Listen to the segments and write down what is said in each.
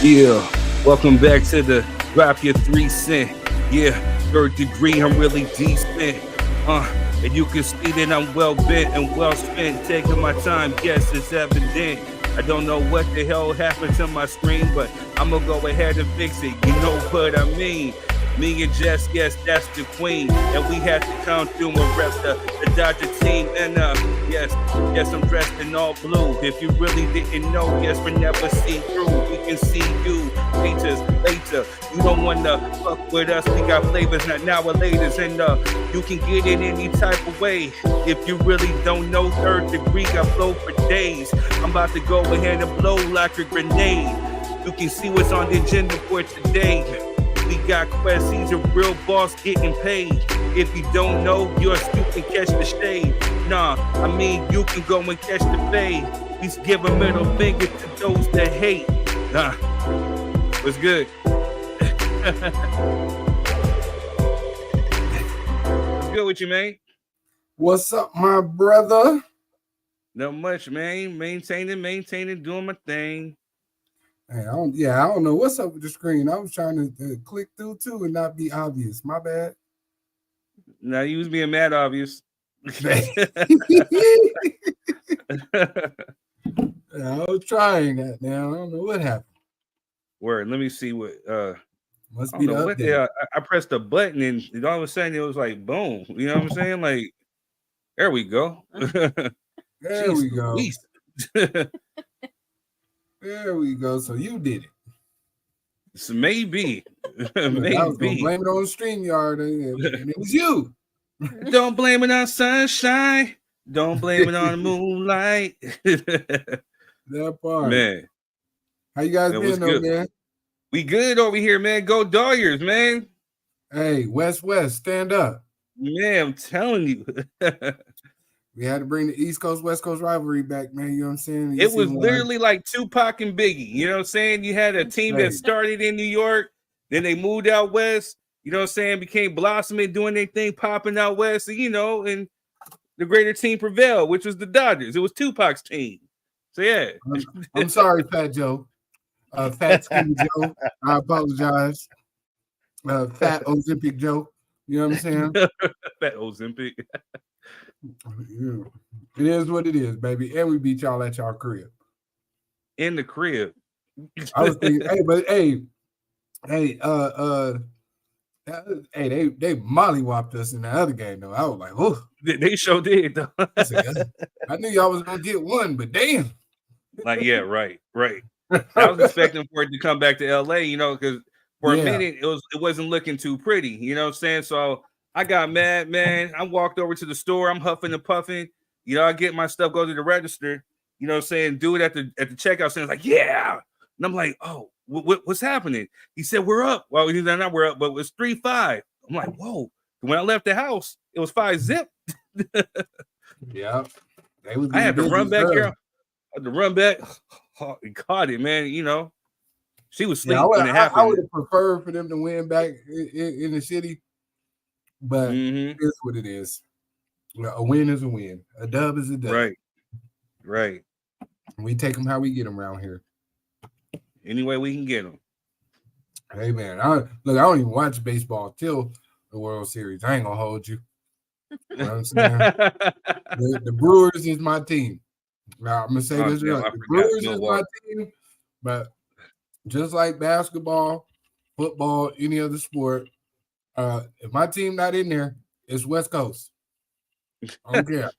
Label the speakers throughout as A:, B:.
A: Yeah, welcome back to the Drop Your 3 Cent. Yeah, third degree, I'm really decent. And you can see that I'm well bent and well spent. Taking my time, yes, it's evident. I don't know what the hell happened to my screen, but I'm gonna go ahead and fix it. You know what I mean? Me and Jess, yes, that's the queen. And we had to come through and rep the Dodger team. And yes, I'm dressed in all blue. If you really didn't know, yes, we never see through. We can see you later. You don't wanna fuck with us. We got flavors, not nowadays. And you can get it any type of way. If you really don't know, third degree, I flow for days. I'm about to go ahead and blow like a grenade. You can see what's on the agenda for today. We got Quest, he's a real boss getting paid. If you don't know, you can catch the shade. Nah, I mean, you can go and catch the fade. We give a middle finger to those that hate. Nah, what's good? What's good with you, man?
B: What's up, my brother?
A: Not much, man. Maintaining, doing my thing.
B: Hey, I don't know what's up with the screen. I was trying to click through too and not be obvious. My bad.
A: Now you was being mad obvious.
B: I was trying that. Now I don't know what happened.
A: Word. Let me see what.
B: Must be the update.
A: I pressed a button and all of a sudden it was like boom. You know what I'm saying? Like, there we go.
B: There we go. There we go. So you did it.
A: So maybe.
B: Maybe. I was gonna blame it on StreamYard, and it was you.
A: Don't blame it on sunshine. Don't blame it on the moonlight.
B: That part.
A: Man.
B: How you guys been though, man?
A: We good over here, man. Go Doyers, man.
B: Hey, West, stand up.
A: Man, I'm telling you.
B: We had to bring the East Coast, West Coast rivalry back, man. You know what I'm saying?
A: It was literally like Tupac and Biggie. You know what I'm saying? You had a team that started in New York, then they moved out west. You know what I'm saying? Became blossoming, doing their thing, popping out west. You know, and the greater team prevailed, which was the Dodgers. It was Tupac's team. So, yeah.
B: I'm sorry, Fat Joe. Fat Skinny Joe. I apologize. Fat Ozempic Joe. You know what I'm saying?
A: Fat Ozempic.
B: Yeah. It is what it is, baby. And we beat y'all at y'all crib.
A: In the crib.
B: I was thinking, they mollywopped us in the other game though. I was like, oh,
A: they sure did though.
B: I knew y'all was gonna get one, but damn.
A: Like, yeah, right. I was expecting for it to come back to LA, you know, because for a minute it wasn't looking too pretty, you know what I'm saying? So I got mad, man. I walked over to the store. I'm huffing and puffing. You know, I get my stuff, go to the register. You know what I'm saying? Do it at the checkout center. Like, yeah. And I'm like, oh, what's happening? He said, we're up. Well, he's not we're up, but it was 3-5. I'm like, whoa. When I left the house, it was 5-zip.
B: Yeah.
A: I had to run back here. I had to run back. Oh, and caught it, man. You know, she was sleeping when it happened.
B: I would have preferred for them to win back in the city. But it's what it is. A win is a win. A dub is a dub.
A: Right.
B: We take them how we get them around here.
A: Any way we can get them.
B: Hey, man. I don't even watch baseball till the World Series. I ain't going to hold you. You know what I'm saying? the Brewers is my team. Now, I'm going to say this right. The Brewers is my team, but just like basketball, football, any other sport, if my team not in there, it's West Coast. I don't care.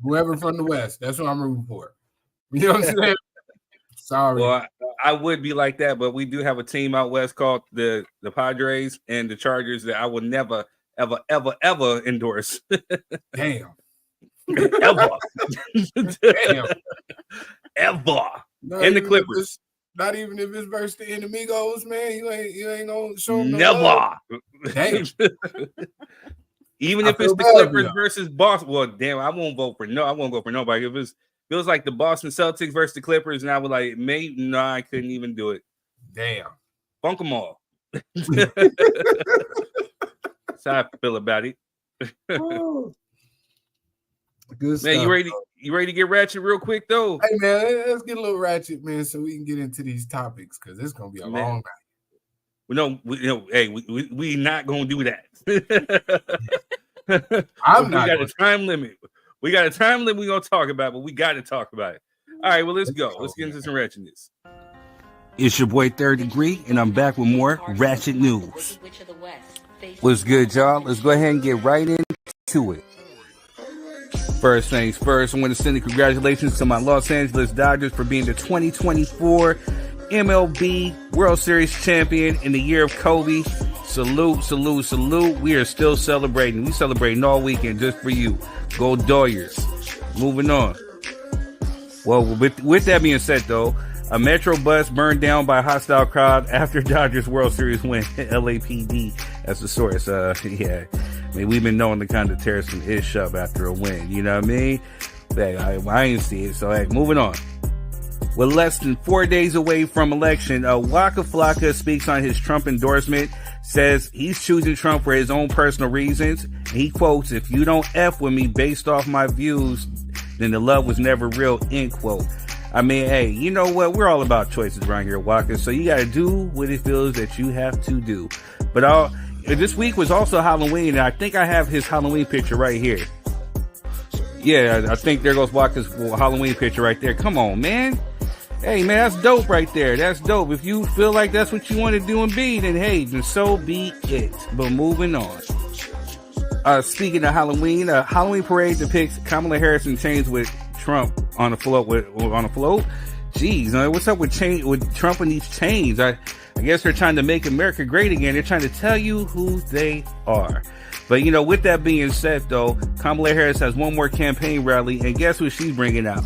B: Whoever from the West, that's what I'm rooting for. You know what I'm saying? Sorry.
A: Well, I would be like that, but we do have a team out west called the Padres and the Chargers that I will never, ever, ever, ever endorse.
B: Damn.
A: Ever.
B: Damn.
A: Ever.
B: Not
A: And the
B: even
A: Clippers.
B: Not even if it's versus the Enemigos, man. You ain't gonna show them
A: Never.
B: Damn.
A: Even if it's the Clippers versus Boston. Well, damn, I won't vote for nobody. If it feels like the Boston Celtics versus the Clippers, and I was like, maybe no, I couldn't even do it.
B: Damn.
A: Funk them all. That's how I feel about it.
B: Good
A: man,
B: stuff.
A: You ready to get ratchet real quick though?
B: Hey man, let's get a little ratchet, man, so we can get into these topics because it's gonna be a long night.
A: We not gonna do that.
B: We
A: got a time limit. We got a time limit we're gonna talk about, but we got to talk about it. All right, well, let's go. Let's get into some ratchetness. It's your boy Third Degree, and I'm back with more ratchet news. What's good, y'all? Let's go ahead and get right into it. First things first, I want to send a congratulations to my Los Angeles Dodgers for being the 2024 MLB World Series champion in the year of Kobe. Salute, salute, salute. We are still celebrating. We celebrating all weekend just for you. Go Dodgers. Moving on. Well, with that being said, though, a Metro bus burned down by a hostile crowd after Dodgers World Series win. LAPD, that's the source. Yeah. I mean, we've been known to kind of tear some ish up after a win. You know what I mean? Hey, I ain't see it. So, hey, moving on. With less than 4 days away from election, Waka Flocka speaks on his Trump endorsement, says he's choosing Trump for his own personal reasons. He quotes, "If you don't F with me based off my views, then the love was never real," end quote. I mean, hey, you know what? We're all about choices around here, Waka. So you got to do what it feels that you have to do. But this week was also Halloween, and I think I have his Halloween picture right here. Yeah, I think there goes Waka's Halloween picture right there. Come on, man. Hey, man, that's dope right there. That's dope. If you feel like that's what you want to do and be, then hey, then so be it. But moving on. Speaking of Halloween, a Halloween parade depicts Kamala Harris in chains with Trump on a float. Jeez, what's up with Trump and these chains? I guess they're trying to make America great again. They're trying to tell you who they are. But, with that being said, though, Kamala Harris has one more campaign rally, and guess what she's bringing out?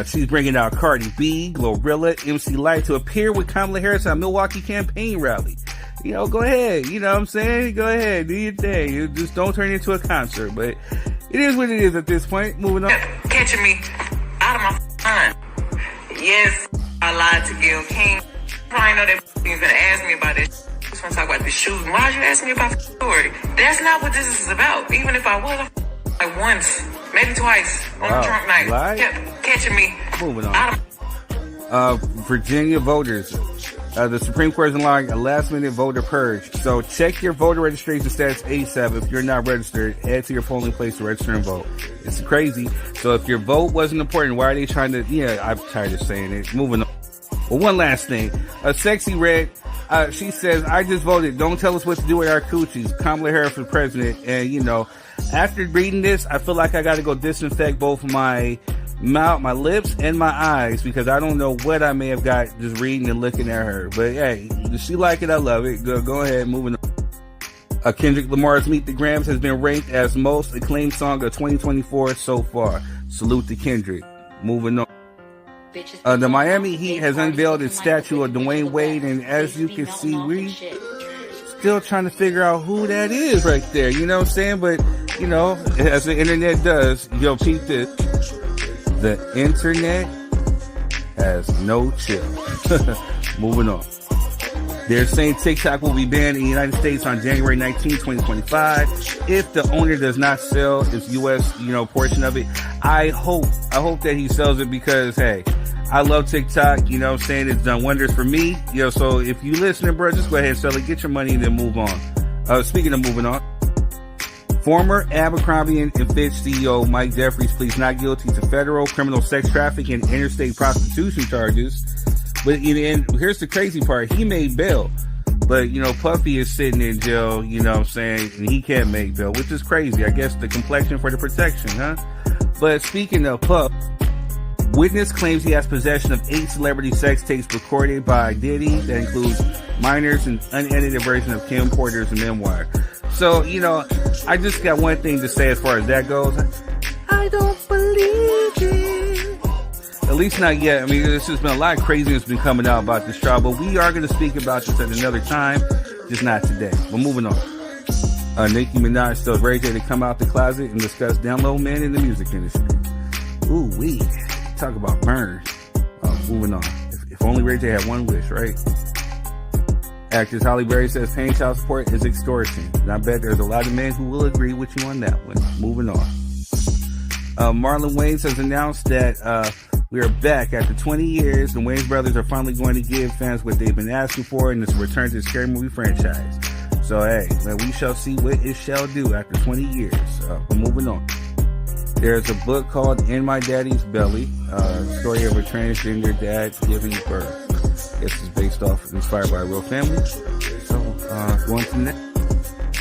A: She's bringing out Cardi B, Glorilla, MC Lyte to appear with Kamala Harris at Milwaukee campaign rally. Go ahead. You know what I'm saying? Go ahead. Do your thing. You just don't turn it into a concert. But it is what it is at this point. Moving on.
C: Catching me out of my mind. Yes, I lied to Gil King. I know that you're going to ask me about this. I just want to talk about the shooting. Why are you asking me about the story? That's not what this is about. Even if I was like once, maybe twice on a drunk night. Kept catching me.
A: Moving on. Virginia voters. The Supreme Court is allowing a last-minute voter purge. So check your voter registration status ASAP. If you're not registered, head to your polling place to register and vote. It's crazy. So if your vote wasn't important, why are they trying to... Yeah, I'm tired of saying it. Moving on. Well, one last thing. Sexy Red, she says, "I just voted. Don't tell us what to do with our coochies." Kamala Harris for president. And, after reading this, I feel like I got to go disinfect both my mouth, my lips, and my eyes, because I don't know what I may have got just reading and looking at her. But hey, if she like it, I love it. Go ahead, moving on. Kendrick Lamar's Meet the Grams has been ranked as most acclaimed song of 2024 so far. Salute to Kendrick. Moving on. The Miami Heat has unveiled its statue of Dwayne Wade, and as you can see, we still trying to figure out who that is right there. You know what I'm saying? But, as the internet does, peep this. The internet has no chill. Moving on. They're saying TikTok will be banned in the United States on January 19, 2025. If the owner does not sell its U.S., portion of it. I hope that he sells it because, hey, I love TikTok. You know what I'm saying? It's done wonders for me. So if you listening, bro, just go ahead and sell it. Get your money and then move on. Speaking of moving on. Former Abercrombie and Fitch CEO Mike Jeffries pleads not guilty to federal criminal sex trafficking and interstate prostitution charges. But here's the crazy part. He made bail. But, Puffy is sitting in jail, you know what I'm saying? And he can't make bail, which is crazy. I guess the complexion for the protection, huh? But speaking of Puff, Witness claims he has possession of 8 celebrity sex tapes recorded by Diddy that includes minors and unedited version of Kim Porter's memoir. So, you know, I just got one thing to say as far as that goes. I don't believe it. At least not yet. I mean, there's just been a lot of craziness been coming out about this trial, but we are going to speak about this at another time, just not today. But moving on. Nicki Minaj tells Ray J to come out the closet and discuss down low men in the music industry. Ooh, wee. Talk about burn. Moving on. If only Ray J had one wish, right? Actress Halle Berry says paying child support is extortion. And I bet there's a lot of men who will agree with you on that one. Moving on. Marlon Wayans has announced that we are back after 20 years. The Wayans brothers are finally going to give fans what they've been asking for, and it's a return to the scary movie franchise. So, hey, we shall see what it shall do after 20 years. We're moving on. There's a book called In My Daddy's Belly, story of a transgender dad giving birth. This is inspired by a real family. So, going to next.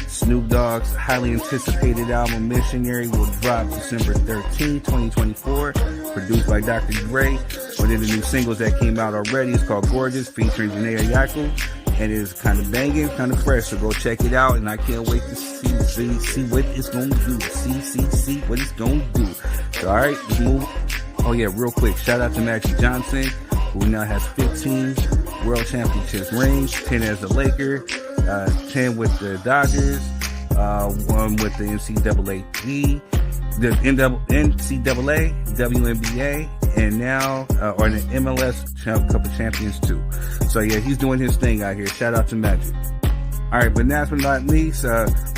A: Snoop Dogg's highly anticipated album Missionary will drop December 13, 2024, produced by Dr. Dre. One of the new singles that came out already is called Gorgeous, featuring Janae Yaku, and it is kind of banging, kind of fresh, so go check it out, and I can't wait to see what it's going to do. See what it's going to do. So, all right, let's move. Oh, yeah, real quick, shout out to Magic Johnson, who now has 15 World Championships rings, 10 as a Laker, 10 with the Dodgers, 1 with the NCAA, the NCAA, WNBA, and now, or the MLS Cup of Champions too. So yeah, he's doing his thing out here. Shout out to Magic. All right, but last but not least,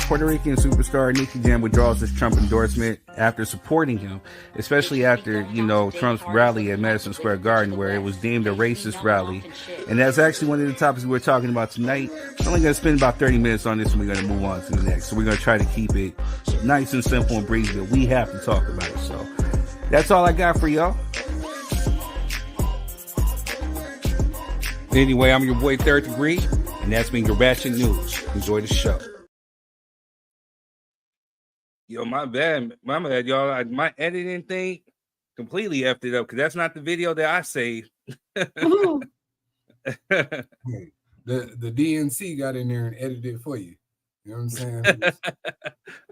A: Puerto Rican superstar Nicky Jam withdraws his Trump endorsement after supporting him, especially after, you know, Trump's rally at Madison Square Garden, where it was deemed a racist rally. And that's actually one of the topics we're talking about tonight. I'm only going to spend about 30 minutes on this, and we're going to move on to the next. So we're going to try to keep it nice and simple and breezy, but we have to talk about it. So that's all I got for y'all. Anyway, I'm your boy Third Degree, and that's been your Ratchet News. Enjoy the show. Yo, my bad, y'all. My editing thing completely effed it up because that's not the video that I saved.
B: The DNC got in there and edited it for you. You know what I'm saying?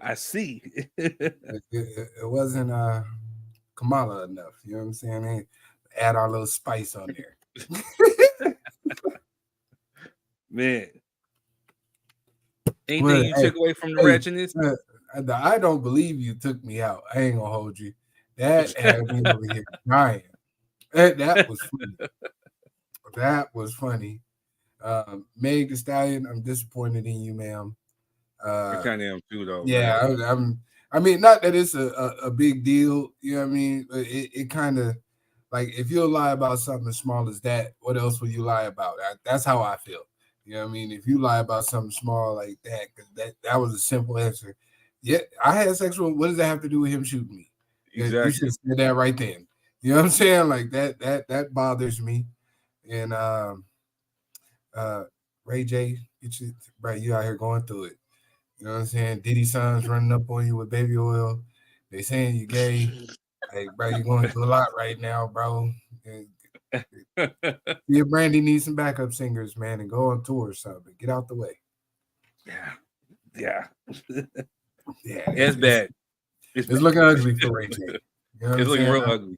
A: I see.
B: It wasn't Kamala enough. You know what I'm saying? They add our little spice on there.
A: Man, anything you took away from the wretchedness?
B: I don't believe you took me out. I ain't gonna hold you. That had me over here crying. That was funny. That was funny. Meg Thee Stallion, I'm disappointed in you, ma'am.
A: I kind of am too, though.
B: Yeah, I mean, not that it's a big deal. You know what I mean? But it kind of like if you'll lie about something as small as that, what else will you lie about? That's how I feel. You know what I mean? If you lie about something small like that, because that was a simple answer. Yeah, I had sex with. What does that have to do with him shooting me?
A: Exactly.
B: You should have said that right then. You know what I'm saying? Like that bothers me. And Ray J, you out here going through it. You know what I'm saying? Diddy sons running up on you with baby oil. They saying you gay. Hey, bro, you're going through a lot right now, bro. Your Brandy needs some backup singers, man, and go on tour or something. Get out the way.
A: Yeah.
B: Yeah,
A: it's bad.
B: It's looking ugly for Ray J. You know
A: it's looking real ugly.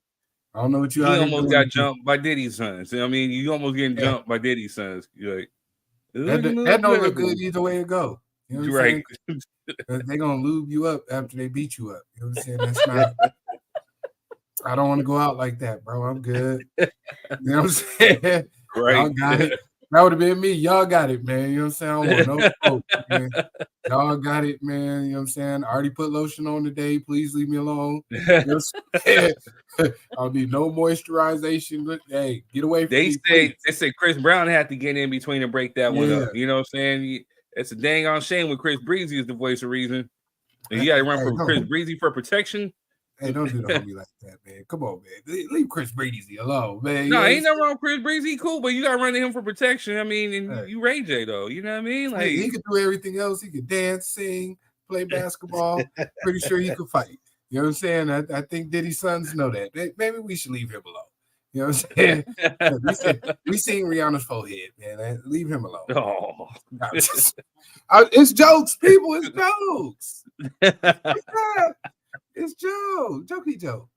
B: I don't know what you.
A: He almost got jumped by Diddy's sons. I mean, you almost getting jumped by Diddy's sons. You're like,
B: that don't look good either way it go. You know what
A: right.
B: They're gonna lube you up after they beat you up. You know what I'm saying? That's not. I don't want to go out like that, bro. I'm good. You know what I'm saying?
A: Right.
B: Y'all got it. That would have been me. Y'all got it, man. You know what I'm saying? I don't want no smoke, man. Y'all got it, man. You know what I'm saying? I already put lotion on today. Please leave me alone. You know what I'm saying? I'll need no moisturization. But hey, get away from me. They
A: say Chris Brown had to get in between and break that one up. You know what I'm saying? It's a dang on shame when Chris Breezy is the voice of reason. And you got to run for Chris Breezy for protection.
B: Hey, don't do the homie like that, man. Come on, man. Leave Chris Breezy alone, man.
A: No, ain't nothing wrong with Chris Breezy. Cool, but you got to run to him for protection. I mean, and you Ray J, though. You know what I mean?
B: Like he could do everything else. He could dance, sing, play basketball. Pretty sure he could fight. You know what I'm saying? I think Diddy's sons know that. Maybe we should leave him alone. You know what I'm saying? we seen Rihanna's forehead, man. Leave him alone.
A: Oh,
B: it's jokes, people. It's jokes. It's jokes. Jokey joke.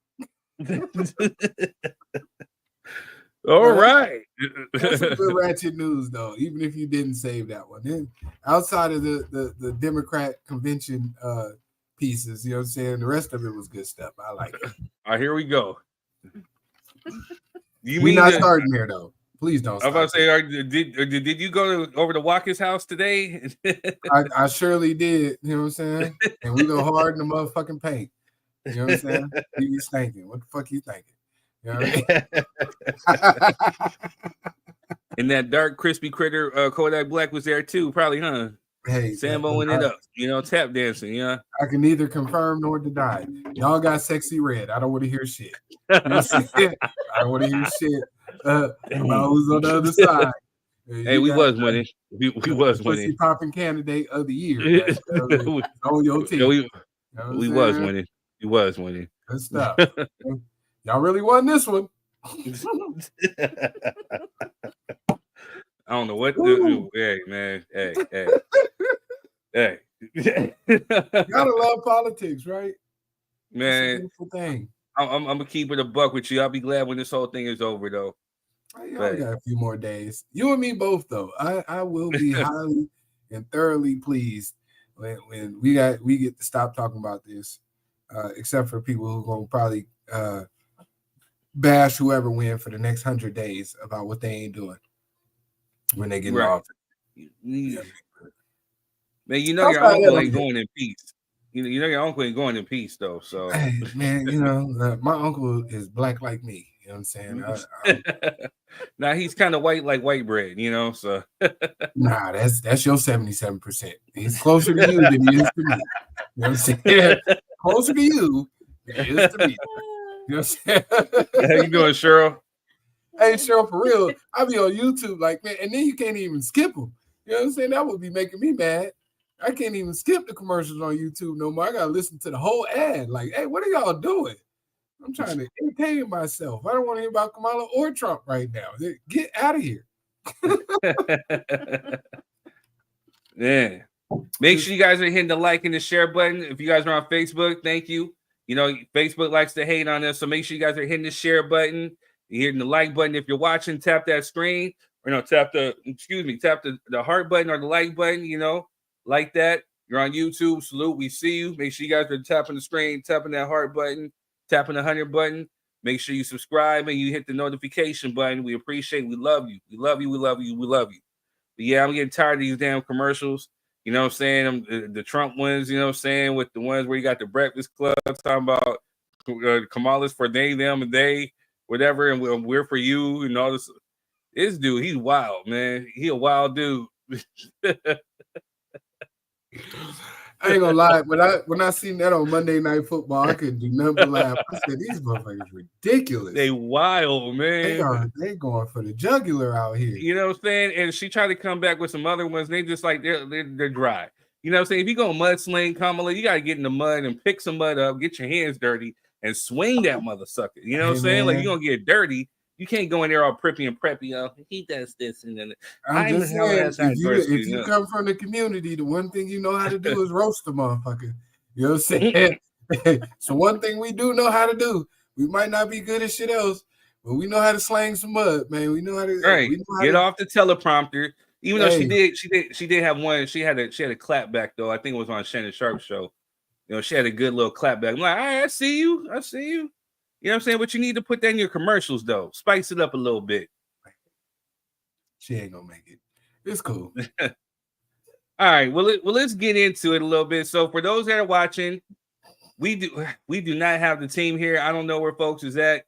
A: All right.
B: That's some good ratchet news, though. Even if you didn't save that one, then outside of the Democrat convention pieces, you know what I'm saying. The rest of it was good stuff. I like it.
A: All right, here we go.
B: We're not starting there, though. Please don't.
A: I'm about to say, did you go over to Walker's house today?
B: I surely did. You know what I'm saying? And we go hard in the motherfucking paint. You know what I'm saying? He's thinking. What the fuck you thinking? You know what I mean?
A: And that dark, crispy critter, Kodak Black was there too, probably, huh?
B: Hey,
A: Samboing it up, tap dancing, yeah.
B: I can neither confirm nor deny. Y'all got sexy red. I don't want to hear shit. You know what I'm saying? I don't want to hear shit about who's on the other side.
A: Hey, we was winning. We was winning.
B: Popping candidate of the year. On your team.
A: We was winning. We was winning.
B: Good stuff. Y'all really won this one.
A: I don't know what to do. Hey, man. Hey.
B: Gotta love politics, right?
A: Man.
B: It's a beautiful thing.
A: I'm gonna keep it a buck with you. I'll be glad when this whole thing is over, though.
B: We got a few more days. You and me both, though. I will be highly and thoroughly pleased when we get to stop talking about this. Except for people who are gonna probably bash whoever win for the next 100 days about what they ain't doing when they get in office.
A: Yeah. Man, your uncle ain't going in peace. You know your uncle ain't going in peace though. So
B: hey, man, my uncle is black like me. You know what I'm saying?
A: Now he's kind of white like white bread, so
B: nah, that's your 77%. He's closer to you than he is to me. You know what I'm saying? Closer to you than he is to me. You know what I'm saying?
A: How you doing, Cheryl?
B: Hey, Cheryl, for real, I be on YouTube like, man, and then you can't even skip them. You know what I'm saying? That would be making me mad. I can't even skip the commercials on YouTube no more. I got to listen to the whole ad. Like, hey, what are y'all doing? I'm trying to entertain myself. I don't want to hear about Kamala or Trump right now. Get out of here.
A: Yeah. Make sure you guys are hitting the like and the share button. If you guys are on Facebook, thank you. Facebook likes to hate on us, so make sure you guys are hitting the share button. You're hitting the like button. If you're watching, tap that screen. Or tap the heart button or the like button, like that. You're on YouTube. Salute. We see you. Make sure you guys are tapping the screen, tapping that heart button, tapping the 100 button. Make sure you subscribe and you hit the notification button. We appreciate it. We love you. We love you. We love you. We love you. But yeah, I'm getting tired of these damn commercials. You know what I'm saying? The Trump ones, you know what I'm saying? With the ones where you got the Breakfast Club talking about Kamala's for they, them, and they, whatever, and we're for you and all this. This dude, he's wild, man. He a wild dude.
B: I ain't gonna lie, when I seen that on Monday Night Football, I couldn't do nothing but laugh. I said, these motherfuckers ridiculous.
A: They wild, man.
B: They going for the jugular out here.
A: You know what I'm saying? And she tried to come back with some other ones. They just like they're dry. You know what I'm saying? If you go mudsling, Kamala, you gotta get in the mud and pick some mud up, get your hands dirty, and swing that mother sucker. You know what I'm saying? Like you're gonna get dirty. You can't go in there all preppy and preppy. He does this and then.
B: I'm just saying, if you come from the community, the one thing you know how to do is roast the motherfucker. You know what I'm saying? So one thing we do know how to do. We might not be good at shit else, but we know how to slang some mud, man. We know how to
A: get off the teleprompter. Even though she did have one. She had a clap back though. I think it was on Shannon Sharp's show. She had a good little clap back. I'm like, all right, I see you. You know what I'm saying? But you need to put that in your commercials, though. Spice it up a little bit.
B: She ain't gonna make it. It's cool.
A: All right. Well, let's get into it a little bit. So, for those that are watching, we do not have the team here. I don't know where folks is at.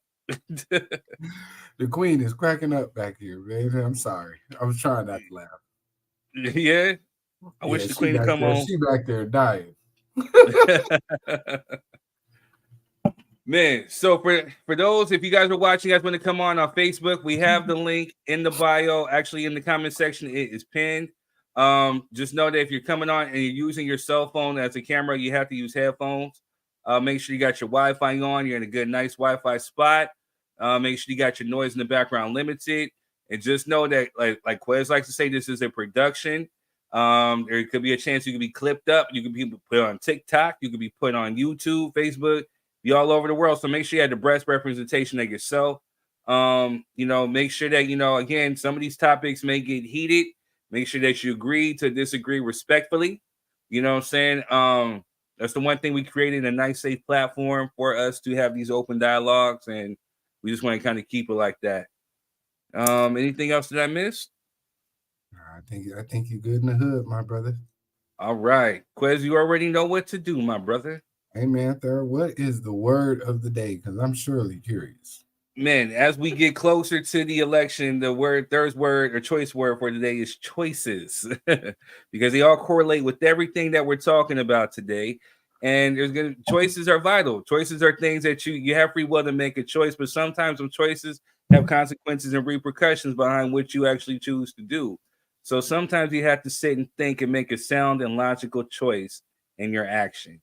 B: The queen is cracking up back here, man. I'm sorry. I was trying not to laugh.
A: Yeah. I wish the queen would come on.
B: She back there dying.
A: Man, so for those, if you guys are watching, you guys want to come on Facebook, we have the link in the bio. Actually, in the comment section, it is pinned. Just know that if you're coming on and you're using your cell phone as a camera, you have to use headphones. Make sure you got your Wi-Fi on. You're in a good, nice Wi-Fi spot. Make sure you got your noise in the background limited. And just know that, like Quez likes to say, this is a production. There could be a chance you could be clipped up. You could be put on TikTok. You could be put on YouTube, Facebook, be all over the world. So make sure you have the best representation of yourself. Make sure that, again, some of these topics may get heated. Make sure that you agree to disagree respectfully. You know what I'm saying? That's the one thing we created, a nice, safe platform for us to have these open dialogues, and we just want to kind of keep it like that. Anything else that I missed?
B: I think you're good in the hood, my brother.
A: All right. Quez, you already know what to do, my brother.
B: Hey, man, Thur, what is the word of the day? Because I'm surely curious.
A: Man, as we get closer to the election, the Thur's word or choice word for today is choices, because they all correlate with everything that we're talking about today. And choices are vital. Choices are things that you have free will to make a choice, but sometimes some choices have consequences and repercussions behind what you actually choose to do. So sometimes you have to sit and think and make a sound and logical choice in your action,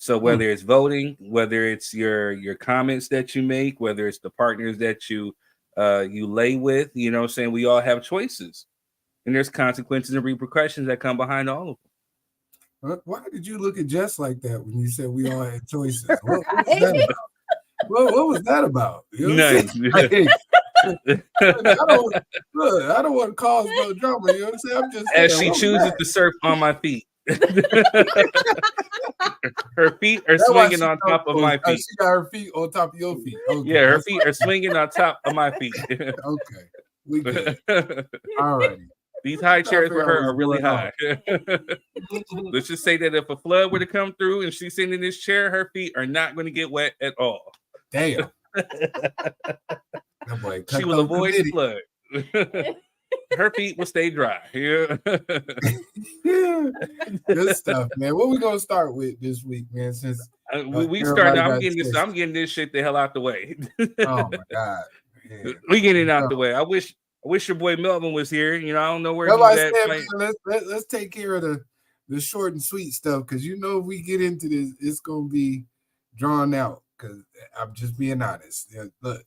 A: So whether it's voting, whether it's your comments that you make, whether it's the partners that you lay with, saying we all have choices, and there's consequences and repercussions that come behind all of them.
B: Why did you look at Jess like that when you said we all had choices? What was that about? What was that about?
A: Nice.
B: I don't want to cause no drama. You know what I'm saying? I'm just
A: as she chooses to surf on my feet. Her feet are swinging on top of my feet.
B: She got her feet on top of your feet. Okay.
A: Yeah, her feet are swinging on top of my feet.
B: Okay, we good. All righty.
A: These high chairs for her are really high. Let's just say that if a flood were to come through and she's sitting in this chair, her feet are not going to get wet at all.
B: Damn.
A: She will avoid the flood. Her feet will stay dry. Yeah.
B: Good stuff, man. What we gonna start with this week, man? Since
A: we started, I'm getting this shit the hell out the way.
B: Oh my god, man.
A: We getting it out the way. I wish your boy Melvin was here. I don't know where he's at.
B: Let's take care of the short and sweet stuff, because if we get into this, it's gonna be drawn out. Because I'm just being honest. Look.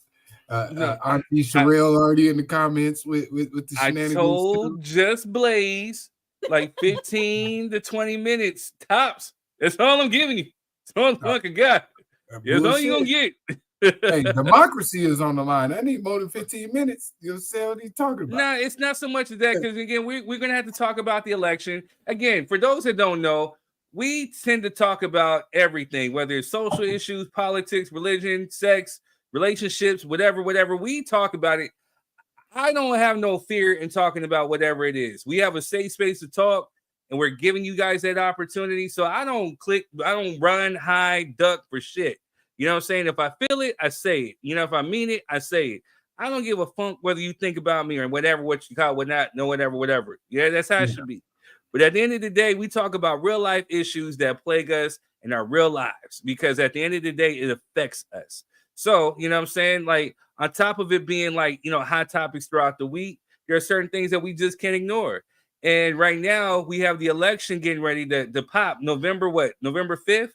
B: Auntie Sherelle already in the comments with the shenanigans.
A: I told Just Blaze like 15 to 20 minutes tops. That's all I'm giving you. That's all the fuck I got. That's all you're gonna get.
B: Hey, democracy is on the line. I need more than 15 minutes. You'll see what he's talking about.
A: No, it's not so much of that, because again, we're gonna have to talk about the election. Again, for those that don't know, we tend to talk about everything, whether it's social issues, politics, religion, sex, relationships, whatever, we talk about it. I don't have no fear in talking about whatever it is. We have a safe space to talk, and we're giving you guys that opportunity. So I don't run, hide, duck for shit. You know what I'm saying? If I feel it, I say it. If I mean it, I say it. I don't give a funk whether you think about me or whatever, what you call it, whatever. Yeah, that's how it should be. But at the end of the day, we talk about real life issues that plague us in our real lives, because at the end of the day, it affects us. So, you know what I'm saying? Like, on top of it being like, hot topics throughout the week, there are certain things that we just can't ignore. And right now we have the election getting ready to pop November 5th?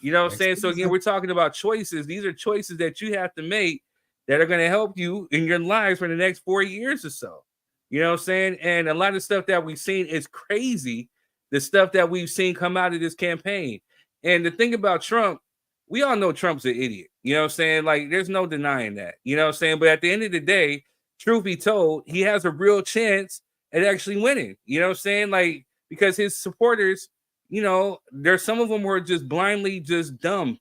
A: You know what I'm saying? So again, we're talking about choices. These are choices that you have to make that are going to help you in your lives for the next 4 years or so. You know what I'm saying? And a lot of stuff that we've seen is crazy. The stuff that we've seen come out of this campaign. And the thing about Trump, we all know Trump's an idiot. You know what I'm saying? Like, there's no denying that. You know what I'm saying? But at the end of the day, truth be told, he has a real chance at actually winning. You know what I'm saying? Like, because his supporters, there's some of them who are just blindly just dumb.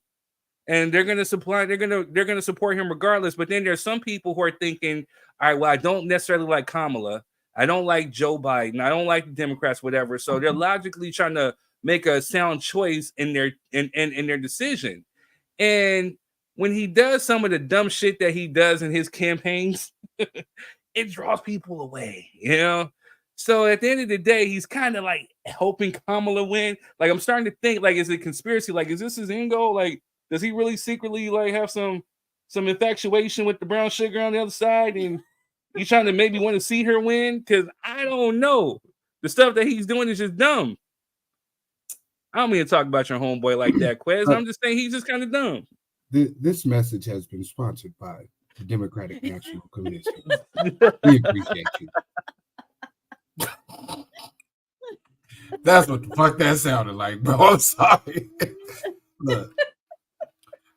A: And they're gonna support him regardless. But then there's some people who are thinking, all right, well, I don't necessarily like Kamala. I don't like Joe Biden. I don't like the Democrats, whatever. So they're logically trying to make a sound choice in their decision. And when he does some of the dumb shit that he does in his campaigns, it draws people away, So at the end of the day, he's kind of like hoping Kamala win. Like, I'm starting to think, like, is it conspiracy? Like, is this his end goal? Like, does he really secretly like have some infatuation with the brown sugar on the other side, and he's trying to maybe want to see her win? Because I don't know. The stuff that he's doing is just dumb. I don't mean to talk about your homeboy like that, Quez. I'm just saying he's just kind of dumb.
B: This message has been sponsored by the Democratic National Commission. We appreciate you. That's what the fuck that sounded like, bro. I'm sorry. Look.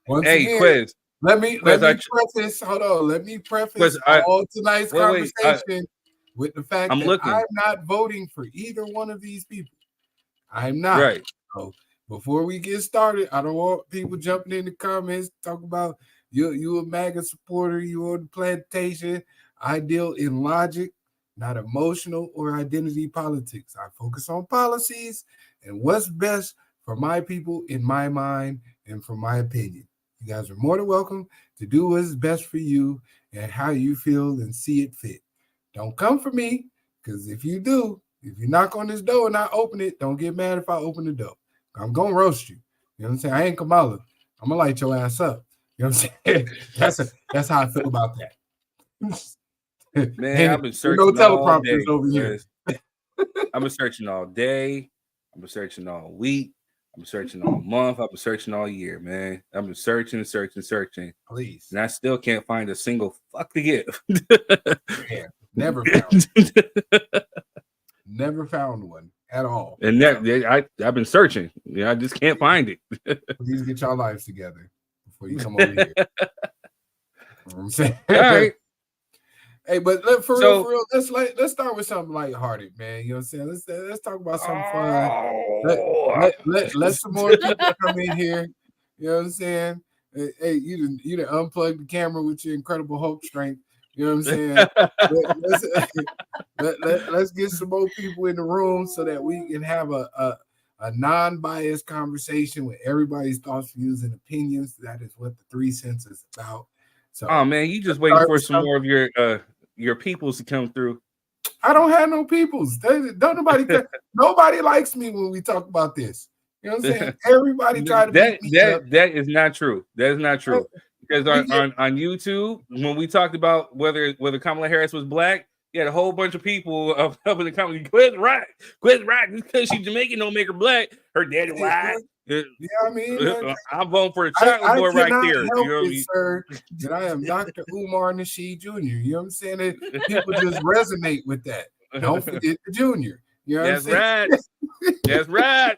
B: Once again,
A: Quiz.
B: Let me preface. Hold on. Let me preface all tonight's conversation with the fact that I'm not voting for either one of these people. I'm not.
A: Right.
B: So before we get started, I don't want people jumping in the comments talking about you a MAGA supporter, you on the plantation. I deal in logic, not emotional or identity politics. I focus on policies and what's best for my people in my mind and for my opinion. You guys are more than welcome to do what's best for you and how you feel and see it fit. Don't come for me, because if you do, if you knock on this door and I open it, don't get mad if I open the door. I'm going to roast you. You know what I'm saying? I ain't Kamala. I'm going to light your ass up. You know what I'm saying? That's how I feel about that.
A: Man, I've been searching all day. Over here. I've been searching all day. I've been searching all week. I've been searching all month. I've been searching all year, man. I've been searching.
B: Please.
A: And I still can't find a single fuck to give.
B: Yeah, never found one. Never found one at all.
A: And I've been searching. Yeah, I just can't find it.
B: Please get your lives together before you come over here. You know what I'm saying?
A: All right.
B: Hey, but for real, let's start with something lighthearted, man. You know what I'm saying? Let's talk about something fun. Let some more people come in here. You know what I'm saying? Hey, you done unplugged the camera with your incredible Hulk strength. You know what I'm saying? Let's get some more people in the room so that we can have a non-biased conversation with everybody's thoughts, views, and opinions. That is what the 3 cents is about. So,
A: oh man, you just waiting for some more of your peoples to come through.
B: I don't have no peoples. Nobody likes me when we talk about this. You know what I'm saying? Everybody try to
A: that is not true. That is not true. Because on YouTube, when we talked about whether Kamala Harris was black, you had a whole bunch of people up in the comments. Quit right. Because she's Jamaican, don't make her black. Her daddy white.
B: Yeah, I mean,
A: I'm voting for the chocolate boy right there.
B: You know it, sir, that I am Dr. Umar Nasheed Jr. You know what I'm saying? People just resonate with that. Don't forget the junior. You know what I'm saying?
A: That's right.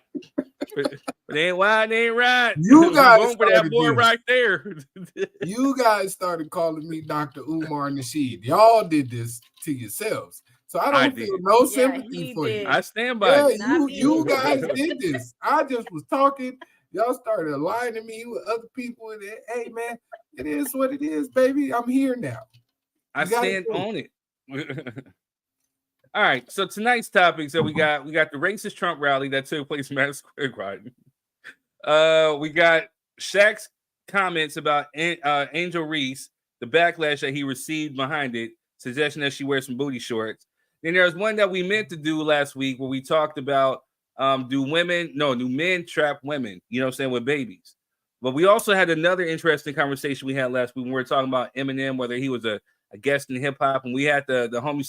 A: But they ain't white, they ain't right.
B: You guys
A: for that boy right there.
B: You guys started calling me Dr. Umar Nasheed. Y'all did this to yourselves. So I don't feel no sympathy for you.
A: I stand by it.
B: You guys did this. I just was talking. Y'all started aligning me with other people. And hey, man, it is what it is, baby. I'm here now.
A: I stand on it. All right. So tonight's topic. So we got the racist Trump rally that took place in Madison Square Garden. We got Shaq's comments about Angel Reese, the backlash that he received behind it, suggesting that she wear some booty shorts. Then there's one that we meant to do last week where we talked about do men trap women, you know what I'm saying, with babies. But we also had another interesting conversation we had last week when we were talking about Eminem, whether he was a guest in hip hop, and we had the homie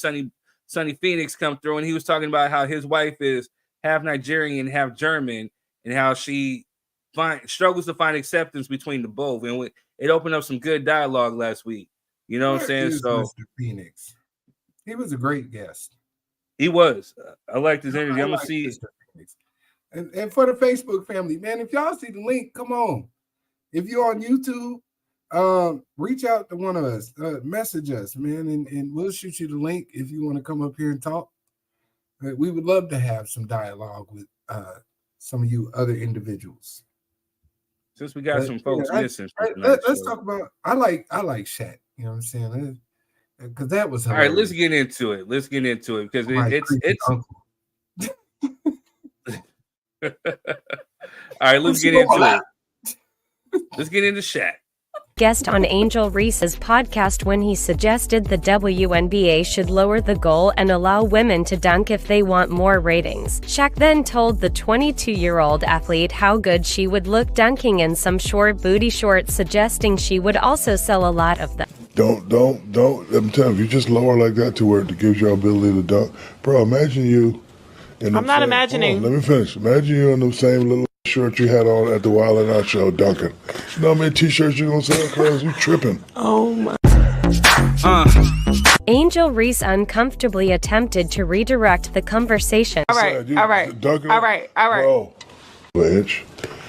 A: Sonny Phoenix come through, and he was talking about how his wife is half Nigerian, half German, and how she struggles to find acceptance between the both. And it opened up some good dialogue last week. You know what I'm saying? So
B: Mr. Phoenix. He was a great guest.
A: He was. I liked his energy. I'm gonna see.
B: And for the Facebook family, man, if y'all see the link, come on. If you're on YouTube, reach out to one of us, message us, man, and we'll shoot you the link if you want to come up here and talk. We would love to have some dialogue with some of you other individuals.
A: Since we got some folks missing,
B: let's talk about. I like Shaq. You know what I'm saying? Because that was hilarious.
A: All right. Let's get into it because it's. All right, let's get into it. Let's get into Shaq.
D: Guest on Angel Reese's podcast when he suggested the WNBA should lower the goal and allow women to dunk if they want more ratings. Shaq then told the 22-year-old athlete how good she would look dunking in some short booty shorts, suggesting she would also sell a lot of them.
E: Don't. I'm telling you, if you just lower like that to where it gives you ability to dunk. Bro, imagine you And
F: I'm not
E: saying,
F: imagining.
E: Let me finish. Imagine you in the same little shirt you had on at the Wild 'N Out show, Duncan. You know how many t-shirts you gonna sell, cuz? You tripping.
F: Oh my.
D: Angel Reese uncomfortably attempted to redirect the conversation.
F: All right.
E: Duncan,
F: All right.
E: bro. Bitch.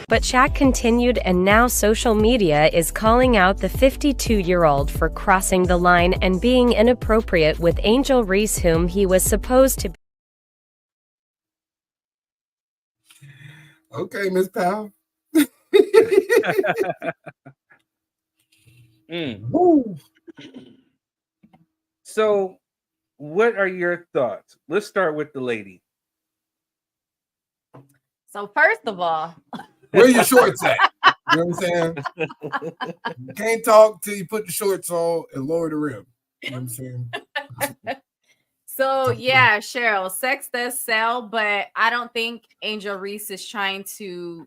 D: But Shaq continued, and now social media is calling out the 52-year-old for crossing the line and being inappropriate with Angel Reese, whom he was supposed to be.
B: Okay, Miss Powell.
A: Woo. So, what are your thoughts? Let's start with the lady.
G: So first of all,
B: Where your shorts at? You know what I'm saying? You can't talk till you put the shorts on and lower the rim. You know what I'm saying?
G: so yeah, Cheryl, sex does sell, but I don't think Angel Reese is trying to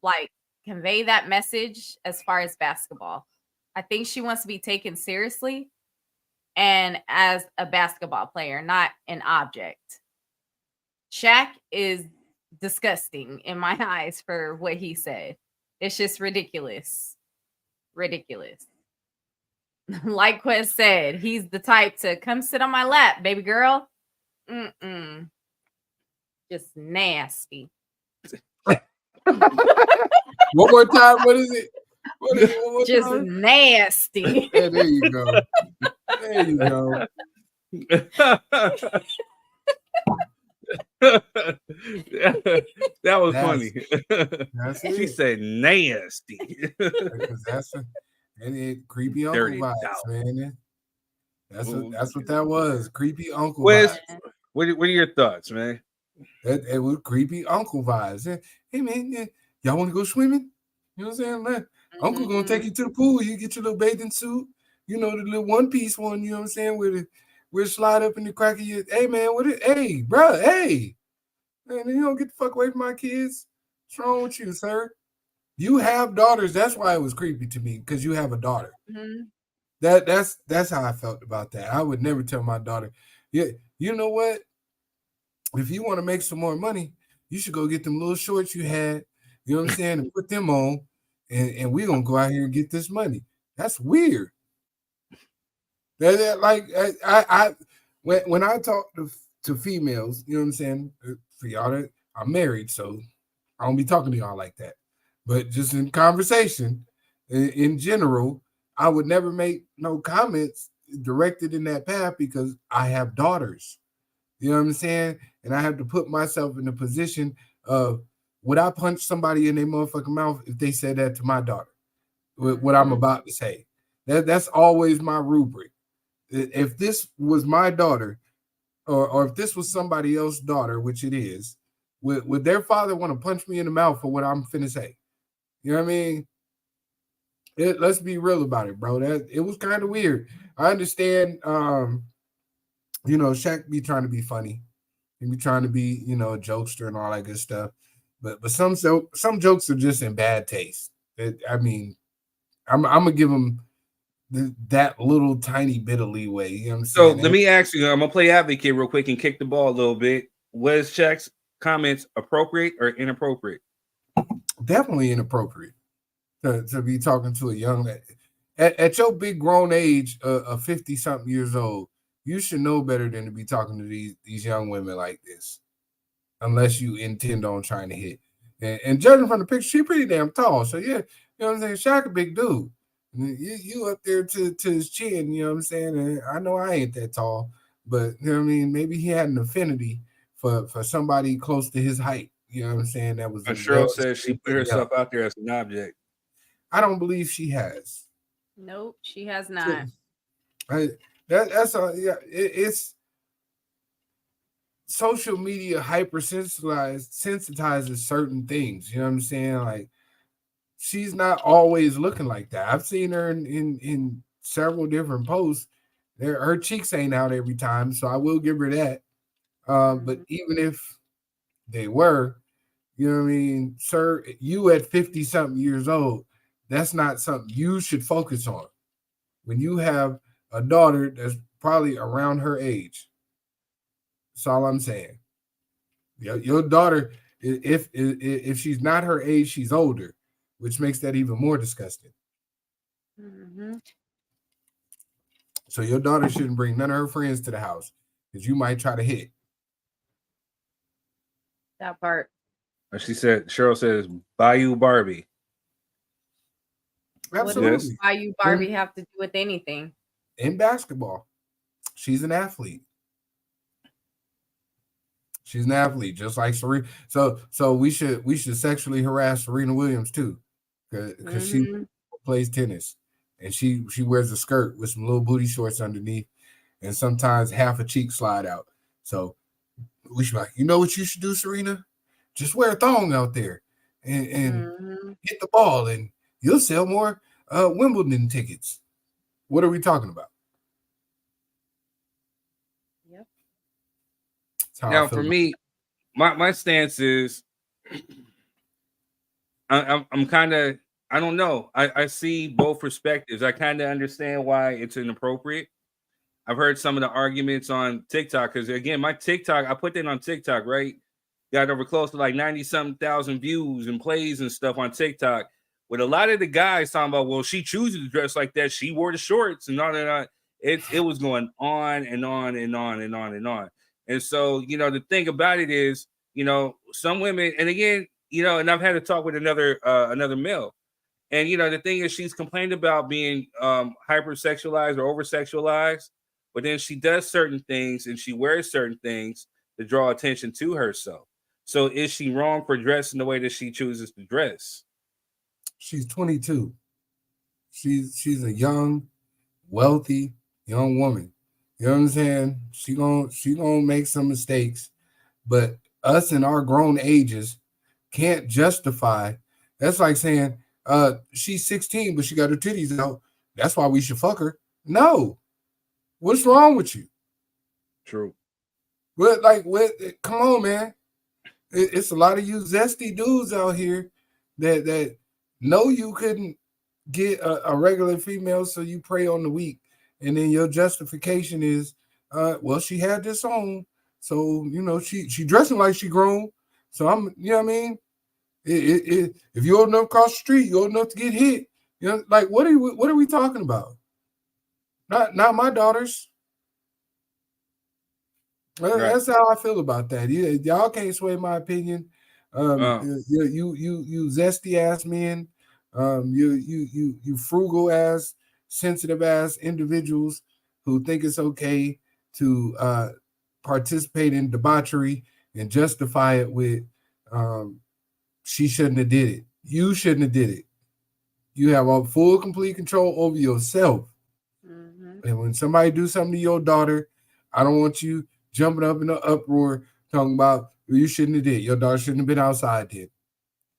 G: like convey that message as far as basketball. I think she wants to be taken seriously and as a basketball player, not an object. Shaq is disgusting in my eyes for what he said. It's just ridiculous. Ridiculous. Like Quest said, he's the type to come sit on my lap, baby girl. Just nasty.
B: One more time. What is it? What is it? One more
G: Just
B: time?
G: nasty.
B: Yeah, there you go. There you go.
A: That was funny.
B: That's
A: She
B: it.
A: said nasty.
B: Because that's creepy uncle
A: Dirty
B: vibes,
A: dog.
B: man. That's what that was. Creepy uncle
A: Wes,
B: vibes.
A: what are your thoughts, man?
B: It was creepy uncle vibes. Hey man, y'all want to go swimming? You know what I'm saying? Man, Uncle gonna take you to the pool. You get your little bathing suit. You know, the little one piece one. You know what I'm saying? Where slide up in the crack of your. Hey man, hey bro, hey man, you don't get the fuck away from my kids. What's wrong with you, sir? You have daughters. That's why it was creepy to me, because you have a daughter.
G: Mm-hmm.
B: That's how I felt about that. I would never tell my daughter, yeah, you know what? If you want to make some more money, you should go get them little shorts you had, you know what I'm saying, and put them on, and we're gonna go out here and get this money. That's weird. When I talk to females, you know what I'm saying, for y'all that I'm married, so I don't be talking to y'all like that. But just in conversation, in general, I would never make no comments directed in that path, because I have daughters. You know what I'm saying? And I have to put myself in the position of, would I punch somebody in their motherfucking mouth if they said that to my daughter? What I'm about to say. That's always my rubric. If this was my daughter, or if this was somebody else's daughter, which it is, would their father want to punch me in the mouth for what I'm finna say? You know what I mean? Let's be real about it, bro. It was kind of weird. I understand, you know, Shaq be trying to be funny. He be trying to be, you know, a jokester and all that good stuff. But some jokes are just in bad taste. I mean, I'm gonna give him that little tiny bit of leeway. You know what I'm
A: So
B: saying?
A: let me ask you, I'm gonna play advocate real quick and kick the ball a little bit. Was Shaq's comments appropriate or inappropriate?
B: Definitely inappropriate to be talking to a young at your big grown age of 50-something years old. You should know better than to be talking to these young women like this, unless you intend on trying to hit. And judging from the picture, she's pretty damn tall. So yeah, you know what I'm saying? Shaq a big dude. You up there to his chin, you know what I'm saying? And I know I ain't that tall, but you know what I mean? Maybe he had an affinity for somebody close to his height. You know what I'm saying? That was.
A: Cheryl says she put herself out there as an object.
B: I don't believe she has.
G: Nope, she has not.
B: It's social media sensitizes certain things. You know what I'm saying? Like, she's not always looking like that. I've seen her in several different posts. Her cheeks ain't out every time, so I will give her that. But even if they were, you know what I mean, sir, you at 50-something years old, that's not something you should focus on. When you have a daughter that's probably around her age. That's all I'm saying. Your daughter, if she's not her age, she's older, which makes that even more disgusting.
G: Mm-hmm.
B: So your daughter shouldn't bring none of her friends to the house because you might try to hit.
G: That part.
A: She said, Cheryl says, Bayou Barbie.
B: Absolutely.
G: What does Bayou Barbie have to do with anything?
B: In basketball, she's an athlete. She's an athlete, just like Serena. So we should sexually harass Serena Williams too, because she plays tennis and she wears a skirt with some little booty shorts underneath, and sometimes half a cheek slide out. So we should be like, you know what you should do, Serena? Just wear a thong out there and hit the ball, and you'll sell more Wimbledon tickets. What are we talking about?
G: Yep.
A: Now, for me, my stance is, I'm kind of, I don't know. I see both perspectives. I kind of understand why it's inappropriate. I've heard some of the arguments on TikTok because, again, my TikTok, I put that on TikTok, right? Got over close to like 90-something thousand views and plays and stuff on TikTok. With a lot of the guys talking about, well, she chooses to dress like that. She wore the shorts and all that. It was going on and on and on and on and on. And so, the thing about it is, some women, and again, and I've had to talk with another male. And, the thing is, she's complained about being hypersexualized or oversexualized, but then she does certain things and she wears certain things to draw attention to herself. So is she wrong for dressing the way that she chooses to dress?
B: She's 22. She's a young, wealthy, young woman. You know what I'm saying? She gonna make some mistakes, but us in our grown ages can't justify. That's like saying, she's 16, but she got her titties out. That's why we should fuck her. No. What's wrong with you?
A: True.
B: What? Come on, man. It's a lot of you zesty dudes out here that know you couldn't get a regular female, so you prey on the weak, and then your justification is, well, she had this on, so she dressing like she grown. So I'm, you know what I mean? If you're old enough across the street, you're old enough to get hit. What are we talking about? Not my daughters. Right. That's how I feel about that. Y'all can't sway my opinion. You zesty ass men, you frugal ass, sensitive ass individuals who think it's okay to participate in debauchery and justify it with she shouldn't have did it. You shouldn't have did it. You have a full, complete control over yourself. And when somebody do something to your daughter, I don't want you jumping up in an uproar talking about you shouldn't have did. Your daughter shouldn't have been outside then.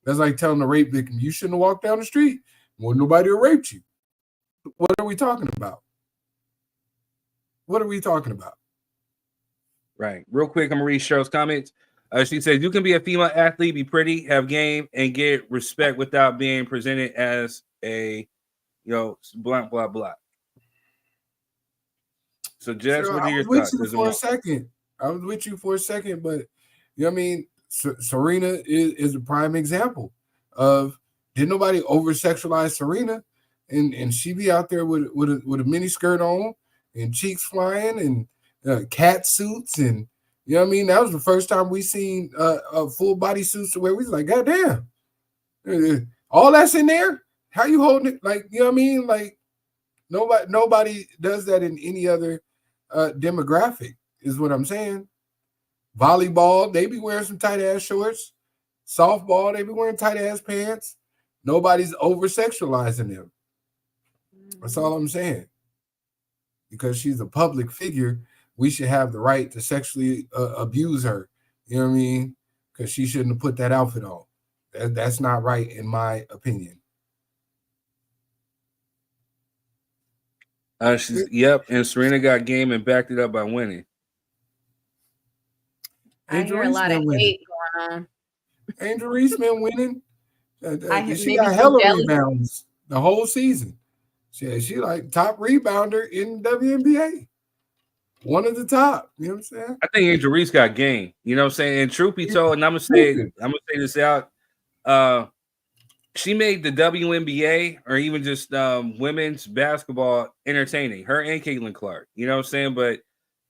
B: That's like telling a rape victim, you shouldn't have walked down the street. Well, nobody will rape you. What are we talking about? What are we talking about?
A: Right. Real quick, I'm going to read Cheryl's comments. She says, you can be a female athlete, be pretty, have game, and get respect without being presented as a, blah, blah, blah. So, Jess, what are your thoughts?
B: I was with you for a second, but Serena is a prime example of did nobody over sexualize Serena, and she be out there with a mini skirt on and cheeks flying and cat suits, and that was the first time we seen full body suits where we was like, God damn, all that's in there. How you holding it? Like nobody does that in any other demographic, is what I'm saying. Volleyball, they be wearing some tight ass shorts. Softball, they be wearing tight ass pants. Nobody's over sexualizing them. That's all I'm saying. Because she's a public figure, we should have the right to sexually abuse her. You know what I mean? Because she shouldn't have put that outfit on. That's not right, in my opinion.
A: Yep, and Serena got game and backed it up by winning.
G: I hear a lot of hate going on.
B: Angel Reese been winning. She got hella rebounds the whole season. She like top rebounder in WNBA. one of the top. You know what I'm saying?
A: I think Angel Reese got game. You know what I'm saying? And truth be told, and I'm gonna say this out. She made the WNBA or even just women's basketball entertaining. Her and Caitlin Clark. You know what I'm saying? But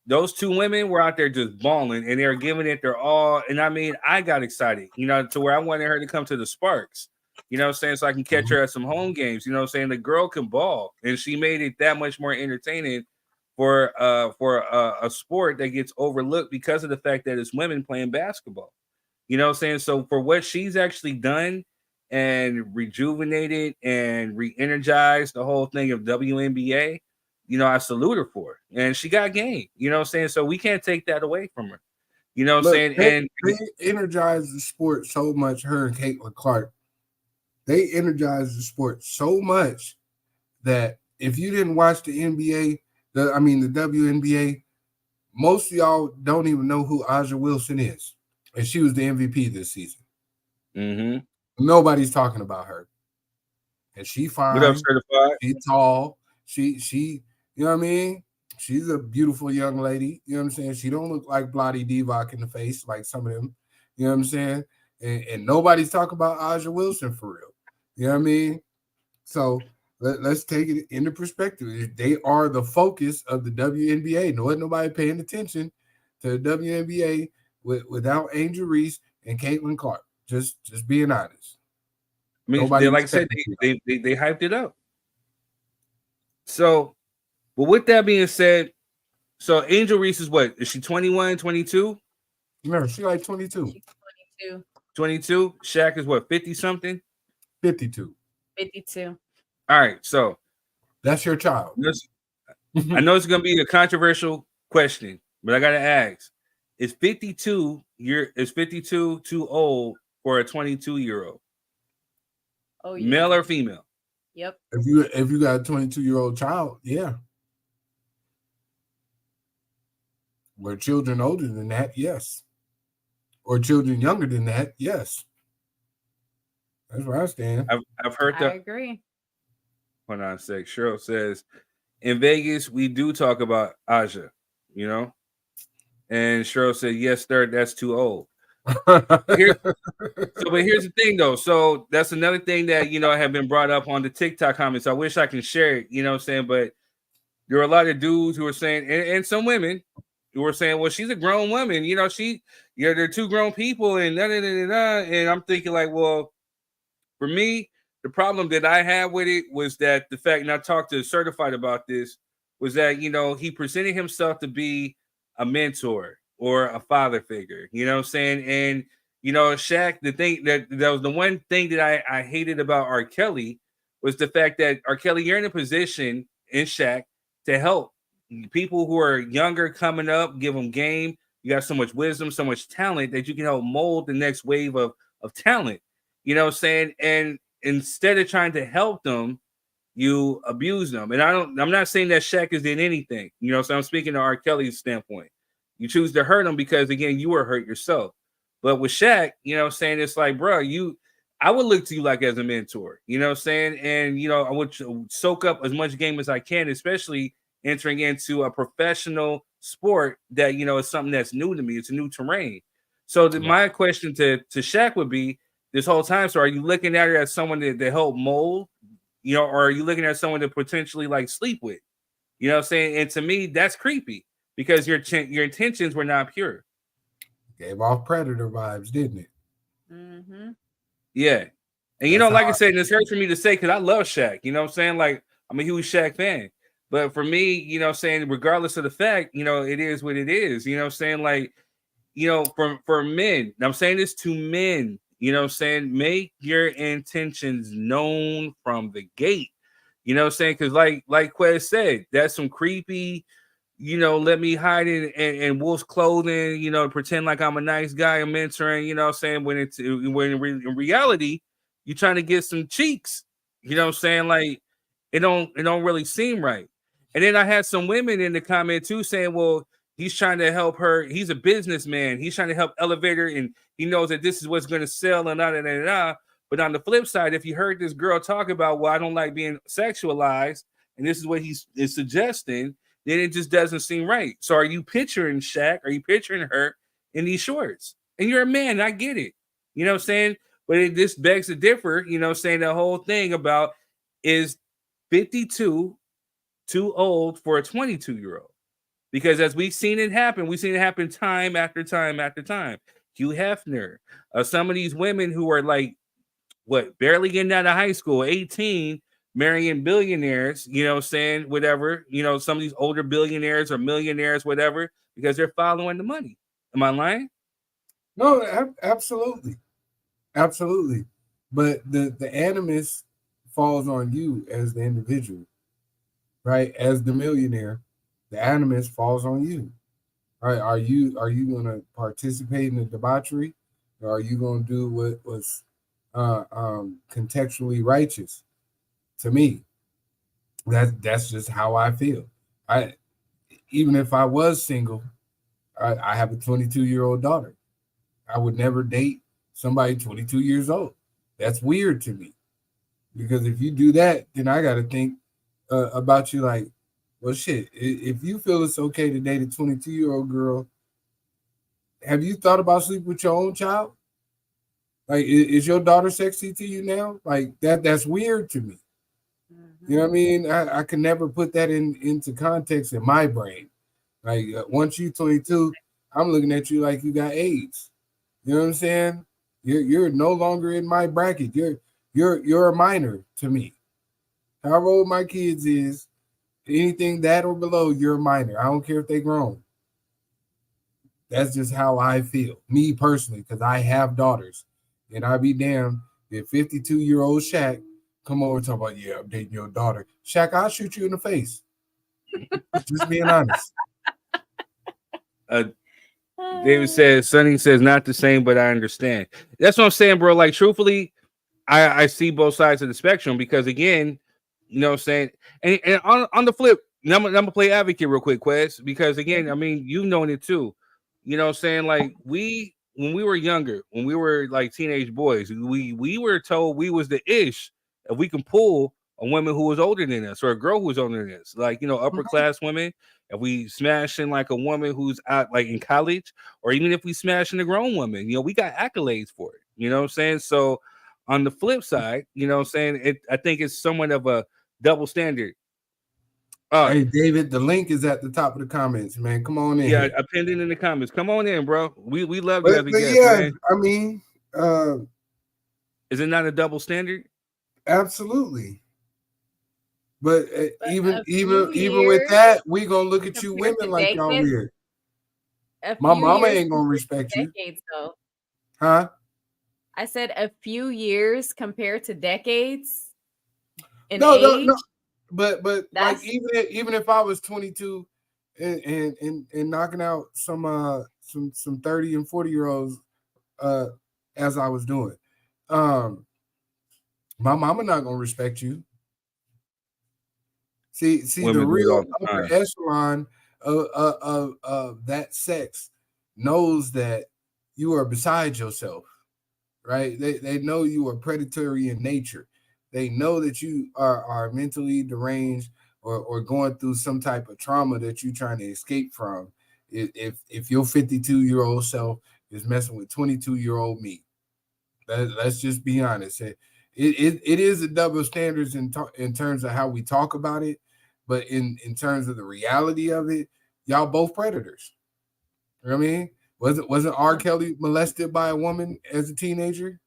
A: those two women were out there just balling and they were giving it their all. And I mean, I got excited, you know, to where I wanted her to come to the Sparks. You know what I'm saying? So I can catch her at some home games. You know what I'm saying? The girl can ball, and she made it that much more entertaining for a sport that gets overlooked because of the fact that it's women playing basketball. You know what I'm saying? So for what she's actually done and rejuvenated and re-energized the whole thing of WNBA, you know, I salute her for it. And she got game. You know what I'm saying? So we can't take that away from her. You know what I'm saying?
B: They energized the sport so much, her and Caitlin Clark. They energized the sport so much that if you didn't watch the NBA, the WNBA, most of y'all don't even know who Aja Wilson is. And she was the MVP this season.
A: Mm-hmm.
B: Nobody's talking about her. And she fine.
A: What up, certified?
B: She tall. She, you know what I mean? She's a beautiful young lady. You know what I'm saying? She don't look like Bloody Divac in the face like some of them. You know what I'm saying? And nobody's talking about Aja Wilson for real. You know what I mean? So let's take it into perspective. They are the focus of the WNBA. Nobody paying attention to the WNBA without Angel Reese and Caitlin Clark. Just being honest.
A: I mean, like I said, they hyped it up. So, but with that being said, so Angel Reese is what? Is she 21, 22?
B: No, she's like 22.
G: She's 22.
A: 22. Shaq is what, 50 something?
B: 52.
G: 52.
A: All right, so
B: that's your child.
A: I know it's gonna be a controversial question, but I gotta ask: Is 52 too old for a 22-year-old?
G: Oh, yeah.
A: Male or female?
G: Yep.
B: If you got a 22-year-old child, yeah. Where children older than that, yes. Or children younger than that, yes. That's where I stand.
A: I've heard that.
G: I agree.
A: Hold on a sec. Cheryl says, in Vegas, we do talk about Aja, you know? And Cheryl said, yes, sir, that's too old. But here's the thing, though. So that's another thing that, you know, have been brought up on the TikTok comments. I wish I can share it, you know what I'm saying? But there are a lot of dudes who are saying, and some women who were saying, well, she's a grown woman. You know, they're two grown people and da-da-da-da-da. And I'm thinking like, well, for me, the problem that I had with it was that the fact, and I talked to Certified about this, was that, you know, he presented himself to be a mentor or a father figure, you know what I'm saying? And, you know, Shaq, the thing that was the one thing that I hated about R. Kelly was the fact that R. Kelly, you're in a position in Shaq to help people who are younger coming up, give them game. You got so much wisdom, so much talent that you can help mold the next wave of talent. You know what I'm saying? And instead of trying to help them, you abuse them. And I'm not saying that Shaq is in anything, you know, so I'm speaking to R. Kelly's standpoint. You choose to hurt him because, again, you were hurt yourself. But with Shaq, you know what I'm saying, it's like, bro, I would look to you like as a mentor, you know what I'm saying? And, you know, I would soak up as much game as I can, especially entering into a professional sport that, you know, is something that's new to me. It's a new terrain. So my question to Shaq would be, this whole time, so are you looking at her as someone to help mold, you know, or are you looking at someone to potentially like sleep with? You know what I'm saying? And to me, that's creepy because your intentions were not pure.
B: Gave off Predator vibes, didn't it?
G: Mm-hmm.
A: Yeah. And you know, like I said, and it's hard for me to say because I love Shaq. You know what I'm saying? Like, I'm a huge Shaq fan. But for me, you know what I'm saying, regardless of the fact, you know, it is what it is. You know what I'm saying? Like, you know, for men, and I'm saying this to men, you know what I'm saying? Make your intentions known from the gate. You know what I'm saying? Because like Quez said, that's some creepy, you know, let me hide in wolf's clothing, you know, pretend like I'm a nice guy, I'm mentoring, you know what I'm saying? When in reality, you're trying to get some cheeks. You know what I'm saying? Like, it don't really seem right. And then I had some women in the comment too saying, well, he's trying to help her. He's a businessman. He's trying to help elevate her, and he knows that this is what's going to sell and da. But on the flip side, if you heard this girl talk about, well, I don't like being sexualized, and this is what he is suggesting, then it just doesn't seem right. So are you picturing Shaq? Are you picturing her in these shorts? And you're a man, I get it. You know what I'm saying? But it just begs to differ, you know, saying the whole thing about is 52 too old for a 22-year-old? Because as we've seen it happen time after time after time. Hugh Hefner, some of these women who are like, what, barely getting out of high school, 18, marrying billionaires, you know, saying whatever, you know, some of these older billionaires or millionaires, whatever, because they're following the money. Am I lying?
B: No, absolutely. Absolutely. But the animus falls on you as the individual, right? As the millionaire, the animus falls on you. Right? Are you gonna participate in the debauchery, or are you gonna do what was contextually righteous? To me, that's just how I feel. I Even if I was single, I have a 22-year-old daughter. I would never date somebody 22 years old. That's weird to me, because if you do that, then I got to think about you like, well, shit. If you feel it's okay to date a 22-year-old girl, have you thought about sleeping with your own child? Like, is your daughter sexy to you now? Like that's weird to me. You know what I mean? I can never put that into context in my brain. Like, once you 22, I'm looking at you like you got AIDS. You know what I'm saying? You're no longer in my bracket. You're a minor to me. However old my kids is, anything that or below, you're a minor. I don't care if they grown. That's just how I feel, me personally, because I have daughters, and I'd be damned if 52-year-old Shaq come over and talk about, yeah, I'm dating your daughter. Shaq, I'll shoot you in the face. Just being honest.
A: David says, Sonny says, not the same, but I understand. That's what I'm saying, bro. Like, truthfully, I see both sides of the spectrum, because, again, you know what I'm saying? And on the flip, I'm going to play advocate real quick, Quest, because, again, I mean, you've known it too. You know what I'm saying? Like, when we were younger, when we were like teenage boys, we were told we was the ish if we can pull a woman who was older than us, or a girl who was older than us, like, you know, upper class women. If we smashing like a woman who's out like in college, or even if we smashing a grown woman, you know, we got accolades for it. You know what I'm saying? So on the flip side, you know what I'm saying, I think it's somewhat of a double standard.
B: Hey, David, the link is at the top of the comments, man. Come on in.
A: Yeah, I pinned it in the comments. Come on in, bro. We love
B: but,
A: you as a guest,
B: yeah,
A: man.
B: I mean,
A: is it not a double standard?
B: Absolutely. But even with that, we gonna look at you women like y'all weird. My mama ain't gonna respect you.
G: Though.
B: Huh?
G: I said a few years compared to decades.
B: No. But like, even if I was 22 and knocking out some 30 and 40-year-olds as I was doing, my mama not gonna respect you. See women, the real upper echelon of that sex knows that you are beside yourself, right? They know you are predatory in nature. They know that you are mentally deranged or going through some type of trauma that you're trying to escape from. If your 52-year-old self is messing with 22-year-old me, let's just be honest. It is a double standards in terms of how we talk about it, but in terms of the reality of it, y'all both predators. You know what I mean? Wasn't R. Kelly molested by a woman as a teenager?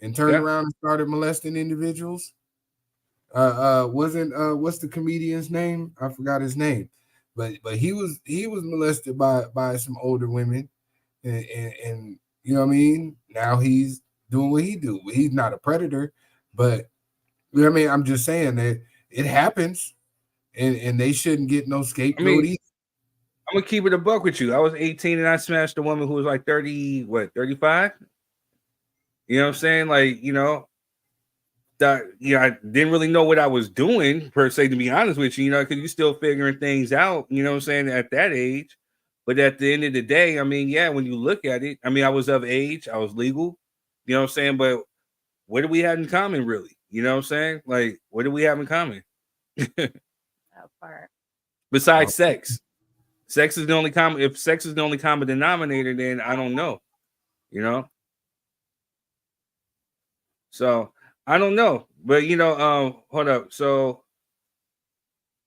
B: And turned around and started molesting individuals. Wasn't what's the comedian's name? I forgot his name, but he was molested by some older women, and you know what I mean. Now he's doing what he do. He's not a predator, but you know what I mean. I'm just saying that it happens, and they shouldn't get no scapegoat.
A: I'm gonna keep it a buck with you. I was 18 and I smashed a woman who was like 35. You know what I'm saying? Like, you know, that, you know, I didn't really know what I was doing per se, to be honest with you, you know, because you're still figuring things out, you know what I'm saying, at that age. But at the end of the day, I mean, yeah, when you look at it, I mean, I was of age, I was legal, you know what I'm saying? But what do we have in common, really? You know what I'm saying? Like, what do we have in common?
G: That part.
A: Besides sex. Sex is the only common. If sex is the only common denominator, then I don't know. You know. So I don't know, but hold up. So,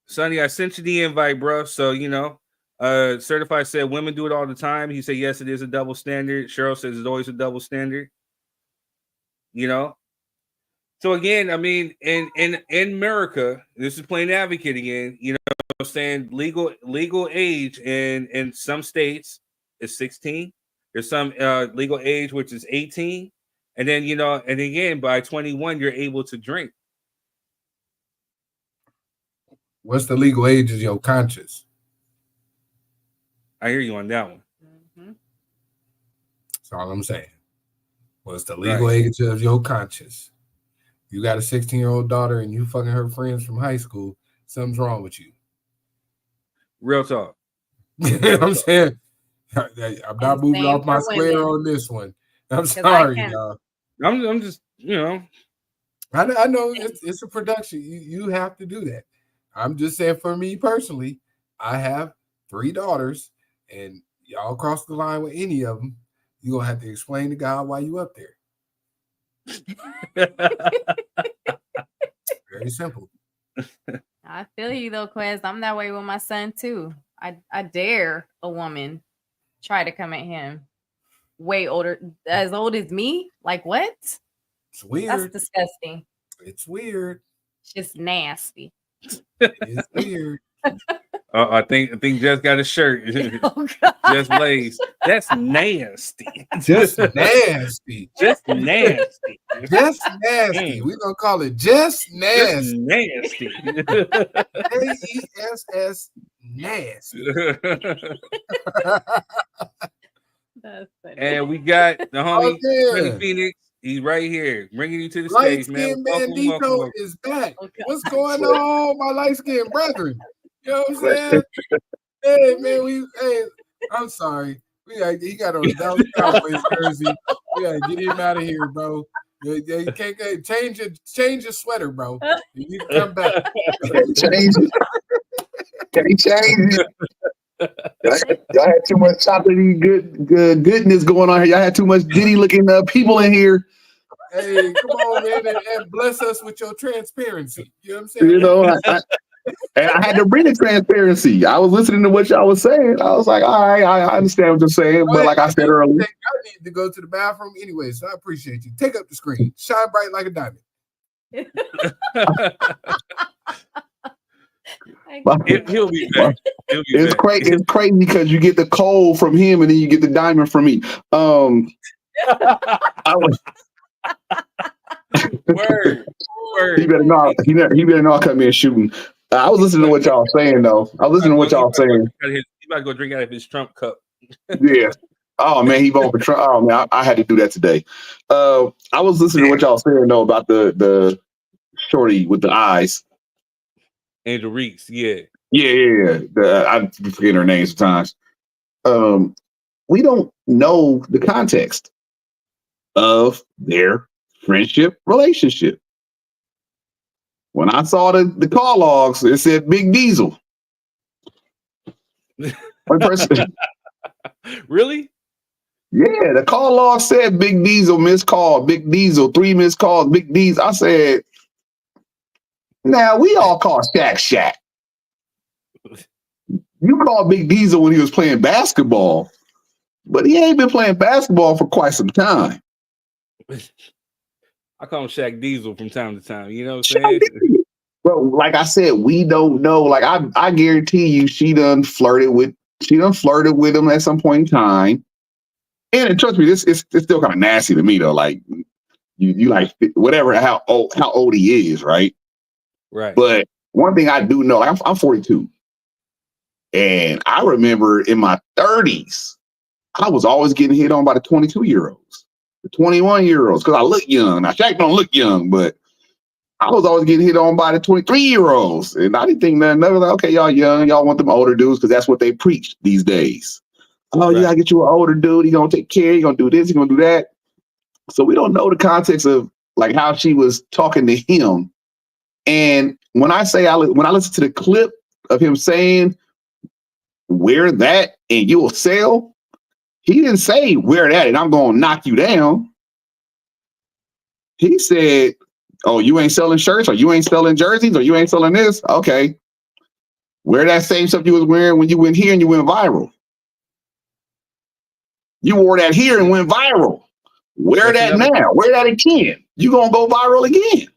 A: Sonny, I sent you the invite, bro. So Certified said women do it all the time. He said yes, it is a double standard. Cheryl says it's always a double standard. So again, I mean, in America, this is playing advocate again. I'm saying legal age in some states is 16. There's some legal age which is 18, and then and again by 21 you're able to drink.
B: What's the legal age of your conscience?
A: I hear you on that one.
G: Mm-hmm.
B: That's all I'm saying. What's the legal age of your conscience? You got a 16-year-old daughter and you fucking her friends from high school. Something's wrong with you.
A: Real talk.
B: You know what I'm saying? I'm not moving off my square on this one. I'm sorry, y'all.
A: I'm just,
B: I know it's a production. You have to do that. I'm just saying for me personally, I have 3 daughters, and y'all cross the line with any of them, you're going to have to explain to God why you up there. Very simple.
G: I feel you though, Quez. I'm that way with my son too. I dare a woman try to come at him way older, as old as me. Like what?
B: It's weird.
G: That's disgusting.
B: It's weird.
G: It's just nasty.
B: It's weird.
A: I think Jess got a shirt.
G: Oh,
A: Jess Blaze. That's nasty.
B: Just nasty.
A: Just nasty.
B: Just nasty. We're gonna call it just nasty.
A: Just nasty.
B: AESS nasty.
G: That's funny.
A: And we got the homie Kenny Phoenix. He's right here, bringing you to the stage, man.
B: Bandito is back. Okay. What's going on, my light-skinned brethren? You know what I'm saying? Hey, man, I'm sorry. He got on a Dallas Cowboys jersey. We gotta get him out of here, bro. You can't change your sweater, bro. You need to come back.
F: Change it. Can he change it? Y'all had too much chocolatey goodness going on here. Y'all had too much ditty looking people in here.
B: Hey, come on, man, and bless us with your transparency. You know what I'm saying?
F: And I had to bring the transparency. I was listening to what y'all was saying. I was like, all right, I understand what you're saying. But like I said earlier,
B: I need to go to the bathroom anyway, so I appreciate you. Take up the screen. Shine bright like a diamond.
A: He'll be back.
F: It's crazy because you get the cold from him and then you get the diamond from me.
A: Word.
F: He better not come in shooting. I was listening to what y'all saying though. I was listening to what y'all saying.
A: He about to go drink out of his Trump cup.
F: Yeah. Oh man, he voted for Trump. Oh man, I had to do that today. I was listening to what y'all saying though about the shorty with the eyes.
A: Angel Reese, yeah.
F: I forget her name sometimes. We don't know the context of their friendship relationship. When I saw the call logs, it said Big Diesel. One person.
A: Really?
F: Yeah, the call log said Big Diesel missed call, Big Diesel, 3 missed calls, Big Diesel. I said, now we all call Shaq. You called Big Diesel when he was playing basketball, but he ain't been playing basketball for quite some time.
A: I call him Shaq Diesel from time to time. You know what I'm saying?
F: Bro, like I said, we don't know. Like I guarantee you, she done flirted with him at some point in time. And trust me, it's still kind of nasty to me though. Like you like whatever how old he is, right?
A: Right.
F: But one thing I do know, like I'm 42, and I remember in my 30s, I was always getting hit on by the 22-year-olds, the 21-year-olds, because I look young. Now Shaq don't look young, but I was always getting hit on by the 23-year-olds, and I didn't think nothing. I was like, okay, y'all young, y'all want them older dudes because that's what they preach these days. Oh, right. You gotta get you an older dude. He gonna take care. He gonna do this. He gonna do that. So we don't know the context of like how she was talking to him. And when I say when I listen to the clip of him saying, wear that and you'll sell. He didn't say wear that and I'm going to knock you down. He said, oh, you ain't selling shirts, or you ain't selling jerseys, or you ain't selling this. Okay. Wear that same stuff you was wearing when you went here and you went viral. You wore that here and went viral. Wear that now. Wear that again. You going to go viral again.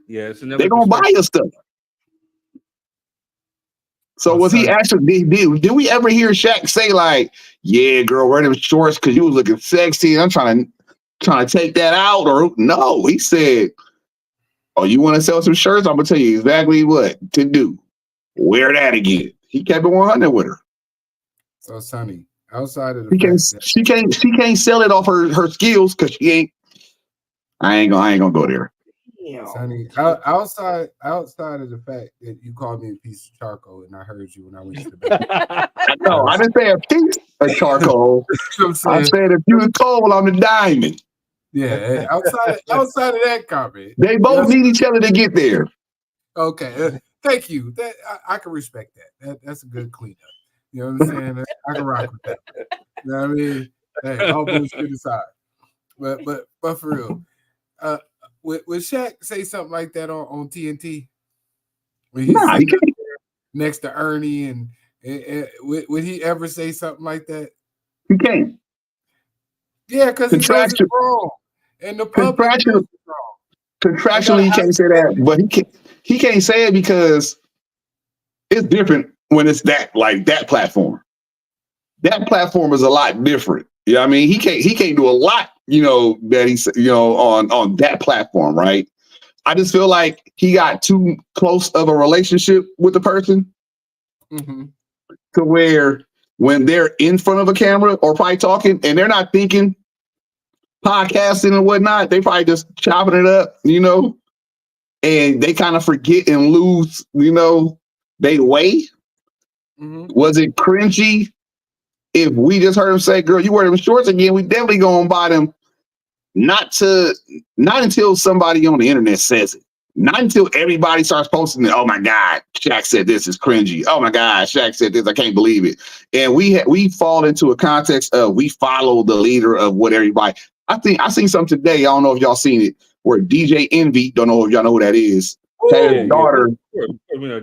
A: Yeah, it's
F: they're going to buy your stuff. So was he actually, did we ever hear Shaq say like, yeah, girl, wear them shorts because you was looking sexy and I'm trying to take that out? Or no, he said, oh, you want to sell some shirts? I'm going to tell you exactly what to do. Wear that again. He kept it 100 with her.
B: So Sonny, outside of the
F: she can't sell it off her skills because she ain't. I ain't gonna go there.
B: Sonny, outside of the fact that you called me a piece of charcoal and I heard you when I went to the bed.
F: No, I didn't say a piece of charcoal. I said if you was coal, I'm the diamond.
B: Yeah, outside of that comment,
F: they both need each other to get there.
B: Okay, thank you. That I can respect that. That's a good cleanup. You know what I'm saying? I can rock with that. You know what I mean? Hey, all bullshit aside. But for real, would Shaq say something like that on TNT? When he's next to Ernie and would he ever say something like that?
F: He can't.
B: Yeah, because he knows it's wrong. And the public knows it's wrong.
F: Contractually, he can't say that, but he can't say it because it's different when it's that platform. That platform is a lot different. You know what I mean? He can't do a lot, that he's on that platform, right? I just feel like he got too close of a relationship with the person to where when they're in front of a camera or probably talking and they're not thinking podcasting and whatnot, they probably just chopping it up, and they kind of forget and lose, they way. Was it cringy if we just heard him say, girl, you wear them shorts again? We definitely gonna buy them. Not until somebody on the internet says it. Not until everybody starts posting it. Oh my God, Shaq said this is cringy. Oh my God, Shaq said this. I can't believe it. And we fall into a context of we follow the leader of what everybody. I seen something today. I don't know if y'all seen it, where DJ Envy, don't know if y'all know who that is. Had his daughter.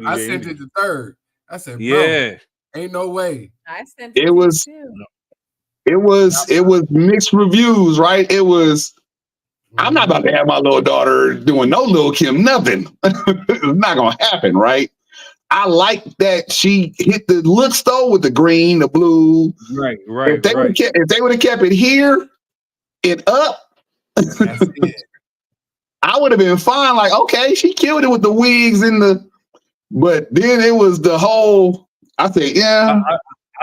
B: I sent it to Third. I said, bro,
A: yeah,
B: ain't no way.
G: I sent it.
F: It was mixed reviews, right? It was. I'm not about to have my little daughter doing no Lil' Kim nothing. It's not gonna happen, right? I like that she hit the looks though with the green, the blue.
A: Right.
F: If they would have kept it here and up, I would have been fine. Like, okay, she killed it with the wigs and but then it was the whole. I said, yeah.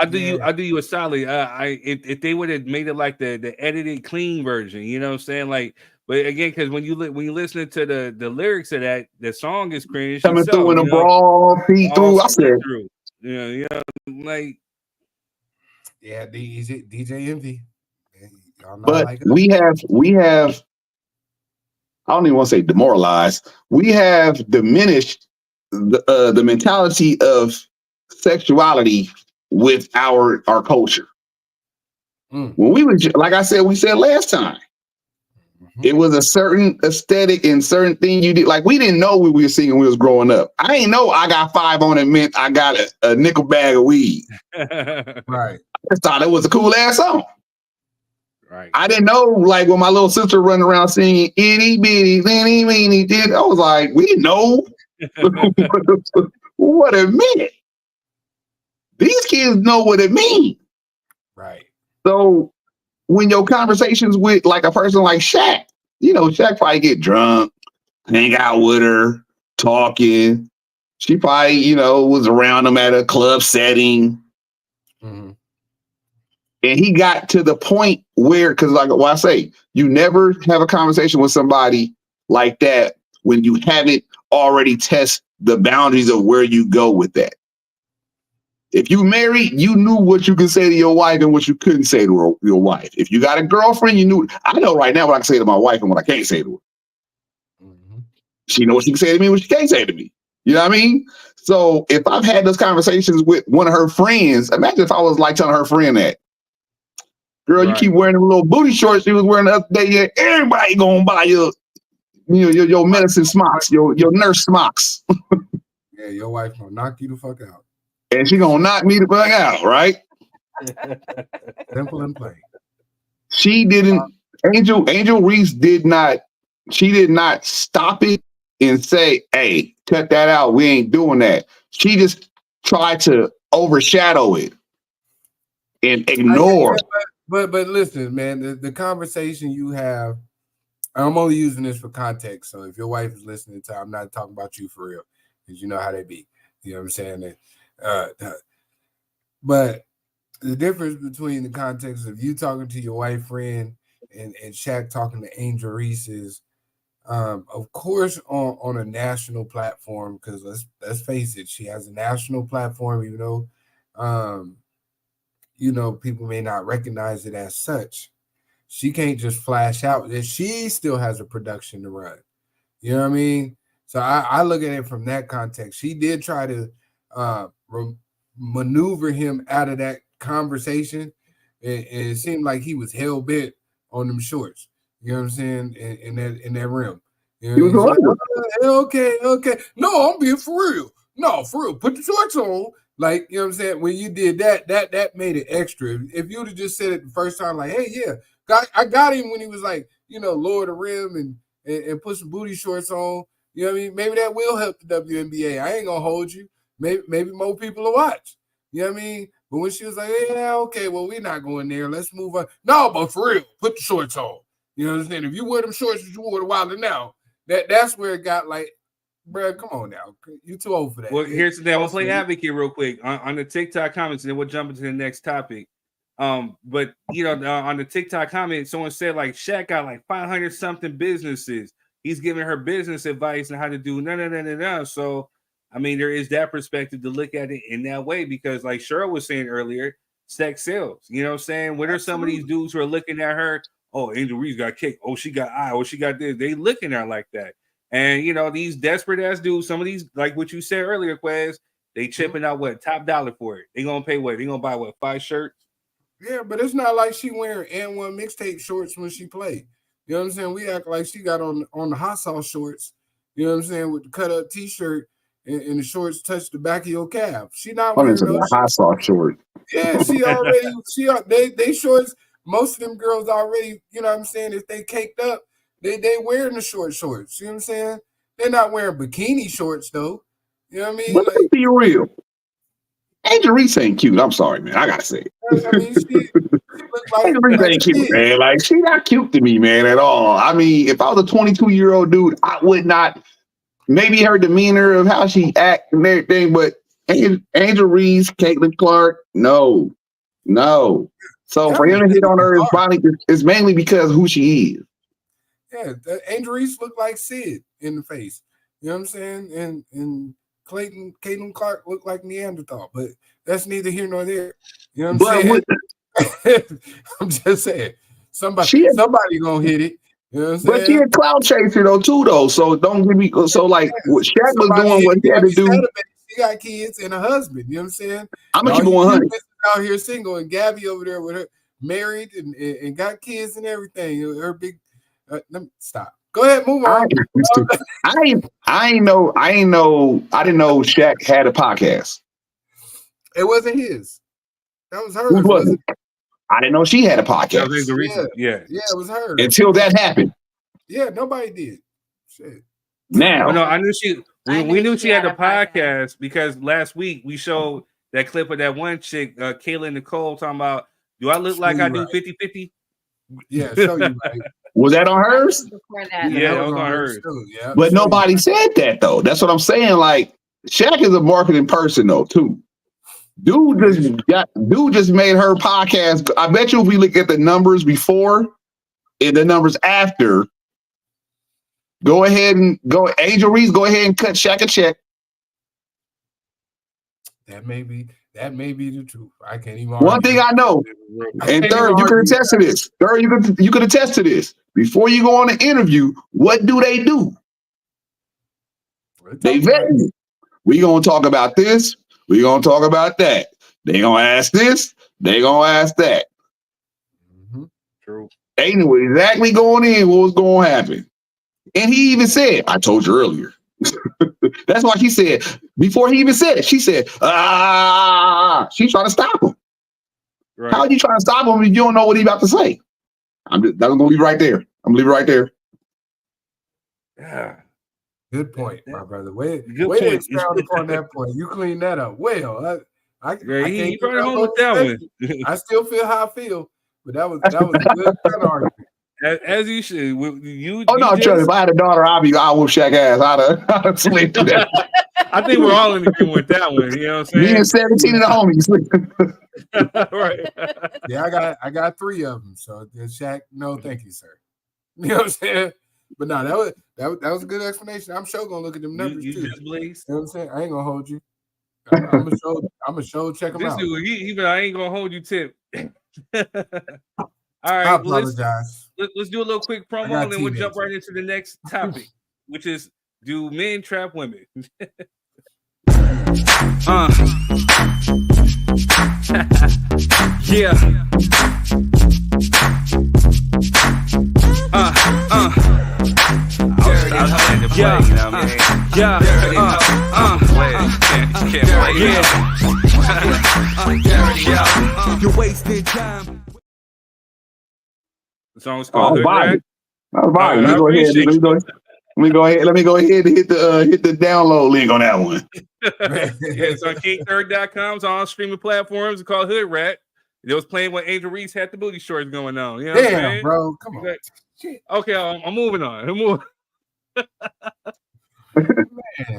A: I do you a solid. If they would have made it like the edited clean version, you know what I'm saying? Like, but again, because when you listening to the lyrics of that, the song is cringe.
F: Coming through in a brawl, feet through. I said,
A: like,
B: yeah, DJ Envy.
F: But we have. I don't even want to say demoralized. We have diminished the mentality of sexuality with our culture. When we were, like I said, we said last time, it was a certain aesthetic and certain thing you did. Like we didn't know what we were seeing when we was growing up. I ain't know I got 5 on it meant I got a nickel bag of weed.
B: Right.
F: I just thought it was a cool ass song.
A: Right.
F: I didn't know, like when my little sister running around singing itty bitty, itty weeny did. I was like, we didn't know what it meant. These kids know what it means.
B: Right.
F: So when your conversations with like a person like Shaq, Shaq probably get drunk, hang out with her, talking. She probably, was around him at a club setting. And he got to the point where, because like what I say, you never have a conversation with somebody like that when you haven't already tested the boundaries of where you go with that. If you married, you knew what you could say to your wife and what you couldn't say to your wife. If you got a girlfriend, you knew. I know right now what I can say to my wife and what I can't say to her. She knows what she can say to me and what she can't say to me. You know what I mean? So if I've had those conversations with one of her friends, imagine if I was like telling her friend that, girl, you keep wearing the little booty shorts you was wearing the other day. Yeah, everybody gonna buy your medicine smocks, your nurse smocks.
B: Yeah, your wife gonna knock you the fuck out.
F: And she gonna knock me the fuck out, right?
B: Simple and plain.
F: She didn't. Angel Reese did not. She did not stop it and say, "Hey, cut that out. We ain't doing that." She just tried to overshadow it and ignore.
B: But listen, man, the conversation you have. I'm only using this for context. So if your wife is listening to, I'm not talking about you for real, because you know how they be. You know what I'm saying? But the difference between the context of you talking to your wife friend and Shaq talking to Angel Reese is, of course, on a national platform, because let's face it, she has a national platform, even though people may not recognize it as such. She can't just flash out that she still has a production to run. You know what I mean? So I look at it from that context. She did try to maneuver him out of that conversation, and it seemed like he was hell bent on them shorts. You know what I'm saying? In that realm. You know, like, okay. No, I'm being for real. No, for real. Put the shorts on. Like, you know what I'm saying? When you did that made it extra. If you would have just said it the first time, like, hey, yeah, I got him when he was like, lower the rim and put some booty shorts on. You know what I mean? Maybe that will help the WNBA. I ain't gonna hold you. Maybe more people will watch. You know what I mean? But when she was like, yeah, okay, well, we're not going there. Let's move on. No, but for real, put the shorts on. You know what I'm saying? If you wear them shorts that you wore a while now, that's where it got like, bro, come on now. You're too old for that.
A: Well, here's the thing. I'll play advocate real quick on the TikTok comments, and then we'll jump into the next topic. But on the TikTok comment, someone said like Shaq got like 500 something businesses. He's giving her business advice on how to do no. So I mean, there is that perspective to look at it in that way, because like Cheryl was saying earlier, sex sells. You know what I'm saying? What are some of these dudes who are looking at her? Oh, Angel Reese got cake. Oh, she got eye. Oh, she got this. They looking at her like that. And these desperate ass dudes, some of these, like what you said earlier, Quez, they chipping out what top dollar for it. They gonna pay what? They gonna buy what, 5 shirts?
B: Yeah, but it's not like she wearing N1 mixtape shorts when she played. You know what I'm saying? We act like she got on the hot sauce shorts. You know what I'm saying? With the cut up t-shirt and the shorts touch the back of your calf. She not wearing those
F: hot sauce short.
B: Yeah, they shorts. Most of them girls already, you know what I'm saying? If they caked up, they wearing the shorts. You know what I'm saying? They're not wearing bikini shorts though. You know what I mean?
F: But let's be real. Angel Reese ain't cute. I'm sorry, man. I gotta say it.
B: I mean, she like,
F: Angel Reese ain't cute, man. Like, she not cute to me, man, at all. I mean, if I was a 22-year-old dude, I would not. Maybe her demeanor of how she act and everything, but Angel Reese, Caitlin Clark, no. So for him to hit on her is mainly because of who she is.
B: Yeah, Angel Reese looked like Sid in the face. You know what I'm saying? And Caitlin Clark looked like Neanderthal, but that's neither here nor there. You know what I'm saying? I'm just saying. Somebody gonna hit it. You know what I'm saying?
F: But she a cloud chaser though. So don't give me what Shaq was doing what he had to do.
B: She got kids and a husband. You know what I'm saying?
F: I'm gonna keep it 100.
B: Out here single, and Gabby over there with her married and got kids and everything. Her big. Let me stop. Go ahead, move on.
F: I didn't know Shaq had a podcast.
B: It wasn't his. That was hers.
F: Who was it? I didn't know she had a podcast.
B: Yeah, it was her.
F: Until that happened.
B: Yeah, nobody did. Shit.
F: Now,
A: no, I knew she. We knew she had a podcast because last week we showed that clip of that one chick, Kayla Nicole, talking about, do I look like I do 50-50?
B: Yeah, show you right.
F: Was that on hers?
A: Yeah, that was on hers.
B: Yeah,
F: but nobody said that though. That's what I'm saying. Like, Shaq is a marketing person though too. Dude just made her podcast. I bet you if we look at the numbers before and the numbers after, Angel Reese, go ahead and cut Shaq a check.
B: That may be the truth. I can't even.
F: One thing I know, and third, you can attest to this. Third, you can attest to this. Before you go on an interview, what do? They vet you. We gonna talk about this. We gonna talk about that. They gonna ask this. They gonna ask that.
A: True.
F: They knew exactly going in what was gonna happen. And he even said, I told you earlier. That's why she said, before he even said it, she said, she's trying to stop him.
A: Right.
F: How are you trying to stop him if you don't know what he's about to say? That's gonna leave it right there. I'm gonna leave it right there.
A: Yeah.
B: Good point, my brother. Way
A: Good
B: to
A: point.
B: expound upon that point. You cleaned that up well. I
A: He
B: can't
A: brought it home with that one.
B: I still feel how I feel, but that was a good argument.
A: As you should. You,
F: Oh no, Trevor, if I had a daughter, I would Shaq ass. I'd have slid through that.
A: I think we're all in agreement with that one. You know what I'm
F: Me
A: saying?
F: and 17 of the homies.
A: Right.
B: Yeah, I got 3 of them. So Shaq, no, thank you, sir. You know what I'm saying? But no, that was a good explanation. I'm sure gonna look at them numbers too.
A: Just Blaze.
B: You know what I'm saying? I ain't gonna hold you. I'm gonna show check them
A: This
B: out.
A: dude, he I ain't gonna hold you, Tip. All
B: I
A: right,
B: apologize.
A: let's do a little quick promo and then we'll jump right into the next topic, which is, do men trap women? Yeah.
H: You're wasting time.
A: The song's called Hood Rat.
F: Let me go ahead and hit the download link on that one.
A: It's on KingThird.com. It's on all streaming platforms. It's called Hood Rat. It was playing when Angel Reese had the booty shorts going on. You know what I'm saying?
B: Bro, come on.
A: Okay, I'm moving on.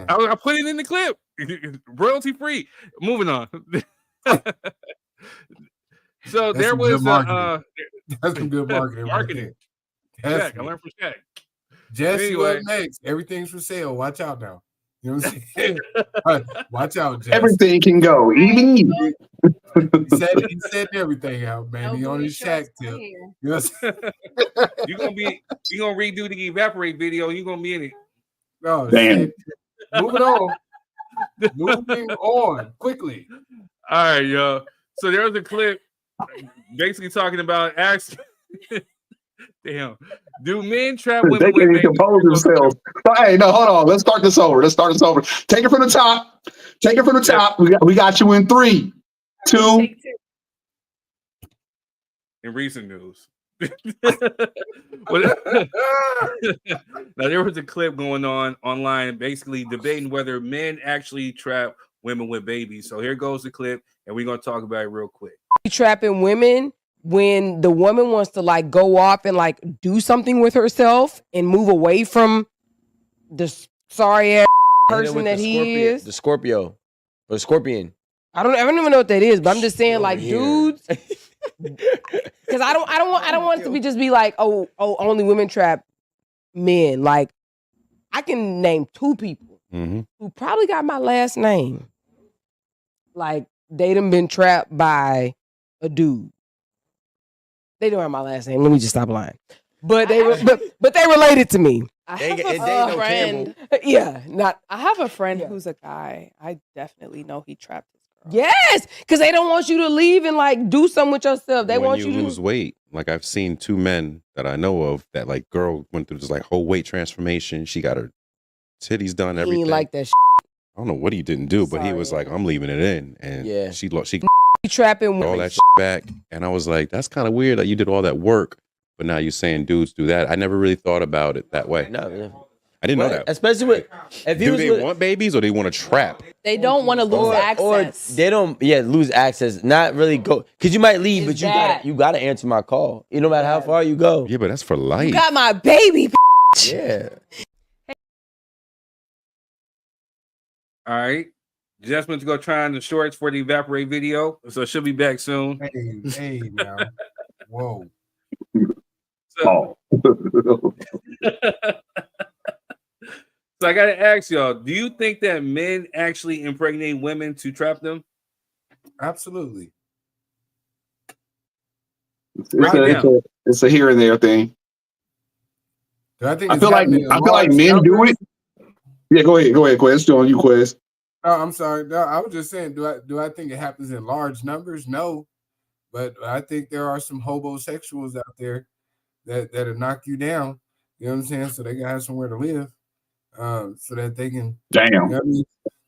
A: I put it in the clip. Royalty free. Moving on. So
B: That's
A: there was
B: that's some good marketing.
A: Marketing. Shaq, I learned from Shaq.
B: Jesse,
A: Anyway.
B: up next. Everything's for sale. Watch out now. You know what I'm saying? All right, watch out, Jesse.
F: Everything can go, even you.
B: He said everything out, man. He on his Shaq tip. You know what I'm saying?
A: you gonna redo the Evaporate video. You gonna be in it.
B: Oh,
F: Damn.
B: shit. Moving on. Moving on quickly.
A: All right, y'all. So there was a clip basically talking about damn. Do men trap women?
F: They can't even compose themselves. Hey, no, hold on. Let's start this over. Take it from the top. We got you in 3, 2.
A: In recent news. Now there was a clip going on online basically debating whether men actually trap women with babies. So here goes the clip, and we're gonna talk about it real quick.
I: Trapping women when the woman wants to like go off and like do something with herself and move away from the sorry ass person that he is.
J: The Scorpio or Scorpion.
I: I don't even know what that is, but I'm just saying like dudes. Because I don't want it to be like oh only women trap men. Like I can name 2 people who probably got my last name. Like they done been trapped by a dude. They don't have my last name. Let me just stop lying. But they related to me.
K: I have a friend.
I: Yeah,
K: I have a friend who's a guy. I definitely know he trapped his girl.
I: Yes, because they don't want you to leave and like do something with yourself. They want you to
L: lose weight. Like I've seen 2 men that I know of that like girl went through this like whole weight transformation. She got her titties done, everything.
I: He ain't like that.
L: I don't know what he didn't do, but he was like, I'm leaving it in, and she
I: trapping
L: all that back, and I was like, that's kind of weird that you did all that work, but now you're saying dudes do that. I never really thought about it that way.
J: No,
L: I didn't know that.
J: Especially with if
L: do they want babies or they want to trap?
K: They don't want to lose access.
J: Or they don't lose access. Not really go because you might leave, but you gotta answer my call. No matter how far you go.
L: Yeah, but that's for life.
I: You got my baby.
J: Yeah.
A: All right. Just went to go try on the shorts for the Evaporate video, so she'll be back soon.
B: Hey, now. Whoa.
A: So I gotta ask y'all, do you think that men actually impregnate women to trap them?
B: Absolutely.
F: It's a here and there thing.
B: I
F: feel like men do it. Yeah, go ahead, Quest. It's on you, Quest.
B: I'm sorry. No, I was just saying, do I think it happens in large numbers? No. But I think there are some homosexuals out there that'll knock you down. You know what I'm saying? So they can have somewhere to live. So that they can,
F: Damn.
B: you know what I mean,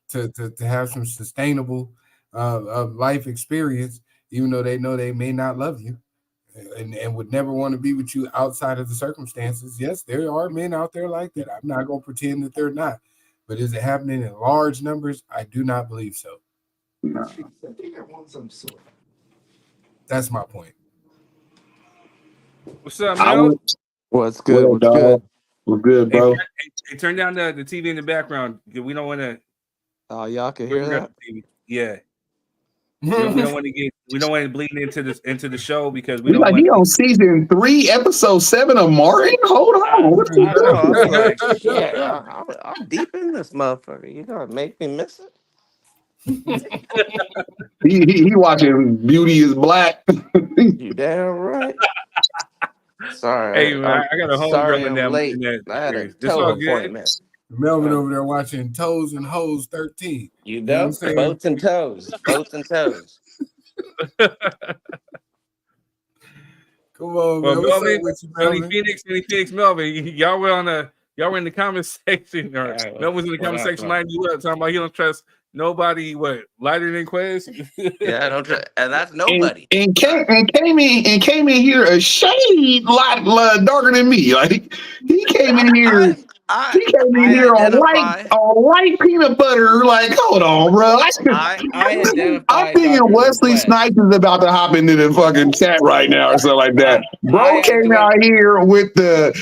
B: to have some sustainable life experience, even though they know they may not love you and would never want to be with you outside of the circumstances. Yes, there are men out there like that. I'm not going to pretend that they're not. But is it happening in large numbers? I do not believe so.
F: No.
B: That's my point.
A: What's up,
F: I
A: Mel?
F: would.
M: What's good?
F: What up,
M: What's
F: dog?
M: good?
F: What's good, bro?
A: Hey, turn down the TV in the background. We don't want to.
M: Oh, y'all can hear that?
A: Yeah. We don't want to get. We don't want to bleed into the show because we
F: He's
A: don't
F: like,
A: want.
F: he on season 3, episode 7 of Martin. Hold on, what's he
M: I know. I was
F: doing?
M: like, shit, I'm deep in this motherfucker. You gonna make me miss it?
F: He watching Beauty is Black.
M: You damn right. Sorry,
A: Hey, man, I got a
M: sorry
A: homegirl in
M: I'm late.
A: that
M: I had a
A: series. This
M: toe
A: all good.
M: appointment.
B: Melvin over there watching Toes and Hoes 13.
M: You
B: know what
M: know,
B: I'm saying?
M: boats and toes, boats and toes.
B: Come on,
A: Well,
B: man. What's
A: Melvin,
B: up with you,
A: Johnny
B: Melvin?
A: Phoenix, Melvin, y'all were in the comment section, or Melvin was in the comment section lining you up, talking about he don't trust nobody. What, lighter than Quez?
M: Yeah, I don't try, and that's nobody.
F: And came in here a shade lot darker than me. Like he came in here. He came in here on white peanut butter. Like, hold on, bro.
M: I identify.
F: I'm thinking Wesley Snipes is about to hop into the fucking chat right now or something like that. Bro came out here with the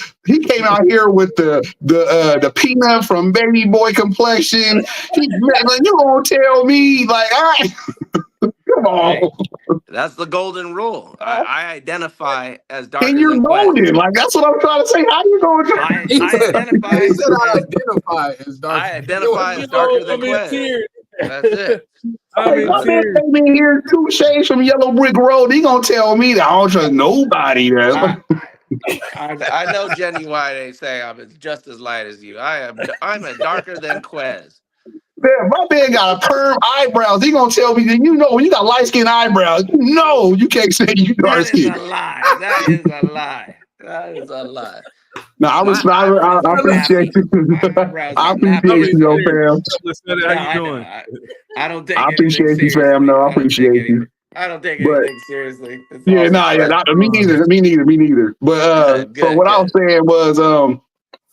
F: peanut from Baby Boy complexion. Like, you gonna tell me like, all right, come on.
M: Hey, that's the golden rule. I identify as darker
F: And you're
M: than
F: golden. Like, that's what I'm trying to say. How you going to
M: I identify.
B: He said I identify as dark.
M: I identify as darker than Quez. That's it.
F: My man came in here 2 shades from Yellow Brick Road. He gonna tell me that I don't trust nobody.
M: I know Jenny White ain't saying I'm just as light as you. I'm a darker than Quez.
F: Man, my man got a perm eyebrows. He gonna tell me that when you got light skin eyebrows, you can't say you dark skin.
M: That is a lie. That is a lie. That is a lie.
F: No, I appreciate you. I appreciate you, yo, fam.
A: How you doing?
M: I don't take.
F: I appreciate you, fam. No, I appreciate you.
M: I don't take anything seriously. It's
F: Me neither. But so what I was saying was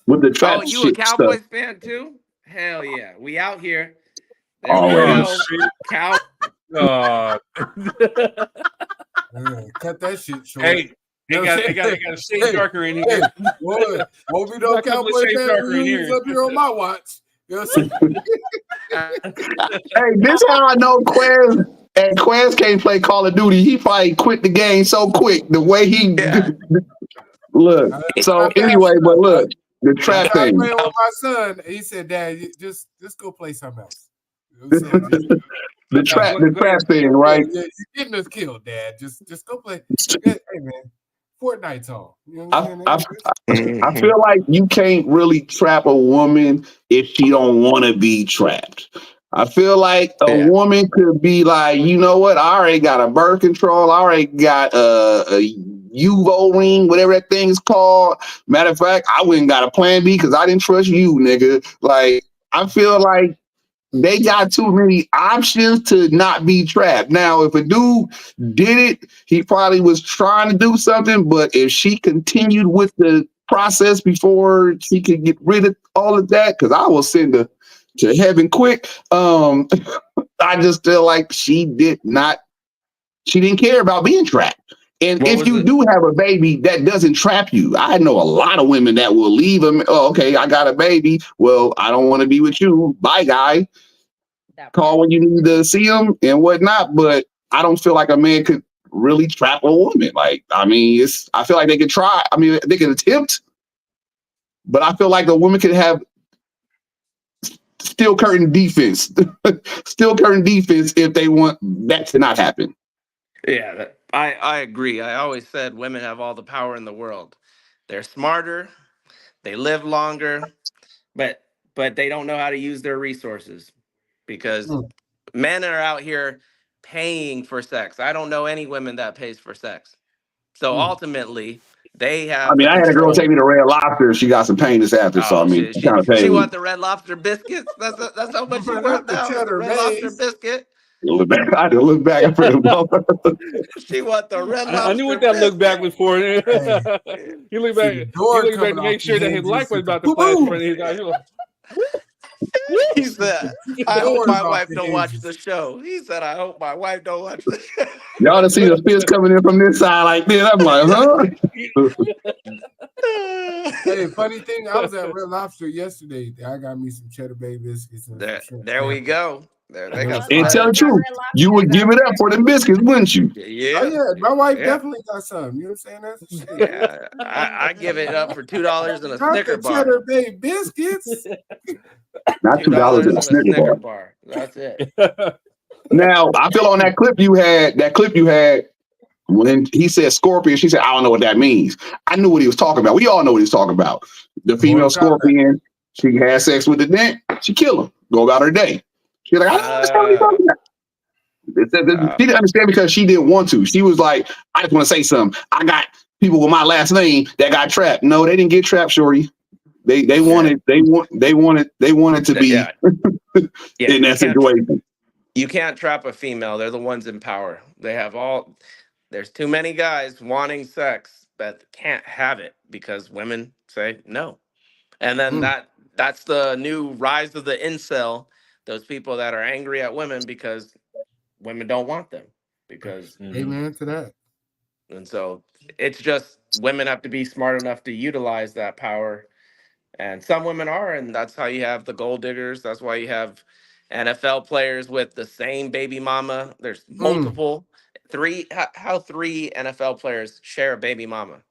F: with the trap
M: you
F: shit
M: a Cowboys
F: stuff.
M: fan too? Hell yeah, we out here.
F: Already.
M: Cow.
B: Cut that shit short.
A: Hey, they got a shade darker in here.
B: What we don't Cowboy fan reviews up here on my watch. You know what I'm saying?
F: Hey, this how I know Quez. And Quez can't play Call of Duty. He probably quit the game so quick. The way he look. So anyway, but look, the trap thing.
B: I played with my son. He said, "Dad, just go play something else." You know what I'm saying?
F: The trap thing, right?
B: Yeah, you're getting us killed, Dad. Just go play. Hey man, Fortnite's on. You know what I'm saying?
F: I feel like you can't really trap a woman if she don't want to be trapped. I feel like a woman could be like, you know what? I already got a birth control. I already got a UVO ring, whatever that thing is called. Matter of fact, I went and got a plan B because I didn't trust you, nigga. Like, I feel like they got too many options to not be trapped. Now, if a dude did it, he probably was trying to do something. But if she continued with the process before she could get rid of all of that, because I will send her to heaven quick. I just feel like she didn't care about being trapped. And if you do have a baby that doesn't trap you, I know a lot of women that will leave them. Oh, okay, I got a baby. Well, I don't want to be with you. Bye, guy. Call when you need to see them and whatnot. But I don't feel like a man could really trap a woman. Like, I mean, I feel like they could try. I mean, they can attempt. But I feel like a woman could have steel curtain defense if they want that to not happen.
M: Yeah, I agree. I always said women have all the power in the world. They're smarter, they live longer, but they don't know how to use their resources. because men are out here paying for sex. I don't know any women that pays for sex. So ultimately, they have
F: I mean,
M: the
F: I had a girl
M: control.
F: take me to Red Lobster. She got some pain this after, so I
M: Oh,
F: mean,
M: she
F: kind of
M: she
F: paid me.
M: want the Red Lobster biscuits. That's how much she
B: Not
M: worth
B: the
M: now. Is the
B: cheddar
M: Red Lobster
B: base.
M: biscuit?
F: Look back. I had to look back. I
M: She want the Red Lobster.
A: I knew what that look back was for.
B: Hey,
A: He looked
B: see
A: back.
B: the
A: He
B: door
A: looked back
B: coming
A: to
B: off
A: make sure
B: the
A: that his
B: hinges.
A: life was about to flash in front of his eyes. He was
M: He said,
B: The
M: "I hope
B: door's
M: my
B: off
M: wife
B: the
M: don't watch
B: hinges.
M: the show." He said, "I hope my wife don't watch the show."
F: Y'all done see the fist coming in from this side like this. I'm like, huh?
B: Hey, funny thing, I was at Red Lobster yesterday. I got me some cheddar bay biscuits and some shrimp
M: There we
B: scampi.
M: go. There they got.
F: And tell the truth, you would give it up for the biscuits, wouldn't you?
M: Yeah.
B: Oh yeah, my wife
M: Yeah.
B: definitely got some. You know what I'm saying? That's shit.
M: Yeah, I give it up for $2 and a
B: Not
M: Snicker
B: the
M: bar.
B: cheddar bay biscuits.
F: Not $2
M: $2
F: in
M: and
F: a
M: a
F: Snicker
M: Snicker
F: bar.
M: bar. That's it.
F: Now, I feel on that clip you had, when he said scorpion, she said, I don't know what that means. I knew what he was talking about. We all know what he's talking about. The female
B: Mortal Kombat.
F: scorpion, she had sex with the dent, she kill him, go about her day. She's like, I don't understand what he's talking about. She didn't understand because she didn't want to. She was like, I just want to say something. I got people with my last name that got trapped. No, they didn't get trapped, shorty. They wanted to be
M: Yeah,
F: in that situation.
M: You can't trap a female. They're the ones in power. They have all. There's too many guys wanting sex that can't have it because women say no, and then that's the new rise of the incel. Those people that are angry at women because women don't want them because
B: Amen to that.
M: and so it's just women have to be smart enough to utilize that power. And some women are, and that's how you have the gold diggers. That's why you have NFL players with the same baby mama. There's multiple how three NFL players share a baby mama.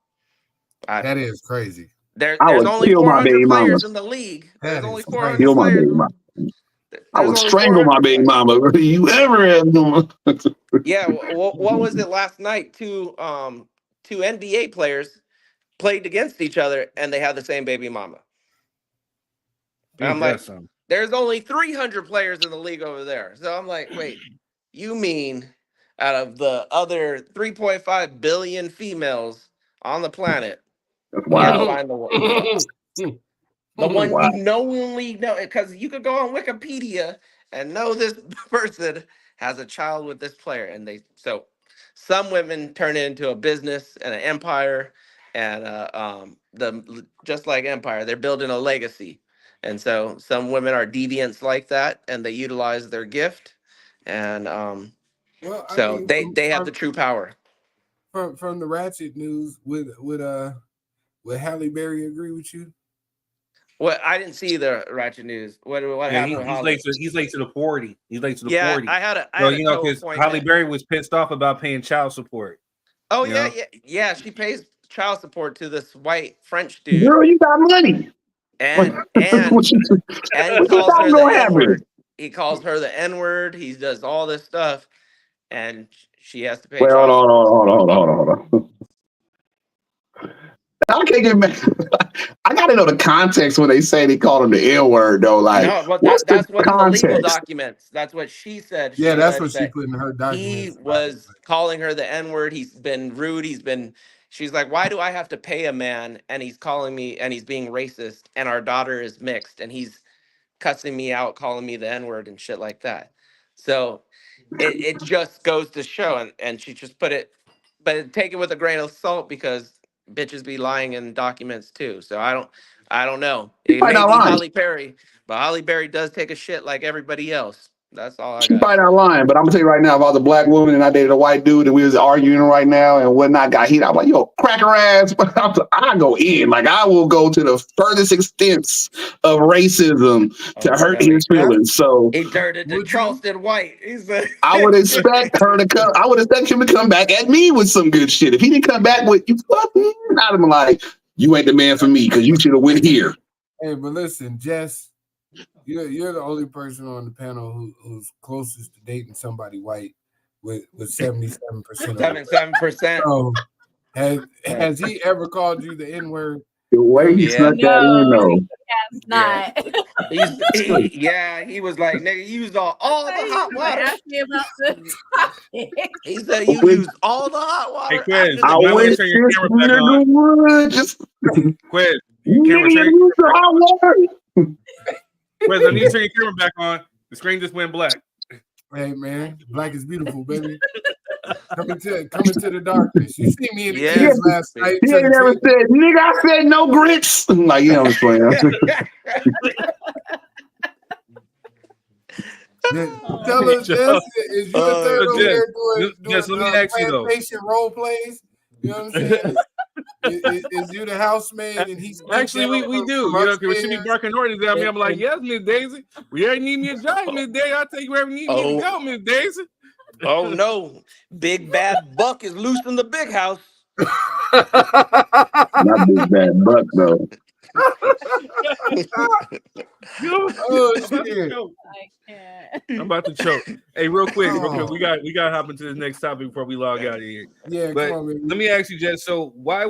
B: That is crazy.
F: I
M: There's
F: would
M: only
F: kill my
M: 400
F: baby mama.
M: players in the league. There's
B: That
M: only
B: is
M: 400
F: Kill my
M: players.
F: baby mama. I
M: There's
F: would
M: only
F: strangle my
M: 400
F: baby
M: players.
F: mama. You ever have them?
M: Yeah, what was it last night? Two NBA players played against each other and they had the same baby mama. And I'm like, there's only 300 players in the league over there. So I'm like, wait, you mean out of the other 3.5 billion females on the planet, you gotta
F: Wow.
M: find the one you only know, because you could go on Wikipedia and know this person has a child with this player, and so some women turn it into a business and an empire, and just like empire, they're building a legacy. And so some women are deviants like that, and they utilize their gift, and
B: Well, I
M: so
B: mean,
M: they have the true power.
B: From the Ratchet news, would Halle Berry agree with you?
M: Well, I didn't see the Ratchet news. What happened with Holly?
A: He's late to the 40. He's late to the
M: Yeah,
A: 40.
M: I had a
A: because Halle Berry was pissed off about paying child support.
M: Oh yeah. She pays child support to this white French dude.
F: Girl, you got money.
M: And he calls her the N-word. He calls her the N-word. He does all this stuff, and she has to pay
F: Wait,
M: child support.
F: hold on. I can't get mad. I gotta know the context when they say they called him the N-word, though. Like,
M: No, but
F: what's
M: that's
F: the
M: what's in the legal
F: context?
M: documents. That's what she said.
B: Yeah,
M: She
B: that's
M: said
B: what she
M: that
B: put in her documents.
M: he was calling her the N-word. He's been rude. She's like, why do I have to pay a man and he's calling me and he's being racist and our daughter is mixed and he's cussing me out, calling me the N-word and shit like that. So it just goes to show, and she just put it, but take it with a grain of salt because bitches be lying in documents too. So I don't know. It may be Halle Berry, but Halle Berry does take a shit like everybody else. That's all I
F: She
M: got.
F: probably not lying, but I'm gonna tell you right now, if I was a black woman and I dated a white dude and we was arguing right now and whatnot, got heat, I'm like, yo, cracker ass. But I go in, like I will go to the furthest extents of racism to hurt his feelings. So
M: he turned it to Charleston White. He's
F: I would expect her to come. I would expect him to come back at me with some good shit. If he didn't come back with you, fucking, I'd be like, you ain't the man for me because you should have went here.
B: Hey, but listen, Jess. You're the only person on the panel who's closest to dating somebody white with 77%.
M: 77%.
B: So has he ever called you the N-word?
F: The way he snuck that in, though.
G: Not.
M: He was like, nigga, you used all the hot water.
G: Ask me about this.
M: He said you used all the hot water.
A: Hey, Quiz,
F: I
A: you might want
F: wish
A: to turn your
F: this
A: camera back
F: nigga
A: on.
F: would just
A: Quiz, your camera,
F: nigga
A: turn your
F: use the hot water.
A: Quiz, I need to turn your camera back on. The screen just went black.
B: Hey man, black is beautiful, baby. Coming to the darkness. You see me in the kids last night.
F: He ain't never said, nigga, I said no grits. I'm like, you know what I'm playing.
B: Tell us, Jess, is you the third over there doing
A: let me ask you though.
B: patient role plays? You know what I'm saying? Is you the housemaid and he's
A: Actually we do. You know, because she be barking orders at me. I'm like, yes, Miss Daisy. We already need me a job, Miss Daisy. I'll take you wherever you need me to go, Miss Daisy.
M: Oh no, big bad Buck is loose in the big house.
F: Not big bad Buck though.
A: I'm about to choke. Hey, real quick, we got to hop into this next topic before we log out of here.
B: Yeah,
A: but
B: come on, baby.
A: let me ask you, Jess. So why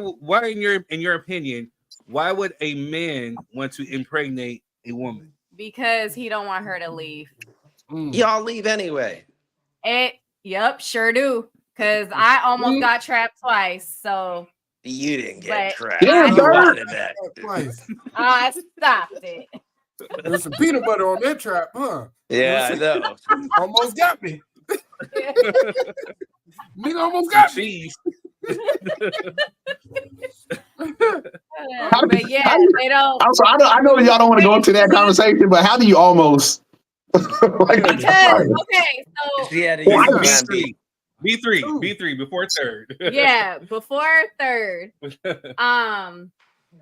A: in your opinion, why would a man want to impregnate a woman?
G: Because he don't want her to leave.
M: Y'all leave anyway.
G: Yep, sure do. Because I almost got trapped twice. So
M: you didn't get trapped.
F: Yeah,
M: you wanted that.
B: Twice.
G: I stopped it.
B: There's some peanut butter on that trap, huh?
M: Yeah, I know.
B: Almost got me. Nigga almost got me.
G: But yeah, they don't.
F: I'm sorry, I know y'all don't want to go into that conversation, but how do you almost?
G: Because, okay, so
M: yeah,
A: B3 before third.
G: Yeah, before third.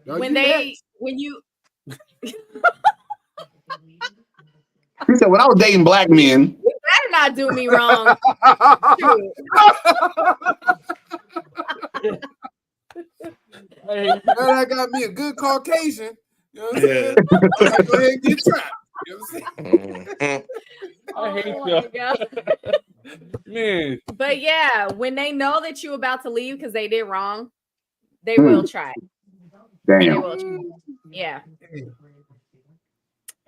G: When you
F: He said, when I was dating black men.
G: You better not do me wrong.
B: Hey, I got me a good Caucasian. You know what I'm saying? Go ahead and get trapped. You know what I'm saying?
A: I hate y'all. Man.
G: But yeah, when they know that you're about to leave because they did wrong, they will try.
F: Damn.
G: They will try. Yeah.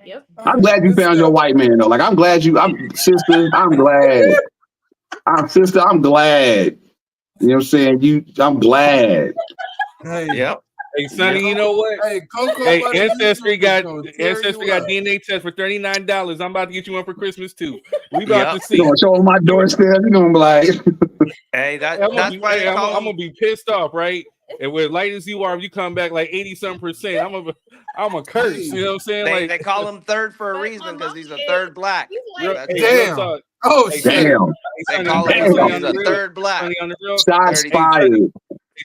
G: Yep.
F: I'm glad you found your white man though. Like I'm glad. Sister, I'm glad. I'm glad. You know what I'm saying? I'm glad.
B: Hey,
M: yep.
A: Hey, Sonny, you know what?
B: Hey, Coco.
A: Hey, Ancestry got DNA test for $39. I'm about to get you one for Christmas too. We about to see.
F: You gonna show on my doorstep? You gonna be like,
M: hey, that's why
A: I'm gonna be pissed off, right? And with light as you are, if you come back like 80-something%, I'm a curse. You know what I'm saying?
M: They call him third for a reason because he's a third black.
B: Damn. Oh shit.
F: Damn.
M: They call him he's a third black.
F: Shots fired.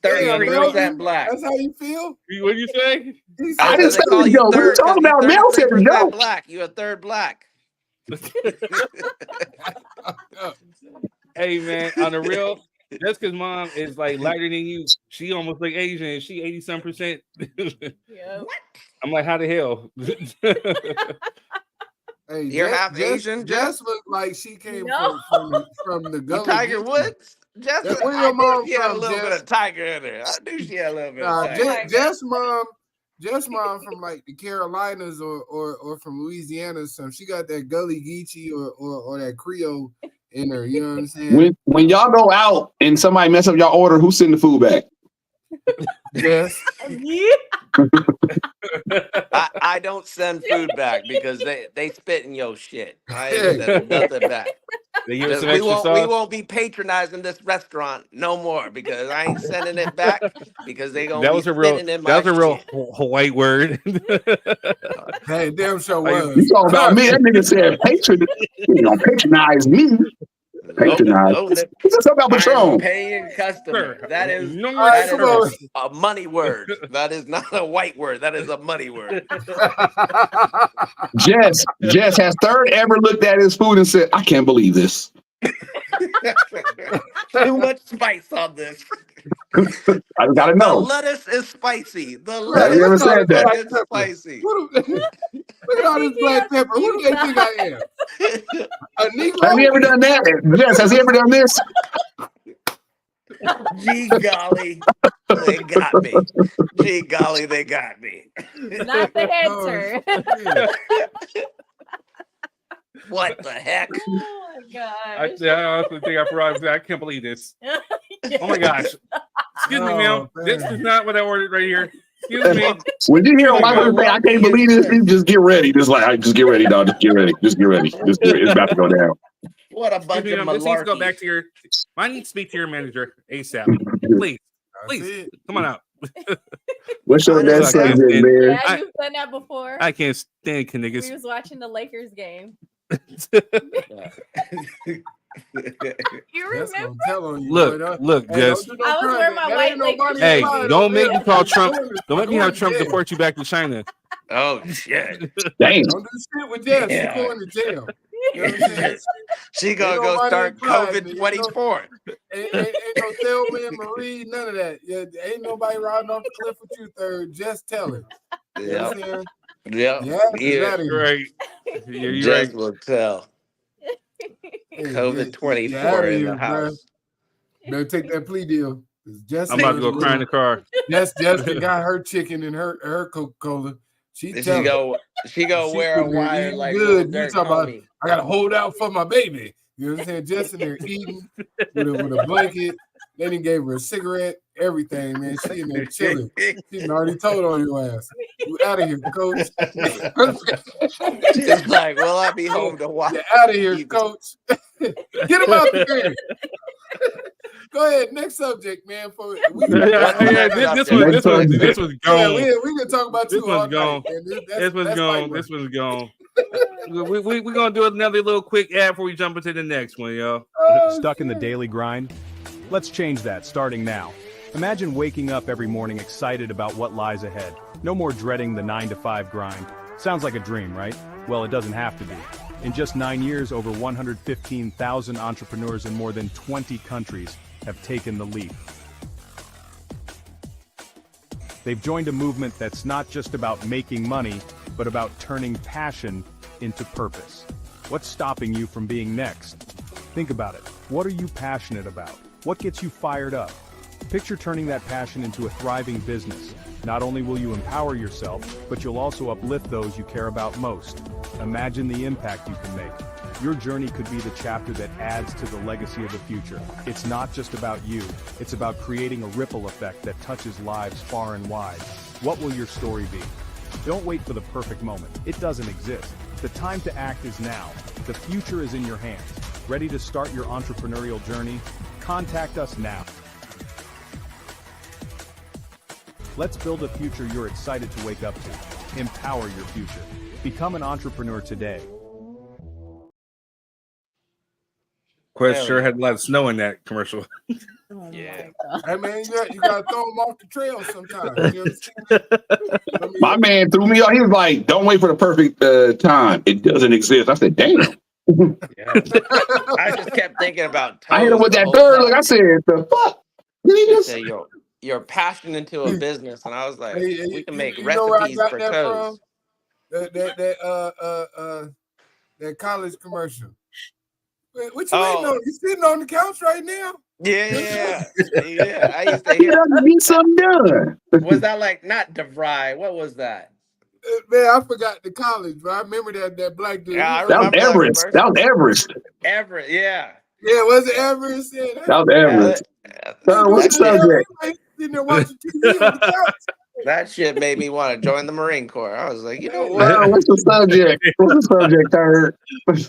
M: 30% black.
B: That's how you feel?
A: What do you say?
F: I didn't say you go. What are you talking about, man? I said no.
M: Black. You a third black.
A: Hey man, on the real, just because mom is like lighter than you, she almost like Asian and she 80-some%.
G: What?
A: I'm like, how the hell?
B: Hey,
M: you're half Asian.
B: Jess looked like she came from the gully.
M: Tiger Woods. Jess,
B: where your mom
M: had a
B: from?
M: little bit of tiger in her. I knew she had a little bit of tiger.
B: Jess mom from like the Carolinas or from Louisiana or something. She got that Gully Geechee or that Creole in her. You know what I'm saying?
F: When y'all go out and somebody mess up y'all order, who send the food back?
B: Yes.
M: I don't send food back because they spit in your shit. I ain't sending nothing back. We won't be patronizing this restaurant no more because I ain't sending it back because they gonna be spitting in my shit.
A: That was a real Hawaii word.
B: Hey, damn sure was.
F: You talking about me? That nigga said patronize. You gonna patronize me? Patronize. What's about Patron?
M: Paying customer. That is a money word. That is not a white word. That is a money word.
F: Jess has third ever looked at his food and said, "I can't believe this."
M: Too much spice on this.
F: I gotta know.
M: The lettuce is spicy. The
F: Have you ever
M: lettuce
F: said that?
M: is spicy.
B: Look at all this black pepper. Who do they think I am? A Negro?
F: Have you ever done that? Yes. Has he ever done this?
M: Gee golly. They got me. Gee golly, they got me.
G: Not the answer.
M: What the heck?
G: Oh my gosh.
A: I honestly think I forgot. I can't believe this. Oh my gosh. Excuse me, ma'am. This is not what I ordered right here. Excuse me.
F: When you hear a white person say, "I can't believe this," you just get ready. Just like, just get ready, dog. Just get ready. Just get ready. It's about to go down.
M: What a bunch of
A: This needs to go
M: malarkey.
A: back to your. I need to speak to your manager ASAP. Please, come on out.
F: What's your next
A: I can't
F: subject,
A: stand-
F: man?
G: Yeah, you've done that before.
A: I can't stand
G: We
A: niggas.
G: was watching the Lakers game. You
B: That's
G: remember?
B: gonna tell on you.
A: Look,
B: boy.
A: look,
B: Hey,
A: Jess.
B: don't do no
G: I was
B: crime.
G: wearing my
B: That
G: white
B: ain't nobody
G: Lakers
A: Hey,
B: alive
A: don't
B: over
A: make
B: there.
A: me call
B: Go
A: Trump.
B: in the-
A: Don't make me
B: go
A: have
B: in
A: Trump
B: jail.
A: deport you back to China.
M: Oh shit.
F: Damn.
B: Don't do shit with Jess.
M: Yeah.
B: She's going to jail. You know what I'm saying?
M: She gonna
B: Ain't
M: go
B: nobody
M: start
B: implied,
M: COVID
B: man.
M: 24.
B: Ain't no Thelma and Marie, none of that. Yeah, ain't nobody riding off the cliff with you, third. Just tell it. You know what I'm saying?
M: Yep.
B: Yeah,
M: Yeah.
A: You're right. You're
M: Just
A: right.
M: will tell.
B: Hey,
M: COVID
B: you
M: 24
B: outta
M: in
B: here,
M: the house.
B: Better take that plea deal. Jess
A: I'm about to go cry in the car.
B: Jess got her chicken and her Coca-Cola. She
M: She
B: tell it.
M: go
B: She
M: wear a
B: sitting there
M: wire
B: eating
M: like
B: good.
M: Lil
B: You
M: Dirt
B: talk about
M: homie.
B: I gotta hold out for my baby. You know what I'm saying? Just in there eating with a blanket. Then he gave her a cigarette, everything, man. She in there chilling. She done already told on your ass. You out of here, coach.
M: She's like, will I be home to watch?
B: Get out of here, coach. Get him out the game. Go ahead, next subject, man.
A: This was gone.
B: Yeah, we can talk about
A: This
B: you all
A: one's gone.
B: night, man.
A: This was gone. This was gone. We're gonna do another little quick ad before we jump into the next one, yo.
N: Stuck in the daily grind? Let's change that starting now. Imagine waking up every morning excited about what lies ahead. No more dreading the 9-to-5 grind. Sounds like a dream, right? Well, it doesn't have to be. In just 9 years, over 115,000 entrepreneurs in more than 20 countries have taken the leap. They've joined a movement that's not just about making money, but about turning passion into purpose. What's stopping you from being next? Think about it. What are you passionate about? What gets you fired up? Picture turning that passion into a thriving business. Not only will you empower yourself, but you'll also uplift those you care about most. Imagine the impact you can make. Your journey could be the chapter that adds to the legacy of the future. It's not just about you. It's about creating a ripple effect that touches lives far and wide. What will your story be? Don't wait for the perfect moment. It doesn't exist. The time to act is now. The future is in your hands. Ready to start your entrepreneurial journey? Contact us now. Let's build a future you're excited to wake up to. Empower your future. Become an entrepreneur today.
A: Quest sure had a lot of snow in that commercial.
M: Yeah.
B: Hey man, you gotta throw them off the trail sometimes. You understand?
F: My man threw me off. He was like, "Don't wait for the perfect time. It doesn't exist." I said, "Damn."
M: Yeah. I just kept thinking about
F: I hit him
M: toes
F: with
M: the
F: that
M: whole
F: third.
M: time.
F: Like I said, "The fuck." Did he
M: He
F: just?
M: said, you're passion into a business, and I was like,
B: Hey,
M: we can make
B: you know where I
M: recipes
B: got
M: for
B: that
M: toes.
B: from? That college commercial. What you waiting
M: Oh,
B: on? You sitting on the couch right now?
M: yeah. I used to hear.
F: Get something done.
M: Was that like not DeVry? What was that?
B: Man, I forgot the college, but I remember that black dude.
M: Yeah, I
F: That was
M: remember that
F: Everest.
M: commercial.
F: That was Everest.
M: Everett, yeah.
B: Yeah, was it Everest? Yeah,
F: That was Everest. Sir, what's the subject?
B: Sitting there watching TV on the couch.
M: That shit made me want to join the Marine Corps. I was like, you know what?
F: Well, what's the subject? What's the subject, Third?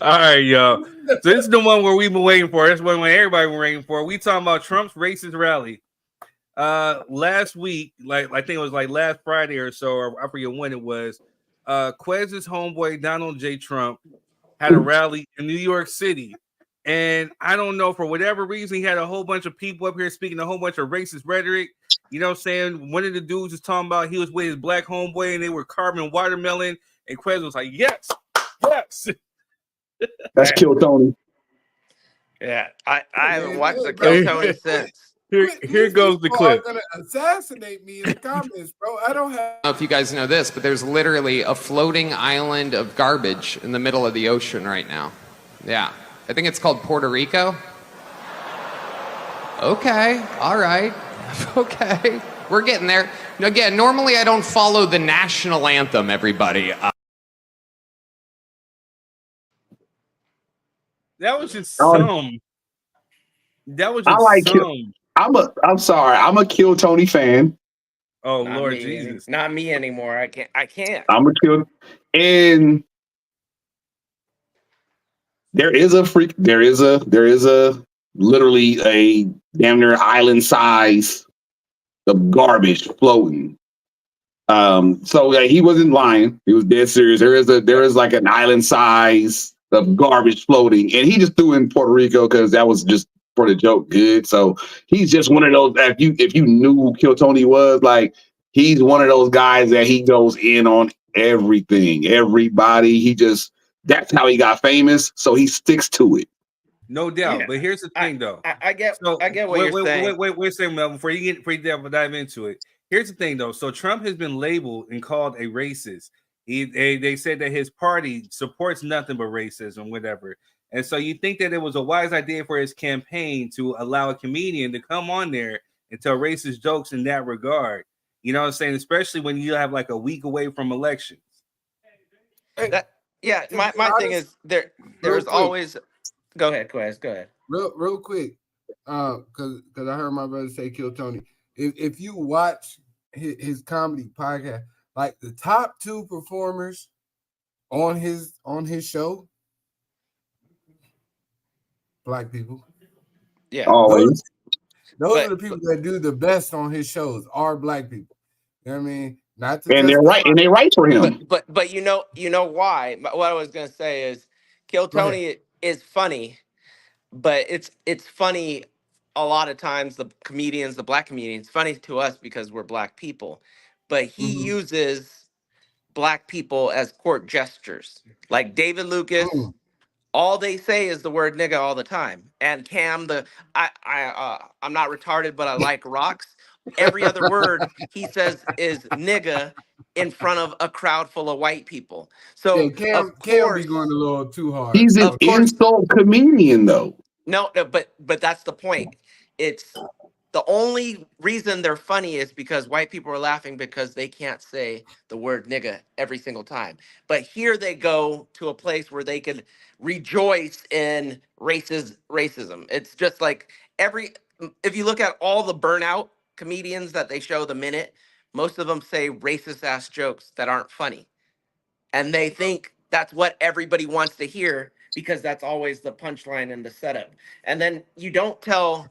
A: All right, yo. So this is the one where we've been waiting for. This one where everybody been waiting for. We talking about Trump's racist rally. Last week, like I think it was like last Friday or so, or I forget when it was. Quez's homeboy Donald J. Trump had a rally in New York City. And I don't know, for whatever reason, he had a whole bunch of people up here speaking a whole bunch of racist rhetoric. You know what I'm saying? One of the dudes was talking about he was with his black homeboy and they were carving watermelon. And Quez was like, yes.
F: That's Kill Tony.
M: Yeah, I haven't watched the Kill Tony since.
A: Here goes the
B: People
A: clip.
B: are gonna assassinate me in the comments, bro. I don't have.
O: I don't know if you guys know this, but there's literally a floating island of garbage in the middle of the ocean right now. Yeah. I think it's called Puerto Rico. Okay. All right. Okay, we're getting there. Again, normally I don't follow the national anthem, everybody.
A: That was just
F: Oh,
A: some. That was
F: I
A: just
F: like Kill.
A: some.
F: I'm sorry. I'm a Kill Tony fan.
A: Oh
M: Not
A: Lord
M: me.
A: Jesus.
M: Not me anymore. I can't.
F: I'm a Kill, and there is a literally a damn near island size of garbage floating. So he wasn't lying. He was dead serious. There is like an island size of garbage floating, and he just threw in Puerto Rico because that was just for the joke good. So he's just one of those. If you knew who Kill Tony was, like he's one of those guys that he goes in on everything, everybody. That's how he got famous. So he sticks to it.
A: No doubt.
M: Yeah.
A: But here's the thing, though.
M: I get
A: So
M: what you're saying.
A: wait a second, Mel, before you dive into it. Here's the thing, though. So Trump has been labeled and called a racist. They said that his party supports nothing but racism, whatever. And so you think that it was a wise idea for his campaign to allow a comedian to come on there and tell racist jokes in that regard. You know what I'm saying? Especially when you have like a week away from elections.
M: My thing is there's always. Go ahead.
B: Real quick, because I heard my brother say Kill Tony. If you watch his comedy podcast, like the top two performers on his show, black people.
M: Yeah,
F: always.
B: Those are the people that do the best on his shows are black people. You know what I mean? Not to
F: And they're right, and they right for him.
M: But you know why? What I was gonna say is, Kill Tony is funny, but it's funny a lot of times. The black comedians, funny to us because we're black people, but he uses black people as court gestures, like David Lucas. All they say is the word nigga all the time. And Cam, I'm not retarded, but I like rocks. Every other word he says is nigga in front of a crowd full of white people. So
B: Cam be going a little too hard.
F: He's an insult comedian, though.
M: No, but that's the point. It's the only reason they're funny is because white people are laughing because they can't say the word nigga every single time. But here they go to a place where they can rejoice in racism. It's just like if you look at all the burnout comedians that they show the minute, most of them say racist ass jokes that aren't funny. And they think that's what everybody wants to hear because that's always the punchline and the setup. And then you don't tell.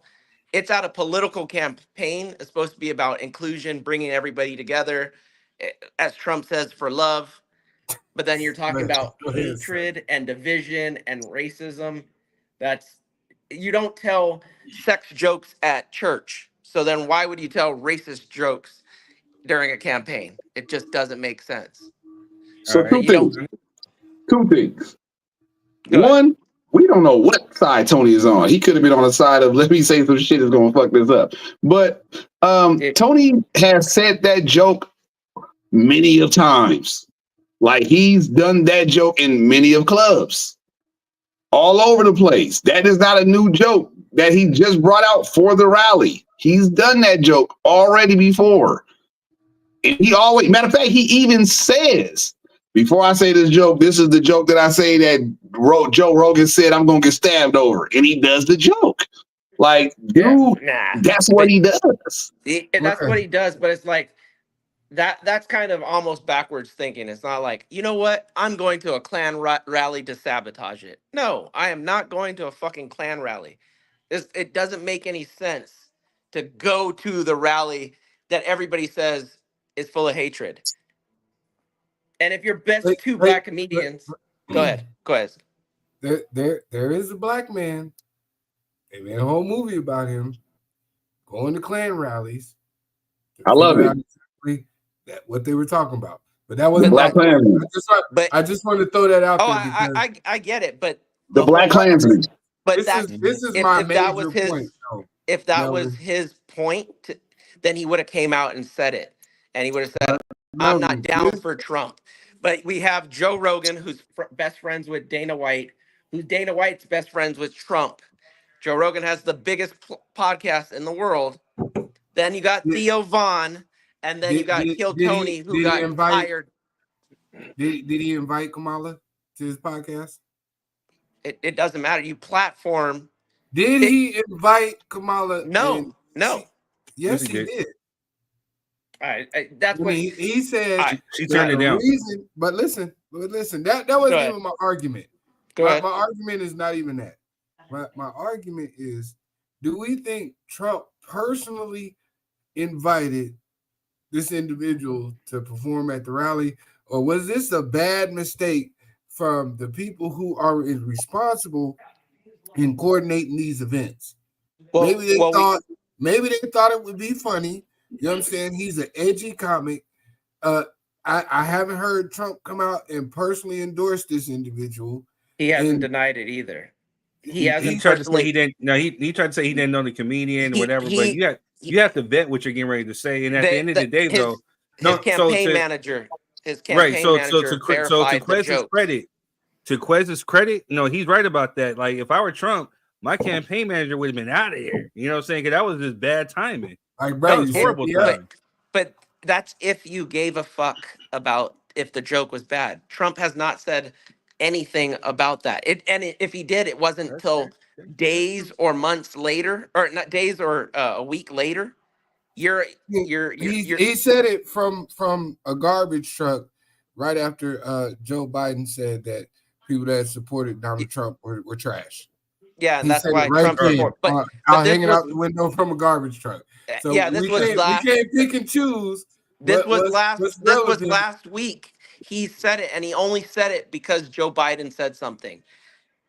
M: It's out of political campaign. It's supposed to be about inclusion, bringing everybody together, as Trump says, for love. But then you're talking about hatred and division and racism. You don't tell sex jokes at church. So then why would you tell racist jokes during a campaign? It just doesn't make sense.
F: So two things. One, we don't know what side Tony is on. He could have been on the side of let me say some shit that's gonna fuck this up. But Tony has said that joke many of times. Like he's done that joke in many of clubs all over the place. That is not a new joke that he just brought out for the rally. He's done that joke already before. And matter of fact, he even says, before I say this joke, this is the joke that I say that Joe Rogan said I'm going to get stabbed over. And he does the joke. Like, dude, that's what he does.
M: That's what he does. But it's like, that's kind of almost backwards thinking. It's not like, you know what? I'm going to a Klan rally to sabotage it. No, I am not going to a fucking Klan rally. It doesn't make any sense to go to the rally that everybody says is full of hatred. And if your best two black comedians, go ahead.
B: There is a black man. They made a whole movie about him going to Klan rallies.
F: I love it.
B: What they were talking about, but that wasn't
F: Black Klansman.
B: I just wanted to throw that out there.
M: I get it, but
F: the Black Klansman.
M: But
B: this is my major point.
M: If that was his point, then he would have came out and said it, and he would have said, "I'm not down for Trump." But we have Joe Rogan, who's best friends with Dana White, who's Dana White's best friends with Trump. Joe Rogan has the biggest podcast in the world, Then you got Theo Vaughn, and then you got Kill Tony, who got hired.
B: Did he invite Kamala to his podcast?
M: It doesn't matter. You platform.
B: Did he invite Kamala?
M: No.
B: Yes, he did.
M: That's what
B: he said.
A: She turned it down.
B: But listen. That wasn't even my argument. My argument is not even that. My argument is, do we think Trump personally invited this individual to perform at the rally, or was this a bad mistake from the people who are responsible in coordinating these events? Maybe they thought it would be funny. You know what I'm saying? He's an edgy comic. I haven't heard Trump come out and personally endorse this individual.
M: He hasn't denied it either. He
A: tried to say he didn't. No, he tried to say he didn't know the comedian or whatever. But you have to vet what you're getting ready to say. And at the end of the day,
M: his campaign manager verified
A: to Quez's credit, he's right about that. Like, if I were Trump, my campaign manager would have been out of here. You know what I'm saying? Because that was just bad timing.
B: Like,
A: that was horrible timing.
M: But that's if you gave a fuck about if the joke was bad. Trump has not said anything about that. If he did, it wasn't until days or months later, or not days or a week later.
B: He said it from a garbage truck right after Joe Biden said that people that supported Donald Trump were trash.
M: Yeah, and that's why Trump support. But
B: hanging out the window from a garbage truck. So we can't pick and choose.
M: This was last week. He said it, and he only said it because Joe Biden said something,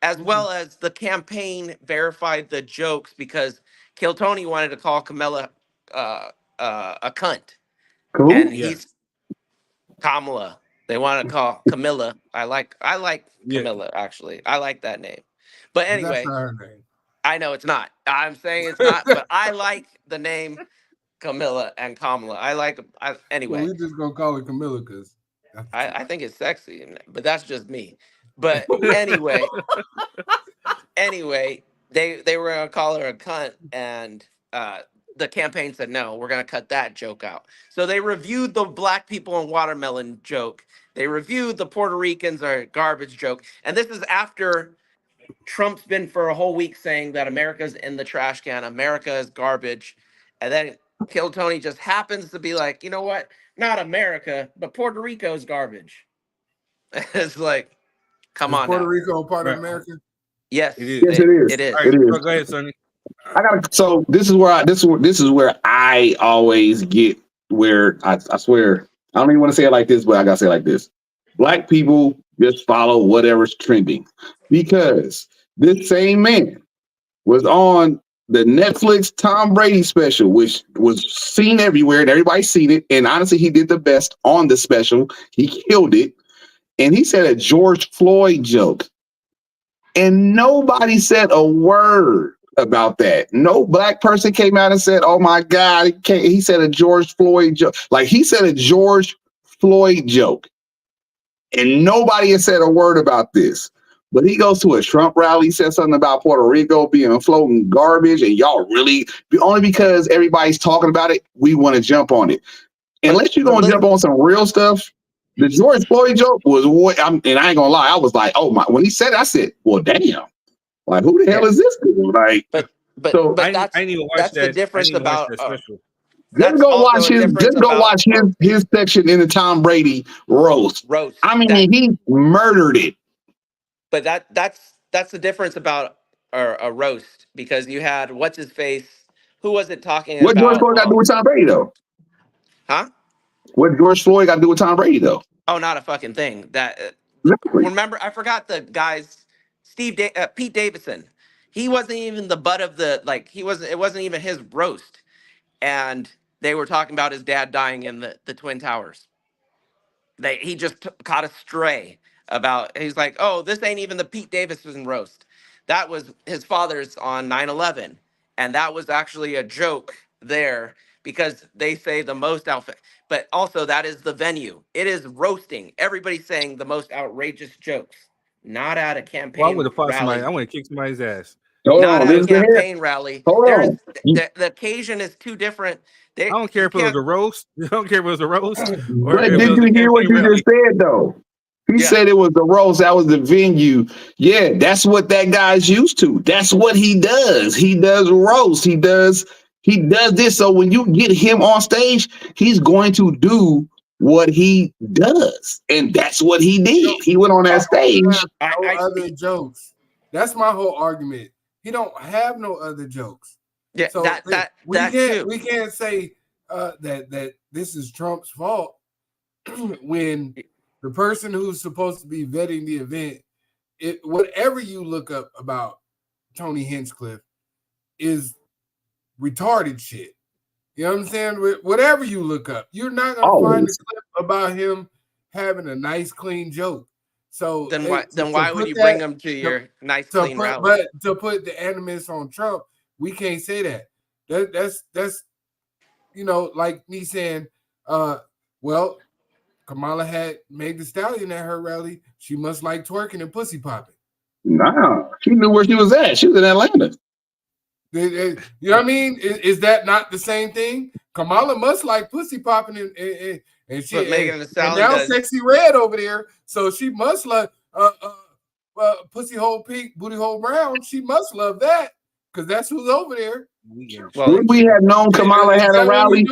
M: as well as the campaign verified the jokes because Kill Tony wanted to call Kamala a cunt.
F: Cool.
M: And he's Kamala. They want to call Camilla. I like Camilla, actually. I like that name. But anyway,
B: that's not her name.
M: I know it's not. I'm saying it's not, but I like the name Camilla and Kamala. Anyway.
B: Well, we're just gonna call it Camilla because
M: I think it's sexy, but that's just me. But anyway, they were gonna call her a cunt, and the campaign said no, we're gonna cut that joke out. So they reviewed the black people and watermelon joke. They reviewed the Puerto Ricans are garbage joke, and this is after Trump's been for a whole week saying that America's in the trash can, America is garbage, and then Kill Tony just happens to be like, you know what? Not America, but Puerto Rico's garbage. It's like, come on.
B: Puerto Rico a part of America?
M: Yes,
F: it is.
M: It is.
F: It is.
A: Go ahead, Sonny.
F: So this is where I always get where I swear I don't even want to say it like this, but I gotta say it like this. Black people just follow whatever's trending because this same man was on the Netflix Tom Brady special, which was seen everywhere and everybody's seen it. And honestly, he did the best on the special. He killed it. And he said a George Floyd joke. And nobody said a word about that. No black person came out and said, oh my God, he said a George Floyd joke. Like, he said a George Floyd joke. And nobody has said a word about this. But he goes to a Trump rally, says something about Puerto Rico being floating garbage, and y'all really, only because everybody's talking about it, we want to jump on it. Unless you're going to jump on some real stuff, the George Floyd joke was what, and I ain't going to lie, I was like, oh my, when he said it, I said, well, damn. Like, who the hell is this dude? Like,
M: but
A: I didn't even watch
M: that's
A: that.
M: the difference about
F: Just go watch his section in the Tom Brady roast. I mean, he murdered it.
M: But that's the difference about a roast, because you had what's his face, who was it talking
F: what
M: about?
F: What George Floyd got to do with Tom Brady though?
M: Huh?
F: What George Floyd got to do with Tom Brady though?
M: Oh, not a fucking thing. That remember, I forgot the guys. Pete Davidson. He wasn't even the butt of the It wasn't even his roast, and they were talking about his dad dying in the Twin Towers. He just caught a stray about. He's like, oh, this ain't even the Pete Davidson roast. That was his father's on 9/11, and that was actually a joke there because they say the most outfit. But also that is the venue. It is roasting. Everybody's saying the most outrageous jokes. Not at a campaign.
A: Well, I would have fought
M: rally.
A: somebody. I want to kick somebody's ass.
F: Hold
M: not
F: on,
M: at a
F: listen here.
M: campaign rally.
F: Hold
M: There's
F: on. You-
M: the occasion is too different.
A: I don't care
M: You
A: if it was
M: can't.
A: a roast. I don't care if it was a roast or
F: But
A: if it
F: did
A: was
F: you
A: a
F: hear what
A: campaign
F: you
A: rally.
F: just said though? He
M: Yeah.
F: said it was the roast. That was the venue. Yeah, that's what that guy's used to. That's what he does. He does roast. He does this. So when you get him on stage, he's going to do what he does, and that's what he did. He went on that stage.
B: No other jokes. That's my whole argument. He don't have no other jokes.
M: Yeah,
B: So we can't say that this is Trump's fault when the person who's supposed to be vetting the event, whatever you look up about Tony Hinchcliffe is retarded shit. You know what I'm saying? Whatever you look up, you're not gonna find a clip about him having a nice, clean joke. So
M: Then why would you bring him to your nice, clean rally?
B: But to put the animus on Trump, we can't say that. That's like me saying, well, Kamala had Meg Thee Stallion at her rally. She must like twerking and pussy popping.
F: Nah, she knew where she was at. She was in Atlanta.
B: You know what I mean? Is that not the same thing? Kamala must like pussy popping and she
M: But Megan Thee
B: and
M: Stallion
B: now
M: does.
B: Sexy Red over there, so she must like pussy hole pink, booty hole brown. She must love that because that's who's over there.
M: Well,
F: Would we have known Kamala had a rally?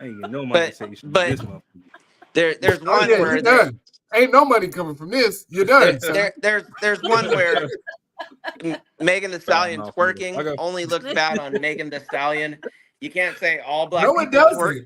A: I ain't get no money to say this month.
M: There's one
B: yeah,
M: where
B: you're done. Ain't no money coming from this. You're done. son.
M: there's one where Megan Thee Stallion twerking only looks bad on Megan Thee Stallion. You can't say all black
B: No,
M: people
B: it doesn't.
M: twerk.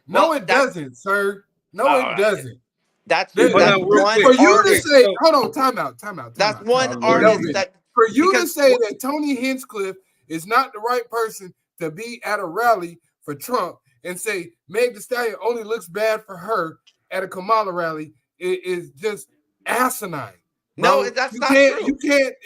B: No,
M: Well,
B: it doesn't, sir. No, it doesn't.
M: That's
B: For
M: one
B: you to
M: artist.
B: say, hold on, time out.
M: That's one artist that
B: for you to
M: because-
B: say that Tony Hinchcliffe is not the right person to be at a rally for Trump and say Meg Thee Stallion only looks bad for her at a Kamala rally is just asinine. Bro.
M: No, that's not
B: true.
M: true.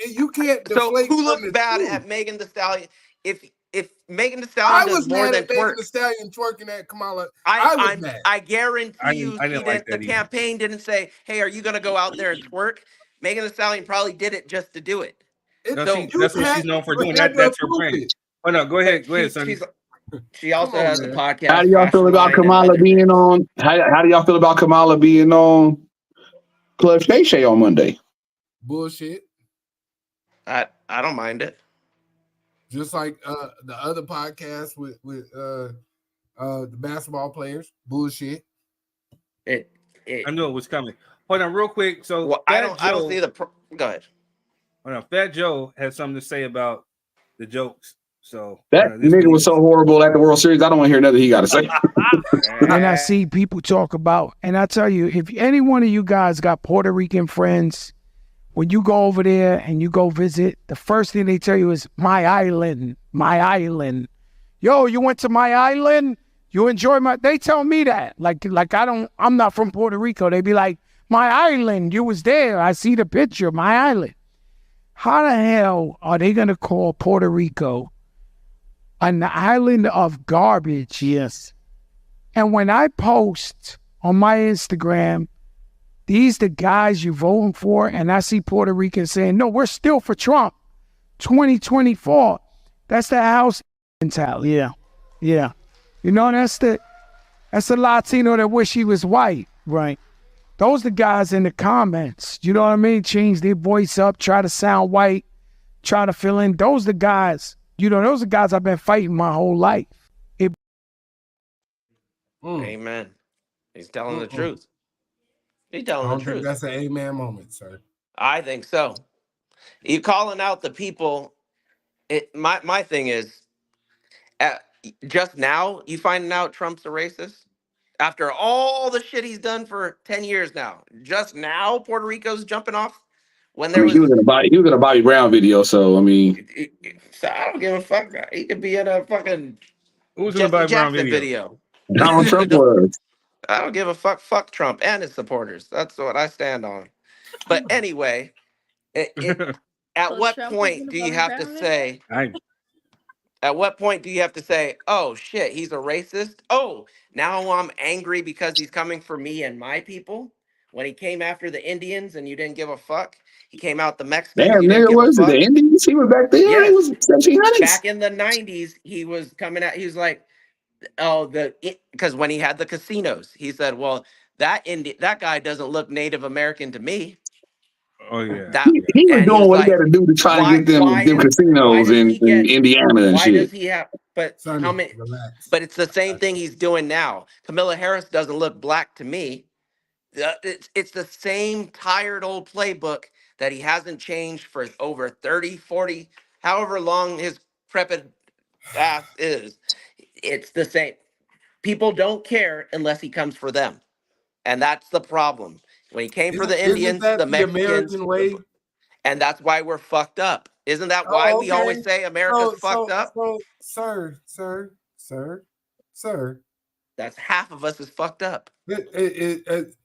B: You can't.
M: So
B: deflate
M: who
B: from
M: looks
B: the
M: bad
B: truth.
M: at Megan Thee Stallion? If Megan Thee
B: I
M: Stallion
B: was
M: does more
B: mad
M: than
B: at Megan
M: twerk,
B: Thee Stallion twerking at Kamala. I was mad.
M: I guarantee you,
A: I didn't like
M: the
A: that either.
M: campaign didn't say, "Hey, are you going to go out there and twerk?" Megan Thee Stallion probably did it just to do it.
A: That's what she's known for doing. That's her brand. Oh no, go ahead, Sonny.
M: She also has a podcast.
F: How do y'all feel about
M: Fashion Mind, and
F: Kamala
M: other
F: being
M: things.
F: on? How do y'all feel about Kamala being on Club Shay Shay on Monday?
B: Bullshit.
M: I don't mind it.
B: Just like the other podcast with the basketball players. Bullshit.
A: I knew it was coming. Hold on, real quick. So
M: I don't see the. Go ahead.
A: Hold on, Fat Joe has something to say about the jokes. So
F: That nigga was so horrible at the World Series. I don't want to hear nothing he got to say.
P: And I see people talk about, and I tell you, if any one of you guys got Puerto Rican friends, when you go over there and you go visit, the first thing they tell you is my island, my island. Yo, you went to my island? You enjoy they tell me that. Like I'm not from Puerto Rico. They be like, my island, you was there. I see the picture, my island. How the hell are they gonna call Puerto Rico an island of garbage? Yes. And when I post on my Instagram, these the guys you voting for, and I see Puerto Ricans saying, no, we're still for Trump. 2024. That's the house mentality. Yeah. Yeah. You know, that's the Latino that wish he was white. Right. Those the guys in the comments. You know what I mean? Change their voice up, try to sound white, try to fill in. Those the guys, those are guys I've been fighting my whole life.
M: Amen. He's telling the truth. He's telling
B: I
M: the
B: don't think
M: truth.
B: that's an amen moment, sir.
M: I think so. You calling out the people. My thing is, just now you finding out Trump's a racist after all the shit he's done for 10 years now. Just now, Puerto Rico's jumping off when there
F: he was in a Bobby Brown video, so I mean,
M: So I don't give a fuck. He could be in a fucking
A: Who's in the Bobby Brown
M: Jackson
A: video?
F: Donald Trump was.
M: I don't give a fuck. Fuck Trump and his supporters. That's what I stand on. But anyway, at what point do you have to say? At what point do you have to say, "Oh shit, he's a racist"? Oh, now I'm angry because he's coming for me and my people. When he came after the Indians and you didn't give a fuck. He came out the Mexicans.
F: Damn,
M: He didn't
F: nigga,
M: give a
F: was it
M: fuck.
F: the Indians? He was back there. He
M: Yes.
F: was 1700s.
M: Back in the 90s, he was coming out. He was like, oh, because when he had the casinos, he said, well, that guy doesn't look Native American to me.
A: Oh yeah.
M: That
F: He was
M: and
F: doing
M: was
F: what he
M: like,
F: had to do to try and get them
M: why
F: casinos
M: does
F: in
M: he get
F: Indiana and
M: why
F: shit.
M: does he have but
B: Sonny,
M: how many
B: relax.
M: but it's the same thing he's doing now. Kamala Harris doesn't look black to me. It's the same tired old playbook that he hasn't changed for over 30, 40, however long his prepped ass is. It's the same. People don't care unless he comes for them. And that's the problem. When he came for the
B: Isn't
M: Indians,
B: that
M: the
B: the
M: Mexicans,
B: American way?
M: and that's why we're fucked up. Isn't that why
B: Oh,
M: we always
B: okay.
M: say America's fucked up?
B: Sir.
M: That's half of us is fucked up.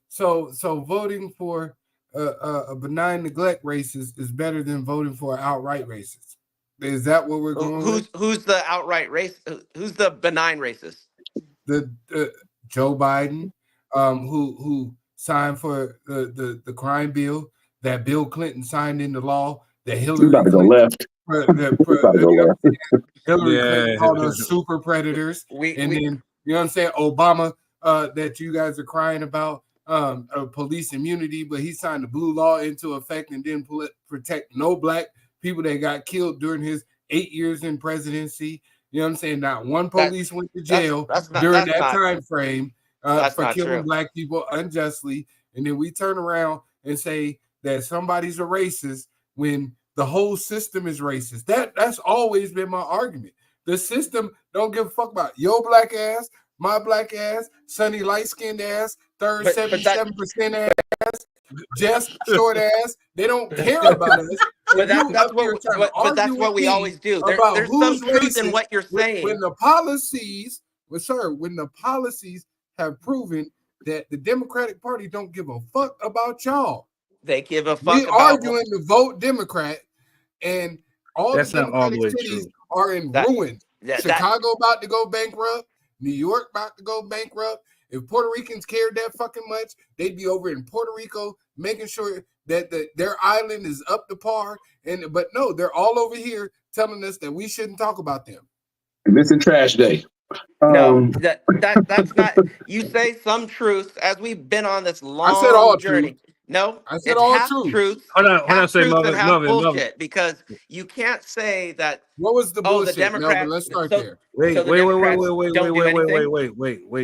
B: So voting for a benign neglect racist is better than voting for an outright racist. Is that what we're going with?
M: Who's the outright race? Who's the benign racist?
B: The Joe Biden, who signed for the crime bill that Bill Clinton signed into law that Hillary
F: about to go
B: Clinton,
F: left.
B: Hillary Clinton called us super predators, and then you know what I'm saying, Obama, that you guys are crying about police immunity, but he signed the blue law into effect and didn't protect no black people that got killed during his 8 years in presidency. You know what I'm saying? Not one police went to jail during that time frame for killing black people unjustly. And then we turn around and say that somebody's a racist when the whole system is racist. That's always been my argument. The system don't give a fuck about your black ass, my black ass, Sonny light-skinned ass, third 77% ass, Jess short ass. They don't care about us.
M: But that's what we always do. There's some truth in what you're saying.
B: When the policies have proven that the Democratic Party don't give a fuck about y'all.
M: They give a fuck
B: We
M: about
B: arguing to vote Democrat, and all the Democratic cities are in ruin. Chicago about to go bankrupt. New York about to go bankrupt. If Puerto Ricans cared that fucking much, they'd be over in Puerto Rico making sure that their island is up to par. But no, they're all over here telling us that we shouldn't talk about them.
F: This is trash day.
M: No, that's not. You say some truth as we've been on this long journey.
B: Truth.
M: No,
B: I said
M: it's
B: all
M: half
B: truth.
A: Hold on, say
M: truth and half
A: Melvin,
M: bullshit, because you can't say that.
B: What was the bullshit?
M: The Democrats.
B: Melvin, let's start there.
A: Wait,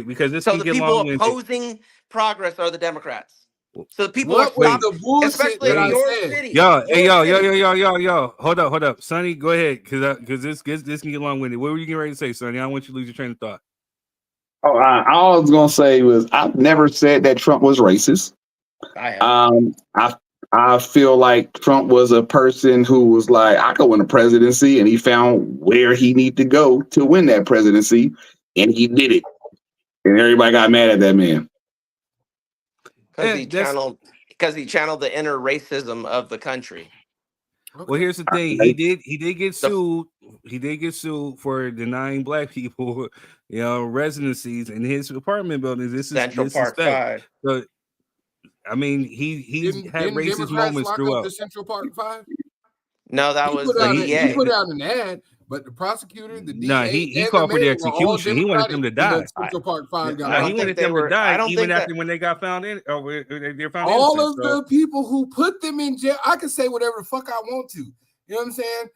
A: because this
M: so
A: can
M: the
A: get
M: people
A: long-winded.
M: opposing progress are the Democrats. So the people
B: What
M: are
B: was
M: stopped,
B: the bullshit
M: especially
B: that
M: in
B: I
M: your
B: said?
M: city.
A: Yo. Hold up. Sonny, go ahead, because this can get long-winded. What were you getting ready to say, Sonny? I don't want you to lose your train of thought.
F: Oh, all I was gonna say was I've never said that Trump was racist. I feel like Trump was a person who was like, I could win a presidency, and he found where he needed to go to win that presidency, and he did it. And everybody got mad at that man.
M: Because he channeled the inner racism of the country.
A: Well, here's the thing. He did get sued. He did get sued for denying black people, residencies in his apartment buildings. This is
M: Central Park 5.
A: So, I mean, he had racist moments throughout.
B: The Central Park 5?
M: No, that was the DA.
B: He put out an ad, but the prosecutor, the DA,
A: he called for the execution. He wanted them to die.
B: Central Park 5
A: got he wanted them to die, even after when they got found in. They're found
B: all
A: innocent,
B: of the people who put them in jail. I can say whatever the fuck I want to. You know what I'm saying?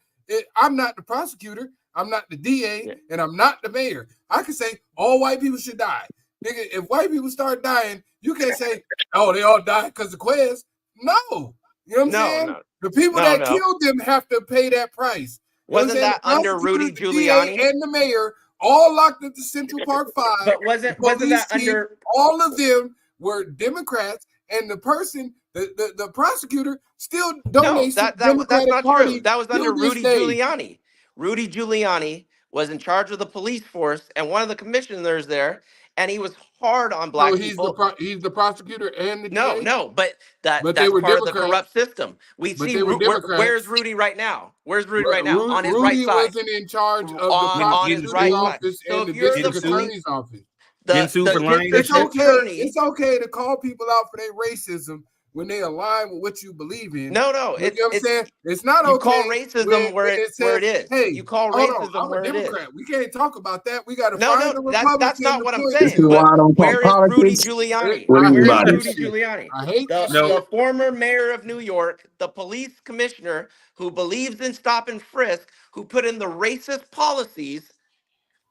B: I'm not the prosecutor. I'm not the DA, and I'm not the mayor. I can say all white people should die. Nigga, if white people start dying, you can't say, oh, they all died because of Quez. No. You know what I'm saying?
M: No.
B: The people that killed them have to pay that price.
M: Wasn't that under Rudy Giuliani?
B: And the mayor all locked up to Central Park 5.
M: But wasn't that under
B: all of them were Democrats, and the person, the prosecutor still donates to the Democratic
M: that's not
B: Party.
M: True. That was under Rudy Giuliani. Rudy Giuliani was in charge of the police force and one of the commissioners there, and he was hard on black people.
B: He's the prosecutor and the DA?
M: No, but that's part
B: Democrats.
M: of the corrupt system. We
B: but
M: see where's Rudy right now? Where's Rudy right now? On his
B: Rudy
M: right side.
B: wasn't in charge of the
M: prosecutor's right
B: office
M: so
B: and the district attorney's office.
A: It's okay to call people out for their racism,
B: when they align with what you believe in.
M: No,
B: You know what I'm
M: it's
B: saying? It's not
M: you
B: okay.
M: call racism where it is.
B: Hey,
M: You call
B: hold on,
M: racism
B: I'm
M: where
B: a
M: it is.
B: Democrat. We can't talk about that. We got to
M: No,
B: find the
M: that's
B: Republican.
M: not what I'm
F: This
M: saying.
F: is why I don't talk
M: Where is Rudy
F: politics
M: Giuliani?
F: with
B: I
M: Where is
B: hate
F: anybody.
B: this
M: Rudy
B: shit.
M: Giuliani?
B: I hate this
A: No.
B: shit.
M: The former mayor of New York, the police commissioner who believes in stop and frisk, who put in the racist policies,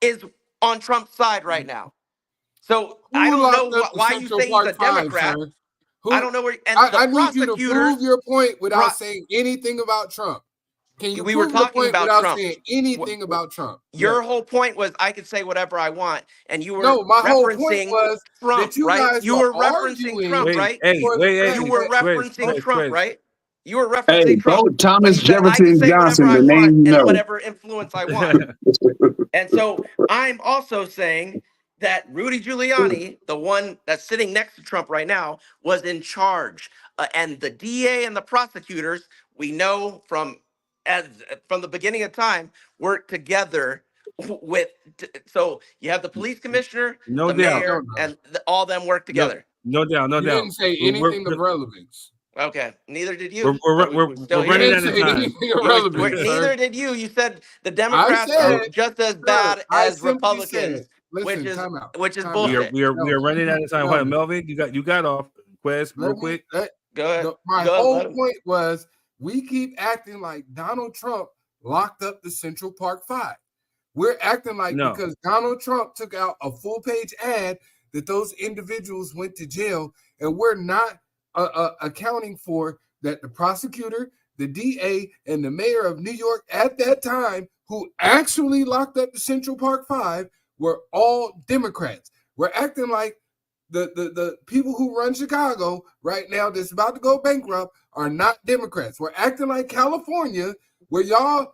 M: is on Trump's side right now. So I
B: Who
M: don't know
B: locked up the
M: why you
B: Central
M: say he's a
B: Park Five,
M: Democrat.
B: sir?
M: I don't know where. And the
B: I need you to
M: prosecutors.
B: prove your point without saying anything about Trump. Can you
M: We were
B: prove your
M: talking
B: point
M: about
B: without
M: Trump.
B: saying anything about Trump?
M: Your whole point was I could say whatever I want, and you were
B: No, my whole point
M: referencing
B: was
M: Trump,
B: that you
M: right?
B: guys
M: You
B: are
M: were referencing
B: arguing
M: Trump, right?
B: for the fact
M: You were
B: that
M: referencing Trump, right? You were
F: Hey,
M: referencing Trump
F: vote
M: when
F: Thomas
M: he said I can
F: Jefferson
M: say whatever
F: Johnson,
M: I
F: the
M: want
F: name you
M: and
F: know.
M: whatever influence I want. And so I'm also saying that Rudy Giuliani, the one that's sitting next to Trump right now, was in charge. And the DA and the prosecutors, we know from the beginning of time, work together with. So you have the police commissioner,
A: No
M: the
A: doubt.
M: mayor, and all them work together.
A: No doubt. No
B: you
A: doubt.
B: didn't say
A: We're-
B: anything
A: we're-
B: of relevance.
M: Okay, neither did you.
A: We're,
M: So
A: we're,
M: we're still
A: we're
M: here.
A: running
B: You
A: out
B: didn't
A: of
B: say
A: time.
B: anything irrelevant, sir.
M: Neither did you. You said the
B: I
M: Democrats
B: said,
M: are just as
B: sir,
M: bad
B: I
M: as
B: simply
M: Republicans,
B: said, listen, time out.
M: which is
B: Time
A: We are
B: out.
M: bullshit.
A: we are running out of time. Hold on, Melvin, you got off. Quest, real quick.
M: Go ahead.
B: My
M: Go ahead,
B: whole
M: let him.
B: point was we keep acting like Donald Trump locked up the Central Park Five. We're acting like
A: No.
B: because Donald Trump took out a full-page ad that those individuals went to jail, and we're not accounting for that the prosecutor, the DA, and the mayor of New York at that time, who actually locked up the Central Park Five, were all Democrats. We're acting like the people who run Chicago right now that's about to go bankrupt are not Democrats. We're acting like California, where y'all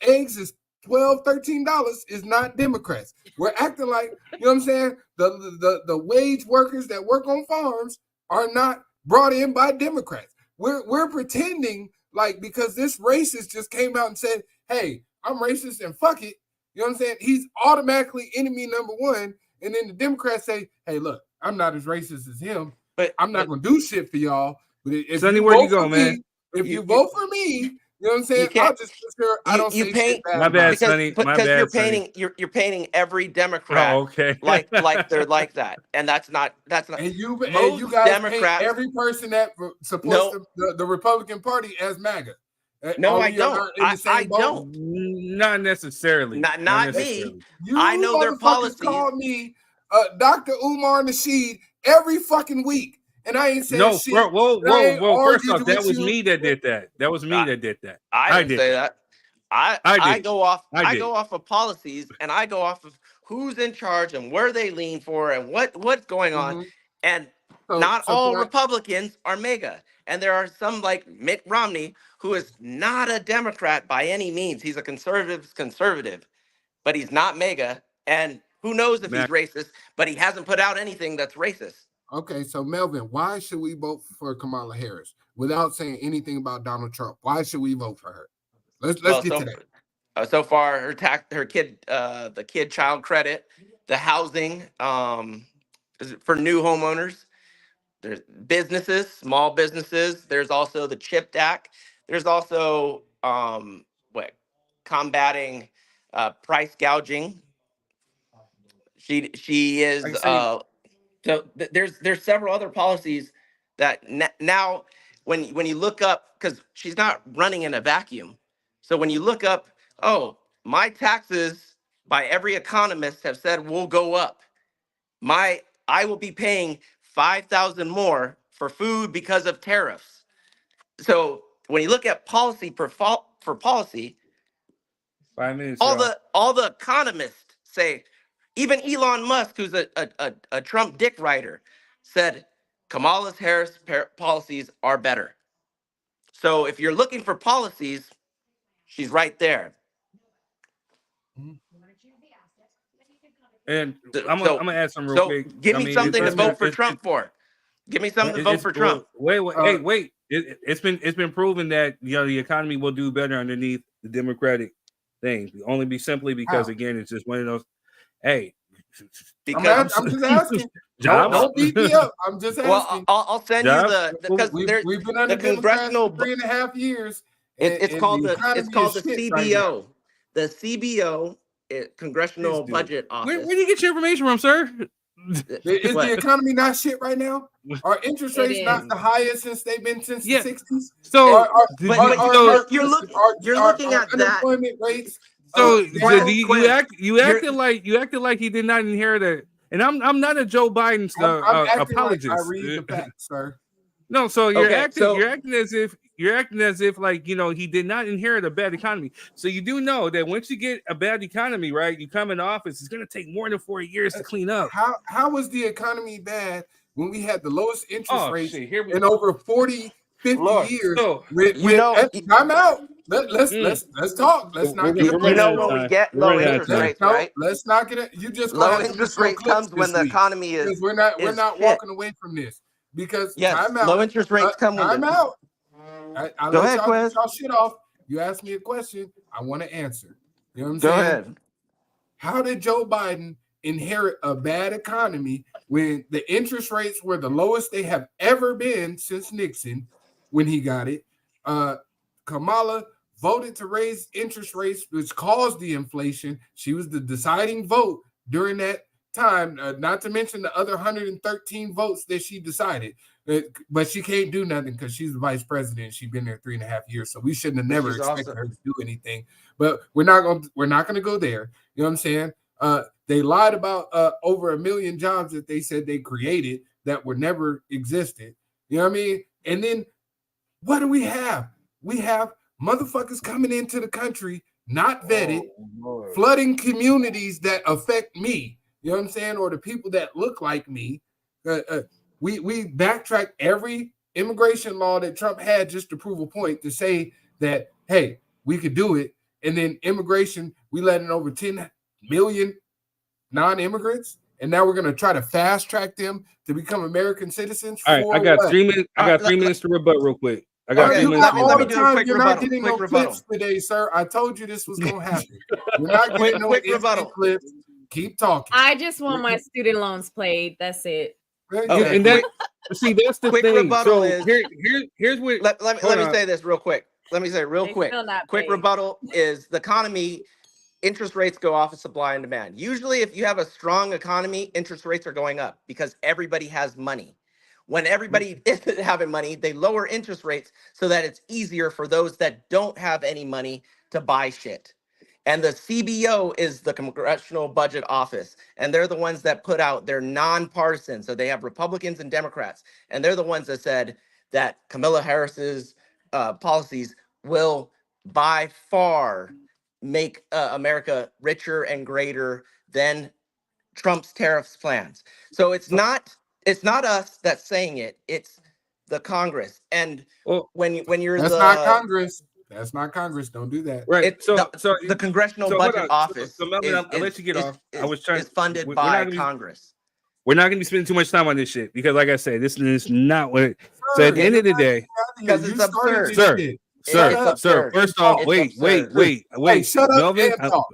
B: eggs is $12, $13 is not Democrats. We're acting like, you know what I'm saying? The wage workers that work on farms are not brought in by Democrats. We're pretending like because this racist just came out and said, hey, I'm racist and fuck it. You know what I'm saying? He's automatically enemy number one. And then the Democrats say, hey, look, I'm not as racist as him.
M: But
B: I'm not gonna do shit for y'all. But if
A: Sonny,
B: you
A: where
B: vote
A: you go,
B: for
A: man?
B: me, if you vote for me, you know what I'm saying?
M: can't-
B: I'll just make sure I don't say
M: paint,
B: shit bad.
A: My bad,
B: about it.
A: Sonny. My
M: because you're
A: bad, Sonny.
M: painting you're painting every Democrat
A: Oh, okay.
M: like they're like that, and that's not
B: And you
M: most
B: guys
M: Democrats.
B: paint every person that supports the Republican Party as MAGA.
M: No, I
B: We are
M: don't.
B: in the same
M: I
B: boat.
M: don't.
A: Not necessarily.
M: Not
A: necessarily.
M: me.
B: You
M: I know their
B: motherfuckers
M: policies.
B: call me Dr. Umar Nasheed every fucking week, and I ain't saying
A: No,
B: shit.
A: whoa.
B: and I ain't
A: First
B: argued
A: off, that
B: with
A: was
B: you.
A: me that did that. That was me that did that.
M: I didn't
A: did
M: say that. I
A: did.
M: go off.
A: I
M: I
A: did.
M: go off of policies, and I go off of who's in charge and where they lean for, and what's going on.
B: Mhm.
M: And
B: So-
M: not
B: so
M: all
B: can I-
M: Republicans are MAGA, and there are some like Mitt Romney who is not a Democrat by any means. He's a conservative, but he's not MAGA. And who knows if he's racist? But he hasn't put out anything that's racist.
B: Okay, so Melvin, why should we vote for Kamala Harris without saying anything about Donald Trump? Why should we vote for her? Let's get to that.
M: So far, her kid, the kid child credit, the housing for new homeowners. There's businesses, small businesses. There's also the CHIP Act. There's also combating price gouging. She is there's several other policies that now when you look up, because she's not running in a vacuum. So when you look up, oh, my taxes by every economist have said will go up. I will be paying $5,000 more for food because of tariffs. So when you look at policy for policy,
A: 5 minutes.
M: all the economists say, even Elon Musk, who's a Trump dick writer, said Kamala Harris policies are better. So if you're looking for policies, she's right there.
A: And I'm gonna add something real quick.
M: Give me something to vote for Trump for. Give me something to vote for Trump.
A: Wait. It's been proven that the economy will do better underneath the Democratic things. Only simply because again, it's just one of those. Hey,
M: Because
B: I'm just asking.
A: Jobs?
B: Don't beat me up. I'm just asking.
M: Well, I'll send you the because
B: we've been under
M: the
B: Democrats
M: congressional.
B: for 3.5 years.
M: It's called the
B: CBO.
M: CBO, the CBO, Congressional
A: This dude.
M: Budget Office.
A: Where do you get your information from, sir?
B: Is the economy not shit right now? Are interest rates
G: It
B: not
G: is.
B: the highest since they've been since the 60s?
A: So,
M: you're looking at that.
B: Unemployment rates.
A: So
M: Quinn,
A: you acted like he did not inherit it. And I'm not a Joe Biden
B: I'm acting
A: apologist.
B: like I read the facts, sir.
A: No, so you're
M: Okay,
A: acting
M: so-
A: you're acting as if like he did not inherit a bad economy. So you do know that once you get a bad economy, right, you come in office, it's gonna take more than 4 years to clean up.
B: How was the economy bad when we had the lowest interest rates
A: shit, here we
B: in over 40, 50
A: Lord,
B: years?
A: so,
B: Time out. Let's talk. Let's not get
M: when we get low interest rates, right?
B: Let's not get it. You just
M: Low interest rates comes when the economy is.
B: We're not walking away from this because time out.
M: Low interest rates come when
B: time out. I
M: Go
B: let
M: ahead,
B: y'all
M: Quiz.
B: get y'all shit off. You asked me a question. I want to answer. You know what I'm
M: Go
B: saying?
M: ahead.
B: How did Joe Biden inherit a bad economy when the interest rates were the lowest they have ever been since Nixon when he got it? Kamala voted to raise interest rates, which caused the inflation. She was the deciding vote during that time, not to mention the other 113 votes that she decided. But she can't do nothing because she's the vice president. She's been there 3.5 years, so we shouldn't have never expected her to do anything. But we're not gonna go there. You know what I'm saying? They lied about over 1 million jobs that they said they created that were never existed. You know what I mean? And then what do we have? We have motherfuckers coming into the country not vetted, flooding communities that affect me. You know what I'm saying? Or the people that look like me. We backtrack every immigration law that Trump had just to prove a point to say that, hey, we could do it. And then immigration, we let in over 10 million non-immigrants. And now we're going to try to fast track them to become American citizens.
A: All right, I got
B: what?
A: 3 minutes. I got 3 minutes to rebut real quick. I got 3 minutes.
M: let me do a quick
B: You're
M: rebuttal.
B: not getting
M: Quick
B: no
M: rebuttal.
B: clips today, sir. I told you this was going to happen. You're not getting no
M: quick
B: instant
M: rebuttal.
B: clips. Keep talking.
G: I just want my student loans paid. That's it.
A: Okay, and that see that's the
M: Quick
A: thing.
M: rebuttal
A: So
M: is
A: here's what.
M: Let me
A: hold on.
M: say this real quick. Let me say it real
G: They
M: quick.
G: still not
M: Quick
G: paid.
M: rebuttal is the economy. Interest rates go off of supply and demand. Usually, if you have a strong economy, interest rates are going up because everybody has money. When everybody isn't having money, they lower interest rates so that it's easier for those that don't have any money to buy shit. And the CBO is the Congressional Budget Office, and they're the ones that put out, they're nonpartisan. So they have Republicans and Democrats, and they're the ones that said that Kamala Harris's policies will by far make America richer and greater than Trump's tariffs plans. So it's not us that's saying it, it's the Congress. And when you're
B: That's not Congress. That's not Congress. Don't do that.
A: Right.
M: It's the Congressional Budget Office
A: So Melvin, I'll let you get off. I was trying.
M: is funded
A: we're
M: by
A: not gonna
M: Congress.
A: We're not going to be spending too much time on this shit because, like I said, this is not what. So at the end of the day,
M: Because it's absurd.
A: Sir. First off,
M: It's
A: wait.
B: Hey, shut up
A: Melvin,
B: and talk.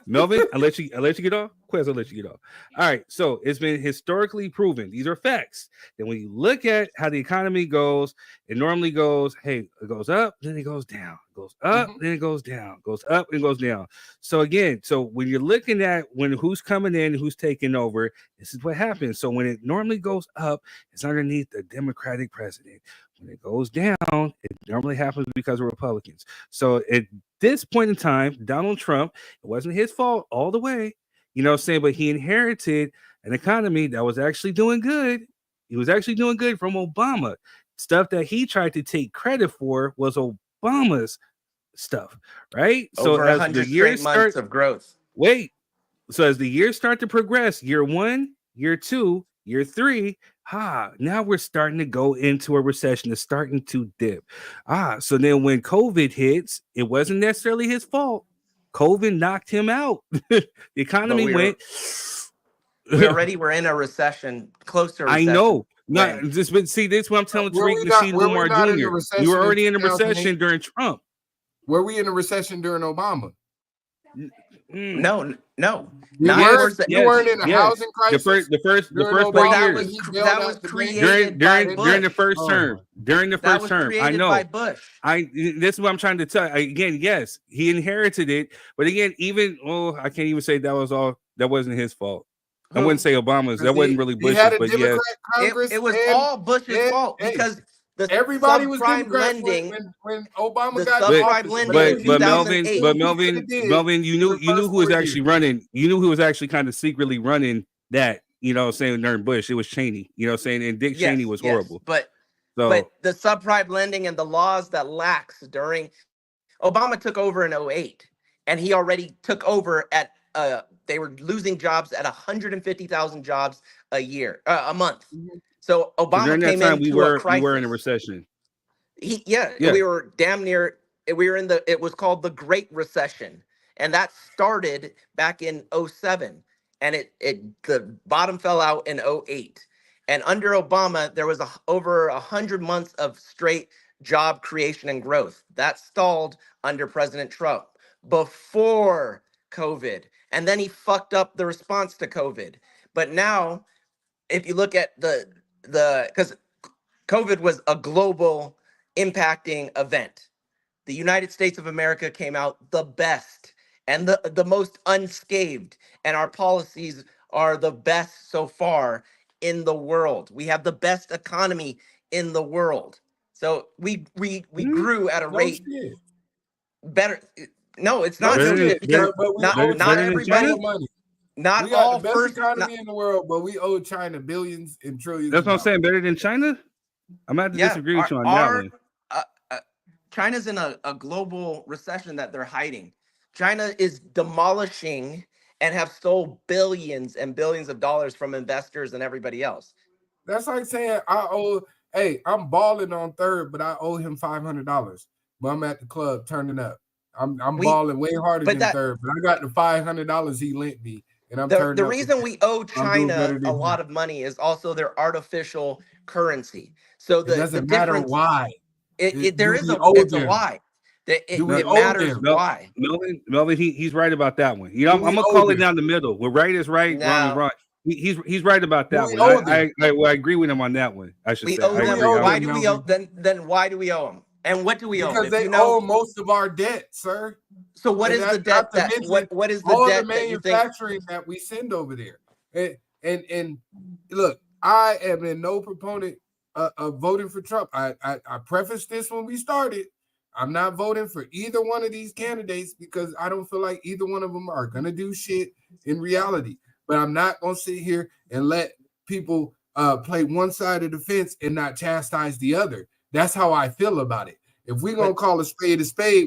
A: Melvin, I'll let you get off. Quiz, I'll let you get off. All right. So it's been historically proven. These are facts. Then when you look at how the economy goes, it normally goes, hey, it goes up, then it goes down. It goes up, then it goes down. Goes up and goes down. So again, so when you're looking at who's coming in, who's taking over, this is what happens. So when it normally goes up, it's underneath the Democratic president. When it goes down, it normally happens because of Republicans. So at this point in time, Donald Trump, it wasn't his fault all the way. You know what I'm saying? But he inherited an economy that was actually doing good. He was actually doing good from Obama. Stuff that he tried to take credit for was Obama's stuff, right?
M: Over
A: so as
M: 100
A: the years
M: straight months of growth.
A: So as the years start to progress, year 1, year 2, year 3, now we're starting to go into a recession. It's starting to dip. So then when COVID hits, it wasn't necessarily his fault. COVID knocked him out. The economy went.
M: We already were in a recession, close to a recession.
A: I know.
M: when-
A: This is what I'm telling
B: Were we
A: Tariq
B: not-
A: Nasheed
B: were we
A: Lamar
B: not in a
A: Jr.
B: recession
A: You were
B: in
A: already in a
B: 2008?
A: recession during Trump.
B: Were we in a recession during Obama?
M: No.
B: You
M: Not
B: weren't,
M: towards the
B: you weren't in a housing crisis.
A: The first
B: during
A: 4
B: Obama,
A: years.
M: that was created by Bush.
A: During the first term. During the
M: That
A: first
M: was
A: term. I
M: created
A: know.
M: by Bush.
A: This is what I'm trying to tell. Again, yes, he inherited it, but again, I can't even say that was all. That wasn't his fault. I wouldn't say Obama's. That wasn't really Bush's, but yes,
M: it was all Bush's fault because
B: everybody was
M: subprime
B: Democrats
M: lending
B: when Obama
M: the
B: got
M: subprime
B: office.
M: lending
A: but
M: in 2008.
A: Melvin, you knew who was actually running. You knew who was actually kind of secretly running that. You know, saying during Bush, it was Cheney. You know, saying and Dick Cheney was horrible.
M: But the subprime lending and the laws that lax during Obama took over in 2008, and he already took over at they were losing jobs at 150,000 jobs a month. So Obama
A: during that
M: came
A: time,
M: into
A: we
M: a crisis.
A: were in a recession.
M: We were damn near. We were in it was called the Great Recession, and that started back in 2007, and the bottom fell out in 2008. And under Obama, there was over 100 months of straight job creation and growth. That stalled under President Trump before COVID, and then he fucked up the response to COVID. But now, if you look at because COVID was a global impacting event, the United States of America came out the best and the most unscathed, and our policies are the best so far in the world. We have the best economy in the world. So we grew at a rate better. No, it's not no shit because not everybody. Not
B: we got
M: all
B: the best economy in the world, but we owe China billions and trillions.
A: That's what I'm saying. Better than China? I'm going to disagree with you on that one.
M: China's in a global recession that they're hiding. China is demolishing and have stole billions and billions of dollars from investors and everybody else.
B: That's like saying I'm balling on third, but I owe him $500. But I'm at the club turning up. I'm balling way harder than third, but I got the $500 he lent me. And I'm
M: the reason we owe China a lot of money is also their artificial currency. So
B: it doesn't matter why.
M: There is a why. It matters why.
A: Melvin, he's right about that one. You know, I'm gonna call it down the middle. Where right is right, wrong is wrong. He's right about that one. I agree with him on that one. I should say.
M: Why do we owe? Then why do we owe them? And what do we owe?
B: Because they owe most of our debt, sir.
M: So what is the debt? What is the
B: all
M: debt
B: the manufacturing that we send over there? And look, I am in no proponent of voting for Trump. I prefaced this when we started. I'm not voting for either one of these candidates because I don't feel like either one of them are gonna do shit in reality. But I'm not gonna sit here and let people play one side of the fence and not chastise the other. That's how I feel about it. If we're going to call a spade,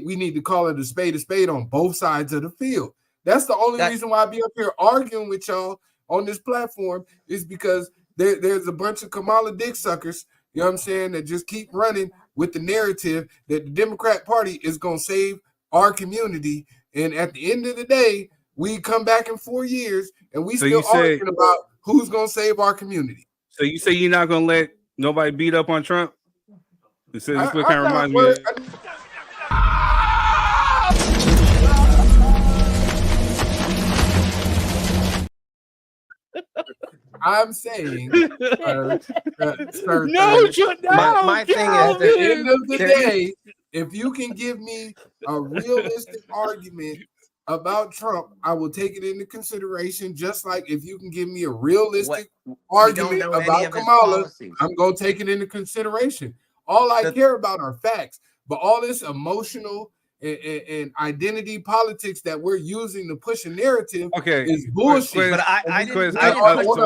B: we need to call it a spade on both sides of the field. That's the only reason why I be up here arguing with y'all on this platform is because there's a bunch of Kamala dick suckers, you know what I'm saying, that just keep running with the narrative that the Democrat Party is going to save our community. And at the end of the day, we come back in 4 years and we still arguing about who's going to save our community.
A: So you say you're not going to let nobody beat up on Trump? This kind of reminds me of...
B: I'm saying, sir,
M: my thing is,
B: at the end of the day, if you can give me a realistic argument about Trump, I will take it into consideration. Just like if you can give me a realistic argument about Kamala, I'm going to take it into consideration. All I care about are facts, but all this emotional and identity politics that we're using to push a narrative is bullshit.
A: But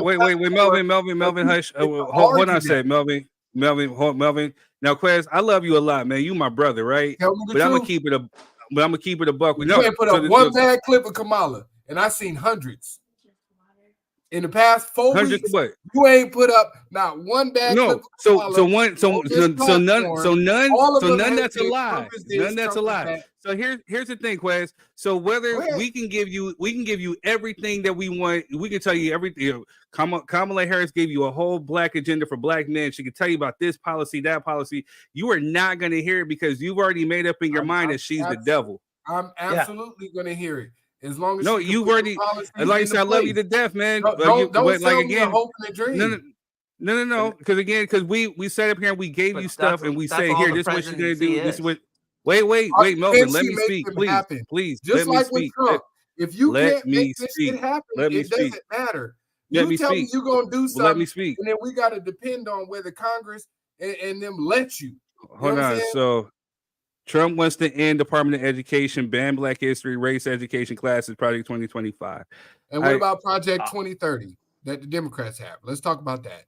A: wait, Melvin, hush. Hold on a second, Melvin. Now, Quez, I love you a lot, man. You my brother, right? But I'm gonna keep it a. But I'm gonna keep it a buck.
B: You can't put up one bad clip of Kamala, and I've seen hundreds. In the past 4 weeks, you ain't put up not one bad clip.
A: So none that's a lie. None that's a lie. So here's the thing, Quez. So whether we can give you everything that we want, we can tell you everything. Kamala Harris gave you a whole black agenda for black men. She can tell you about this policy, that policy. You are not going to hear it because you've already made up in your mind that she's the devil.
B: I'm absolutely going to hear it. as long as
A: No,
B: she can
A: you've
B: put
A: already.
B: the policies
A: Like I
B: into
A: said, I love you
B: place.
A: to death, man.
B: Don't
A: But like
B: sell me a
A: again,
B: hope and a dream.
A: no. Because we sat up here and we gave you stuff and we
M: that's
A: say,
M: all
A: here,
M: the
A: this is what you're gonna
M: presidency
A: do. This is
M: is.
A: what. Wait,
B: Our
A: Melvin. Let
B: presidency
A: me
B: makes
A: speak,
B: them
A: please.
B: happen.
A: Please,
B: Just
A: let me
B: like with
A: speak.
B: Trump. If you
A: Let
B: can't make
A: me
B: this
A: speak.
B: shit happen,
A: Let me
B: it
A: speak.
B: doesn't matter.
A: Let me
B: You tell me
A: speak.
B: you're gonna do
A: Well, let me
B: something,
A: speak.
B: and then we gotta depend on whether Congress and them let you. You know
A: Hold
B: what I'm
A: on.
B: saying?
A: So Trump wants to end Department of Education, ban Black History, race education classes, Project 2025.
B: And what about Project 2030 that the Democrats have? Let's talk about that.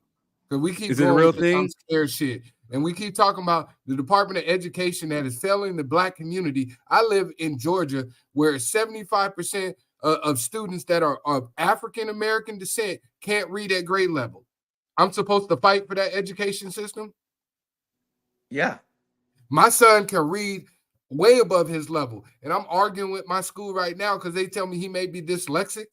B: Because we keep
A: Is it a
B: going
A: real
B: with this I'm
A: thing?
B: scared shit. And we keep talking about the Department of Education that is failing the Black community. I live in Georgia where 75% of students that are of African American descent can't read at grade level. I'm supposed to fight for that education system?
M: Yeah.
B: My son can read way above his level. And I'm arguing with my school right now because they tell me he may be dyslexic.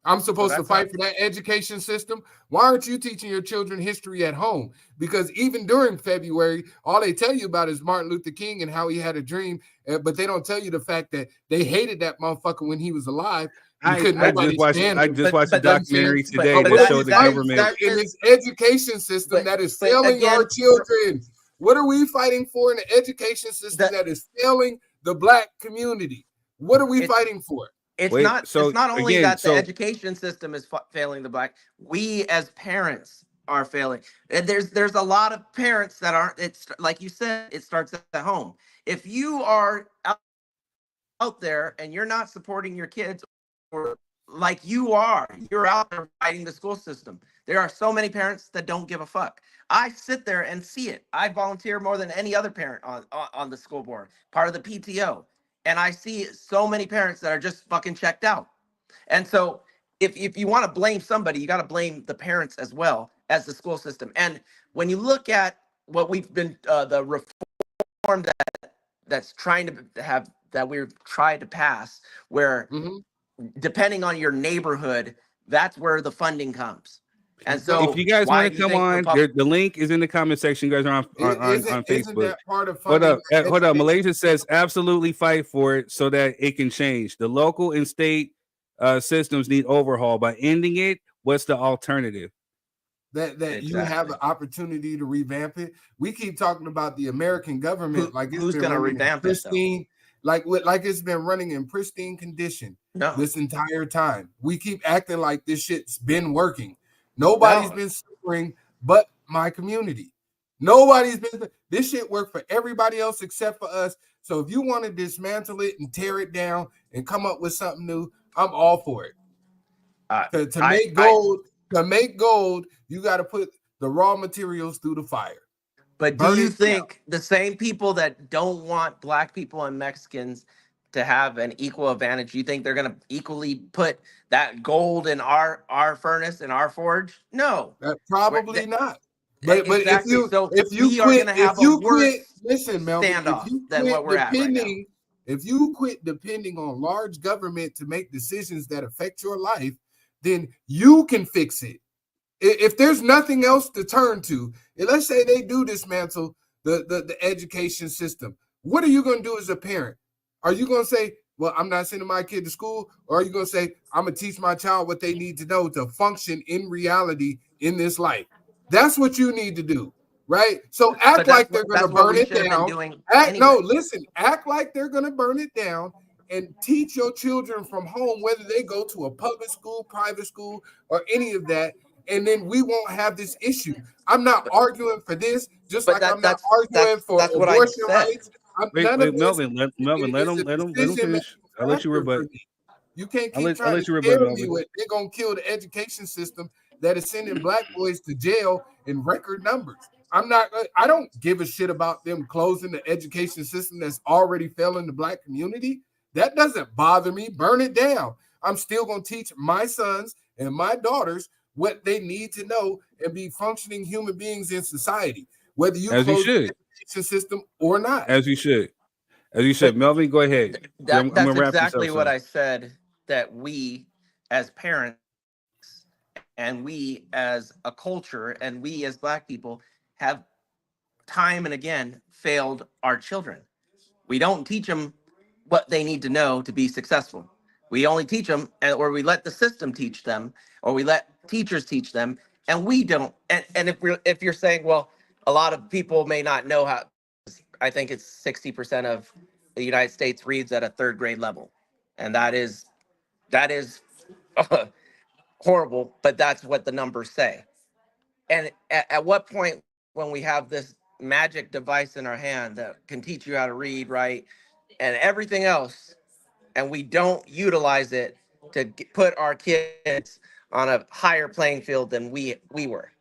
B: I'm supposed to fight for that education system. Why aren't you teaching your children history at home? Because even during February, all they tell you about is Martin Luther King and how he had a dream, but they don't tell you the fact that they hated that motherfucker when he was alive.
A: I just watched a documentary today that showed the government.
B: In this education system that is failing our children. What are we fighting for in the education system that is failing the Black community? What are we fighting for?
M: It's not only that the education system is failing the Black. We as parents are failing. And there's a lot of parents that aren't. It's like you said, it starts at home. If you are out there and you're not supporting your kids, or like you're out there fighting the school system. There are so many parents that don't give a fuck. I sit there and see it. I volunteer more than any other parent on the school board, part of the PTO. And I see so many parents that are just fucking checked out. And so if you want to blame somebody, you got to blame the parents as well as the school system. And when you look at what we've been, the reform that's trying to have, that we've tried to pass, where depending on your neighborhood, that's where the funding comes. And so
A: if you guys want to come on, the link is in the comment section. You guys are on Facebook.
B: Isn't that part of
A: Hold
B: funding?
A: up. Hold up. Malaysia says absolutely fight for it so that it can change. The local and state systems need overhaul. By ending it, what's the alternative?
B: That you have an opportunity to revamp it. We keep talking about the American government like it's
M: who's
B: been
M: going to
B: running
M: revamp
B: pristine, like it's been running in pristine condition this entire time. We keep acting like this shit's been working. Nobody's been suffering but my community. Nobody's been. This shit worked for everybody else except for us. So if you want to dismantle it and tear it down and come up with something new, I'm all for it. To make gold, you got to put the raw materials through the fire.
M: But do you think the same people that don't want Black people and Mexicans to have an equal advantage, you think they're going to equally put that gold in our furnace and our forge? No,
B: probably not. But
M: exactly.
B: if you quit, listen, Melvin, if you quit depending on large government to make decisions that affect your life, then you can fix it. If there's nothing else to turn to, and let's say they do dismantle the education system, what are you going to do as a parent? Are you going to say, well, I'm not sending my kid to school? Or are you going to say, I'm going to teach my child what they need to know to function in reality in this life? That's what you need to do, right? So act like they're going to burn it down. Act like they're going to burn it down and teach your children from home, whether they go to a public school, private school, or any of that. And then we won't have this issue. I'm not arguing for this, just like I'm not arguing for abortion rights.
A: Melvin, let him finish. I'll let you rebut.
B: You can't keep trying to scare me with they're gonna kill the education system that is sending Black boys to jail in record numbers. I don't give a shit about them closing the education system that's already failing the Black community. That doesn't bother me. Burn it down. I'm still gonna teach my sons and my daughters what they need to know and be functioning human beings in society, whether you close the education system or not.
A: As you should. Melvin, go ahead.
M: That's exactly what I said, that we as parents and we as a culture and we as Black people have time and again failed our children. We don't teach them what they need to know to be successful. We only teach them, or we let the system teach them, or we let teachers teach them, and we don't. And if you're saying, well, a lot of people may not know how. I think it's 60% of the United States reads at a third grade level, and that is horrible. But that's what the numbers say. And at what point, when we have this magic device in our hand that can teach you how to read, write, and everything else, and we don't utilize it to put our kids on a higher playing field than we were?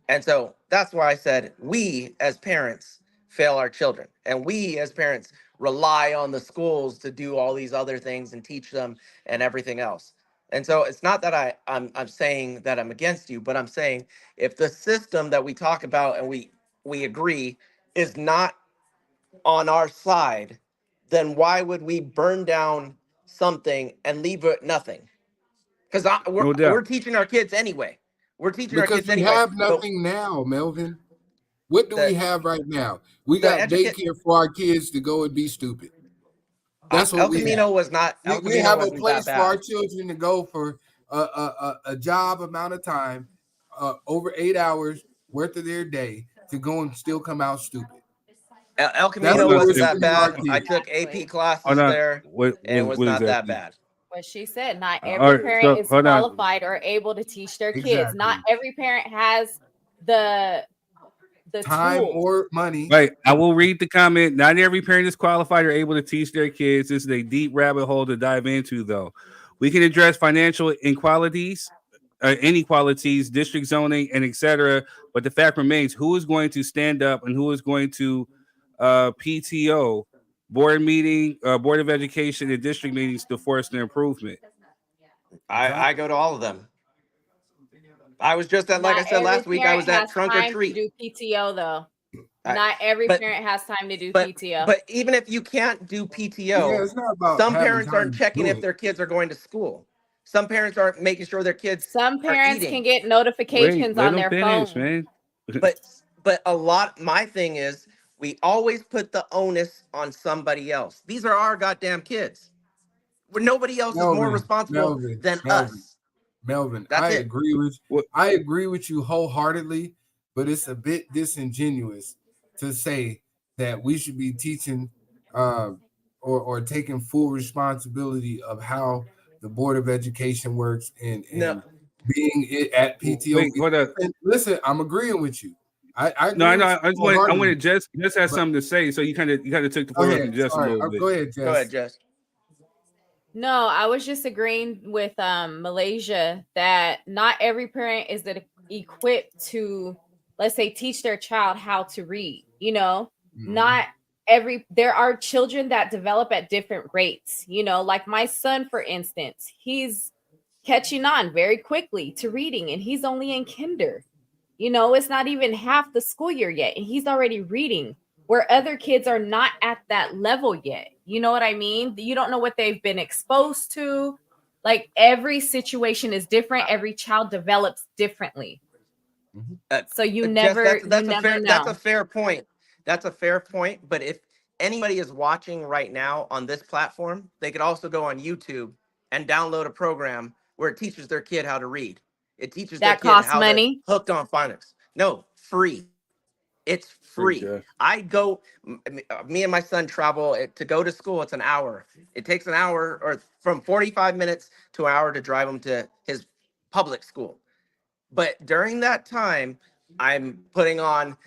M: And so that's why I said we as parents fail our children, and we as parents rely on the schools to do all these other things and teach them and everything else. And so it's not that I'm saying that I'm against you, but I'm saying if the system that we talk about and we agree is not on our side, then why would we burn down something and leave it nothing? Because
A: No
M: we're
A: doubt.
M: teaching our kids anyway. We're teaching our
B: Because
M: kids
B: we
M: anyway.
B: have
M: But
B: nothing now, Melvin. What do we have right now? We
M: the
B: got daycare for our kids to go and be stupid. That's what
M: El
B: we have.
M: Camino was not. El
B: We
M: Camino
B: have a
M: wasn't that
B: place for our
M: bad.
B: children to go for a job amount of time, over 8 hours worth of their day, to go and still come out stupid.
M: El
B: That's
M: Camino
B: what we're
M: wasn't that
B: sending our
M: bad. I
B: kids.
M: took AP
A: Hold
M: classes
A: on.
M: there, and it was
A: What
M: not that
A: exactly?
M: bad.
G: What she said, not
A: All
G: every
A: right.
G: parent
A: So
G: is
A: hold on.
G: qualified or able to teach their kids. Not
B: Exactly.
G: every parent has the
B: Time
G: tools.
B: or money.
A: Right. I will read the comment. Not every parent is qualified or able to teach their kids. This is a deep rabbit hole to dive into, though. We can address financial inequalities, district zoning, and etc. But the fact remains: who is going to stand up and who is going to PTO, board of education, and district meetings to force the improvement?
M: I go to all of them. I was just at, like I
G: Not
M: said
G: every
M: last week, I was
G: parent
M: at
G: has
M: Trunk or
G: time to
M: Treat.
G: do PTO though.
M: I-
G: Not every
M: but-
G: parent has time to do
M: But
G: PTO.
M: but even if you can't do PTO,
B: Yeah, it's not about
M: some
B: having
M: parents
B: time
M: aren't
B: to
M: checking
B: do
M: if
B: it.
M: their kids are going to school. Some parents aren't making sure their kids
G: Some
M: are
G: parents
M: eating.
G: can get
A: Wait,
G: notifications
A: let
G: on
A: them
G: their
A: finish,
G: phone.
A: man.
M: But my thing is, we always put the onus on somebody else. These are our goddamn kids. Where nobody else is more responsible than us.
B: Melvin,
M: That's
B: I
M: it.
B: agree with you wholeheartedly, but it's a bit disingenuous to say that we should be teaching or taking full responsibility of how the Board of Education works and being it at PTO.
A: Wait, hold up.
B: Listen, I'm agreeing with you. I
A: No,
B: agree
A: I know.
B: with you
A: I
B: wholeheartedly.
A: wanted Jess has
B: But-
A: something to say, so you kind of took the
B: Go
A: floor
B: ahead.
A: from Jess a
B: Sorry.
A: little bit.
B: Go ahead, Jess.
M: Go ahead, Jess.
G: No, I was just agreeing with Malaysia that not every parent is equipped to, let's say, teach their child how to read. You know, not there are children that develop at different rates. You know, like my son, for instance, he's catching on very quickly to reading, and he's only in kinder. You know, it's not even half the school year yet, and he's already reading, where other kids are not at that level yet. You know what I mean? You don't know what they've been exposed to. Like every situation is different. Every child develops differently. So you
M: Jess,
G: never,
M: that's
G: you
M: a
G: never
M: fair
G: know.
M: that's a fair point. That's a fair point. But if anybody is watching right now on this platform, they could also go on YouTube and download a program where it teaches their kid how to read. It teaches their
G: That
M: kid
G: costs
M: how
G: money?
M: to hooked on phonics. No, free. It's free.
A: Jeff.
M: I go. Me and my son travel to go to school. It's an hour. It takes an hour, or from 45 minutes to an hour to drive him to his public school. But during that time, I'm putting on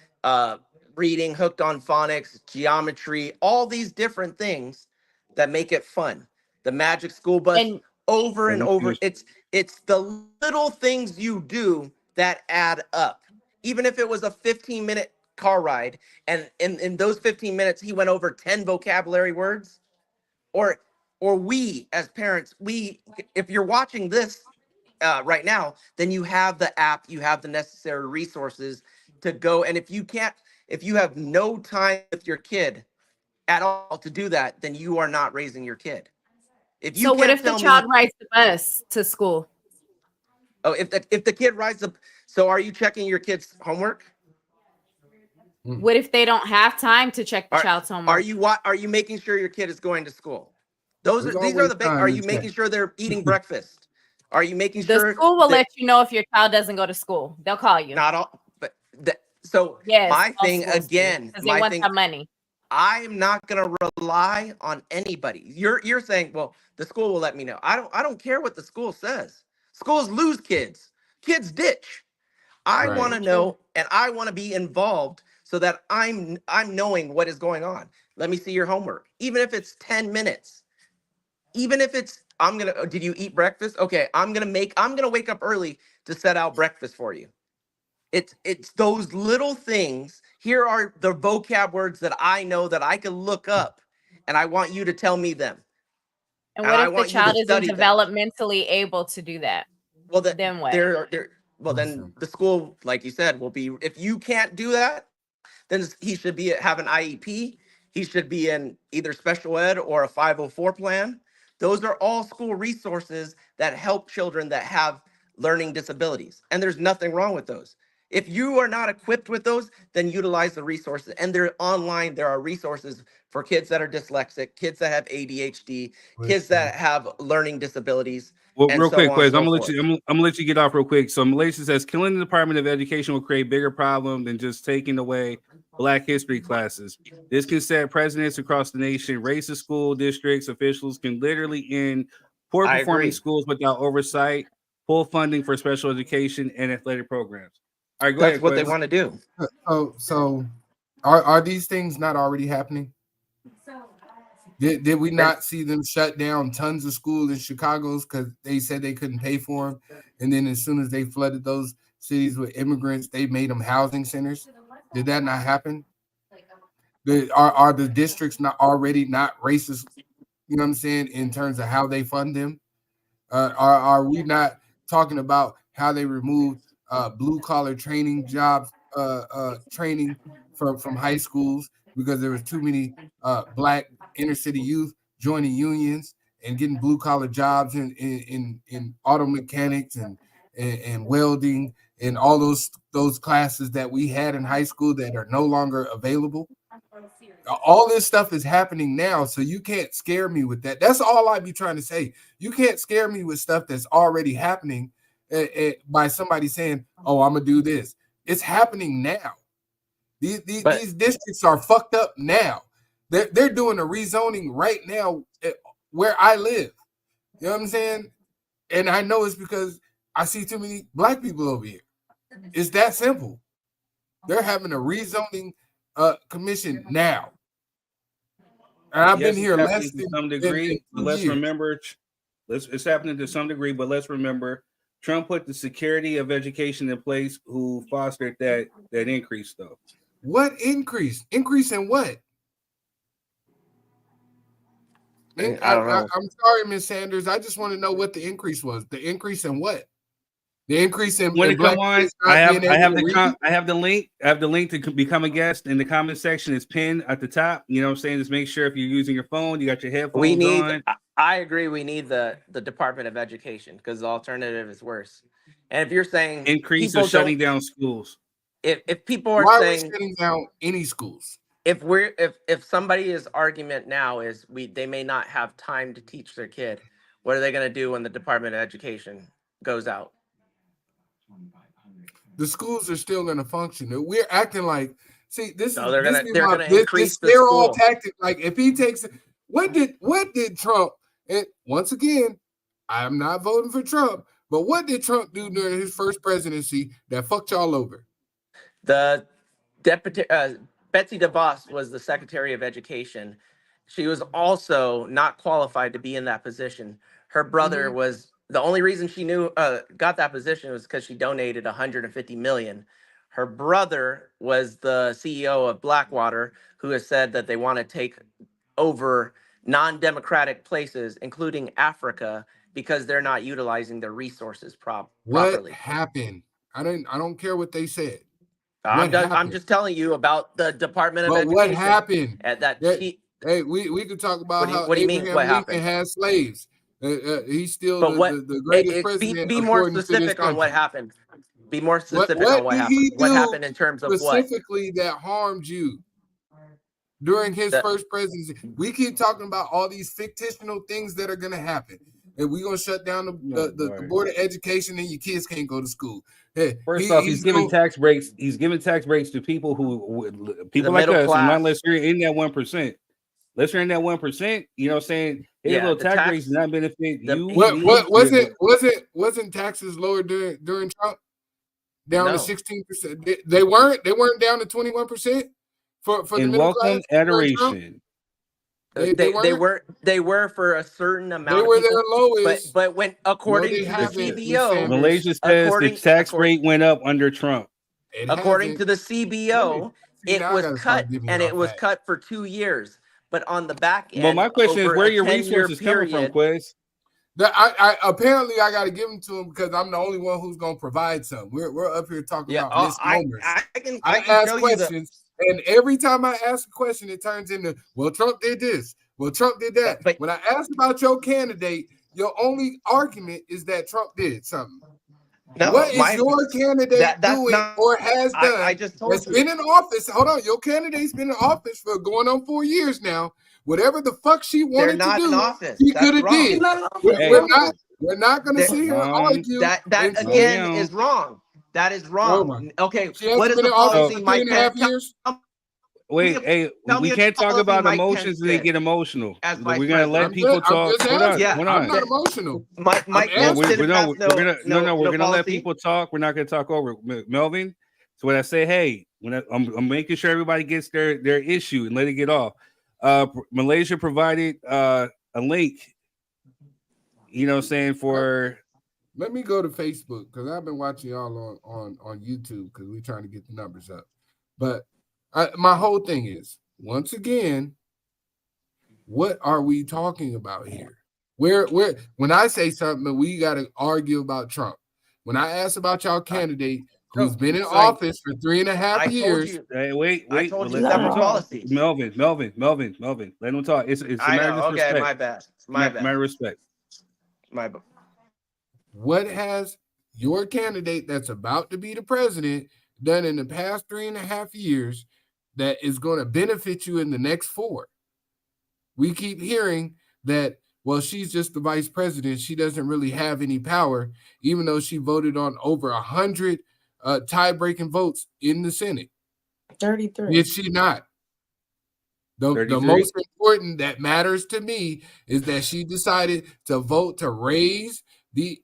M: reading, hooked on phonics, geometry, all these different things that make it fun. The Magic School Bus,
G: And
M: over and
A: Let me
M: over.
A: finish.
M: It's the little things you do that add up. Even if it was a 15-minute car ride, and in those 15 minutes he went over 10 vocabulary words, or we as parents, if you're watching this right now, then you have the app, you have the necessary resources to go. And if you have no time with your kid at all to do that, then you are not raising your kid. If you
G: so what
M: can't
G: if the
M: tell
G: child
M: me,
G: rides the bus to school?
M: oh, if the kid rides up, so are you checking your kid's homework?
G: What if they don't have time to check the child's homework?
M: Are you making sure your kid is going to school? These are the big. Are you making sure they're eating breakfast? Are you making
G: The
M: sure
G: school will let you know if your child doesn't go to school. They'll call you.
M: Not all, but so
G: Yes,
M: my
G: all
M: thing
G: schools do,
M: again,
G: 'cause they want that money.
M: I'm not gonna rely on anybody. You're saying, well, the school will let me know. I don't care what the school says. Schools lose kids. Kids ditch. I
B: Right.
M: want to know, and I want to be involved so that I'm knowing what is going on. Let me see your homework, even if it's 10 minutes. Even if it's did you eat breakfast? Okay, I'm gonna wake up early to set out breakfast for you. It's those little things. Here are the vocab words that I know that I can look up, and I want you to tell me them.
G: And
M: And
G: what
M: I
G: if the
M: want you to
G: child isn't
M: study them.
G: developmentally able to do that?
M: Well,
G: then what?
M: Then the school, like you said, will be. If you can't do that, then he should have an IEP. He should be in either special ed or a 504 plan. Those are all school resources that help children that have learning disabilities. And there's nothing wrong with those. If you are not equipped with those, then utilize the resources. And they're online. There are resources for kids that are dyslexic, kids that have ADHD, kids that have learning disabilities,
A: Well,
M: and
A: real
M: so
A: quick,
M: on
A: Quiz,
M: and so
A: I'm
M: forth.
A: gonna let you get off real quick. So Malaysia says killing the Department of Education will create bigger problem than just taking away Black history classes. This can set precedents across the nation. Racist school districts officials can literally end poor
M: I
A: performing
M: agree.
A: schools without oversight, full funding for special education and athletic programs. All right, go
M: That's
A: ahead,
M: what they
A: Quiz.
M: want to do.
B: So are these things not already happening? Did we not see them shut down tons of schools in Chicago's because they said they couldn't pay for them, and then as soon as they flooded those cities with immigrants, they made them housing centers? Did that not happen? Are the districts not already not racist? You know what I'm saying in terms of how they fund them? Are we not talking about how they removed blue collar training jobs training from high schools because there was too many Black inner city youth joining unions and getting blue collar jobs in auto mechanics and welding and all those classes that we had in high school that are no longer available? All this stuff is happening now, so you can't scare me with that. That's all I be trying to say. You can't scare me with stuff that's already happening by somebody saying, "Oh, I'm gonna do this." It's happening now. These districts are fucked up now. They're doing a rezoning right now where I live. You know what I'm saying? And I know it's because I see too many Black people over here. It's that simple. They're having a rezoning commission now. And I've been here less
A: to
B: than
A: some
B: than
A: degree.
B: 2
A: Let's
B: years.
A: remember, it's happening to some degree, but let's remember, Trump put the security of education in place, who fostered that increase, though.
B: What increase? Increase in what?
M: I don't know.
B: I'm sorry, Ms. Sanders. I just want to know what the increase was. The increase in what? The increase in
A: When it
B: Black
A: come on,
B: kids
A: I
B: not
A: have
B: being able to read?
A: I have the link. I have the link to become a guest in the comment section. It's pinned at the top. You know what I'm saying? Just make sure if you're using your phone, you got your headphones on.
M: I agree. We need the Department of Education because the alternative is worse. And if you're saying
A: Increase
M: people
A: or shutting down schools.
M: If people are
B: Why
M: saying
B: are we shutting down any schools?
M: if somebody's argument now is they may not have time to teach their kid, what are they going to do when the Department of Education goes out?
B: The schools are still going to function. We're acting like, see, this
M: No,
B: is
M: they're
B: this
M: gonna
B: is
M: they're
B: my
M: gonna
B: this
M: increase the
B: they're all
M: school.
B: tactic. Like if he takes what did Trump, and once again, I'm not voting for Trump, but what did Trump do during his first presidency that fucked y'all over?
M: The deputy Betsy DeVos was the Secretary of Education. She was also not qualified to be in that position. Her brother was the only reason she got that position was because she donated $150 million. Her brother was the CEO of Blackwater, who has said that they want to take over non-democratic places, including Africa, because they're not utilizing their resources
B: What
M: properly.
B: happened? I don't care what they said.
M: I'm just telling you about the Department of
B: But
M: Education.
B: what happened?
M: At that
B: Hey, we could talk about how
M: what do you mean,
B: Abraham
M: what
B: Lincoln
M: happened?
B: had slaves. He's still
M: But
B: the greatest president
M: be more
B: according to this
M: specific on what
B: country.
M: happened. Be more
B: What
M: specific on what
B: did
M: happened.
B: he
M: What
B: do
M: happened in terms of what?
B: specifically that harmed you? during his first presidency. We keep talking about all these fictional things that are going to happen. And we're going to shut down the board of education and your kids can't go to school. Hey,
A: First off, he's giving tax breaks. He's giving tax breaks to people people like us, and not unless you're in that 1%. Unless you're in that 1%, you know what I'm saying? Hey, little tax breaks do not benefit you.
B: Wasn't taxes lower during Trump? Down to 16%. They weren't down to 21% for the middle class.
A: Adoration.
M: They were for a certain amount.
B: They were
M: of people,
B: their lowest.
M: but when according to the CBO,
A: Malaysia says the tax rate went up under Trump.
M: According to the CBO, it was cut, and it was cut for 2 years. But on the back end,
A: well, my question is, where are your resources coming from, Quiz?
B: I apparently I got to give them to him because I'm the only one who's going to provide some. We're up here talking about misnomers. I ask questions, and every time I ask a question, it turns into, well, Trump did this. Well, Trump did that. But when I ask about your candidate, your only argument is that Trump did something. No, what is your candidate doing or has done?
M: I just told you.
B: Been in office. Hold on, your candidate's been in office for going on 4 years now. Whatever the fuck she wanted to do, she could have did. We're not going to sit here and argue.
M: That again is wrong. That is wrong. Okay, what is the policy?
B: My 3.5 years.
A: Wait, hey, we can't talk about emotions and they get emotional. We're gonna let people talk. Hold on.
B: I'm not emotional.
A: We're gonna let people talk. We're not gonna talk over Melvin. So when I say, hey, I'm making sure everybody gets their issue and let it get off. Malaysia provided a link. You know what I'm saying, for.
B: Let me go to Facebook because I've been watching y'all on YouTube because we're trying to get the numbers up. But my whole thing is, once again, what are we talking about here? When I say something, we got to argue about Trump. When I ask about y'all candidate who's been in office for 3.5 years.
A: Hey, wait.
M: I told you separate policies.
A: Melvin. Let him talk. It's a matter of respect.
M: Okay, my bad. My bad.
A: My respect.
M: My bad.
B: What has your candidate that's about to be the president done in the past 3.5 years that is going to benefit you in the next 4? We keep hearing that, well, she's just the vice president. She doesn't really have any power, even though she voted on over 100 tie-breaking votes in the Senate.
I: 33.
B: Did she not? The most important that matters to me is that she decided to vote to raise the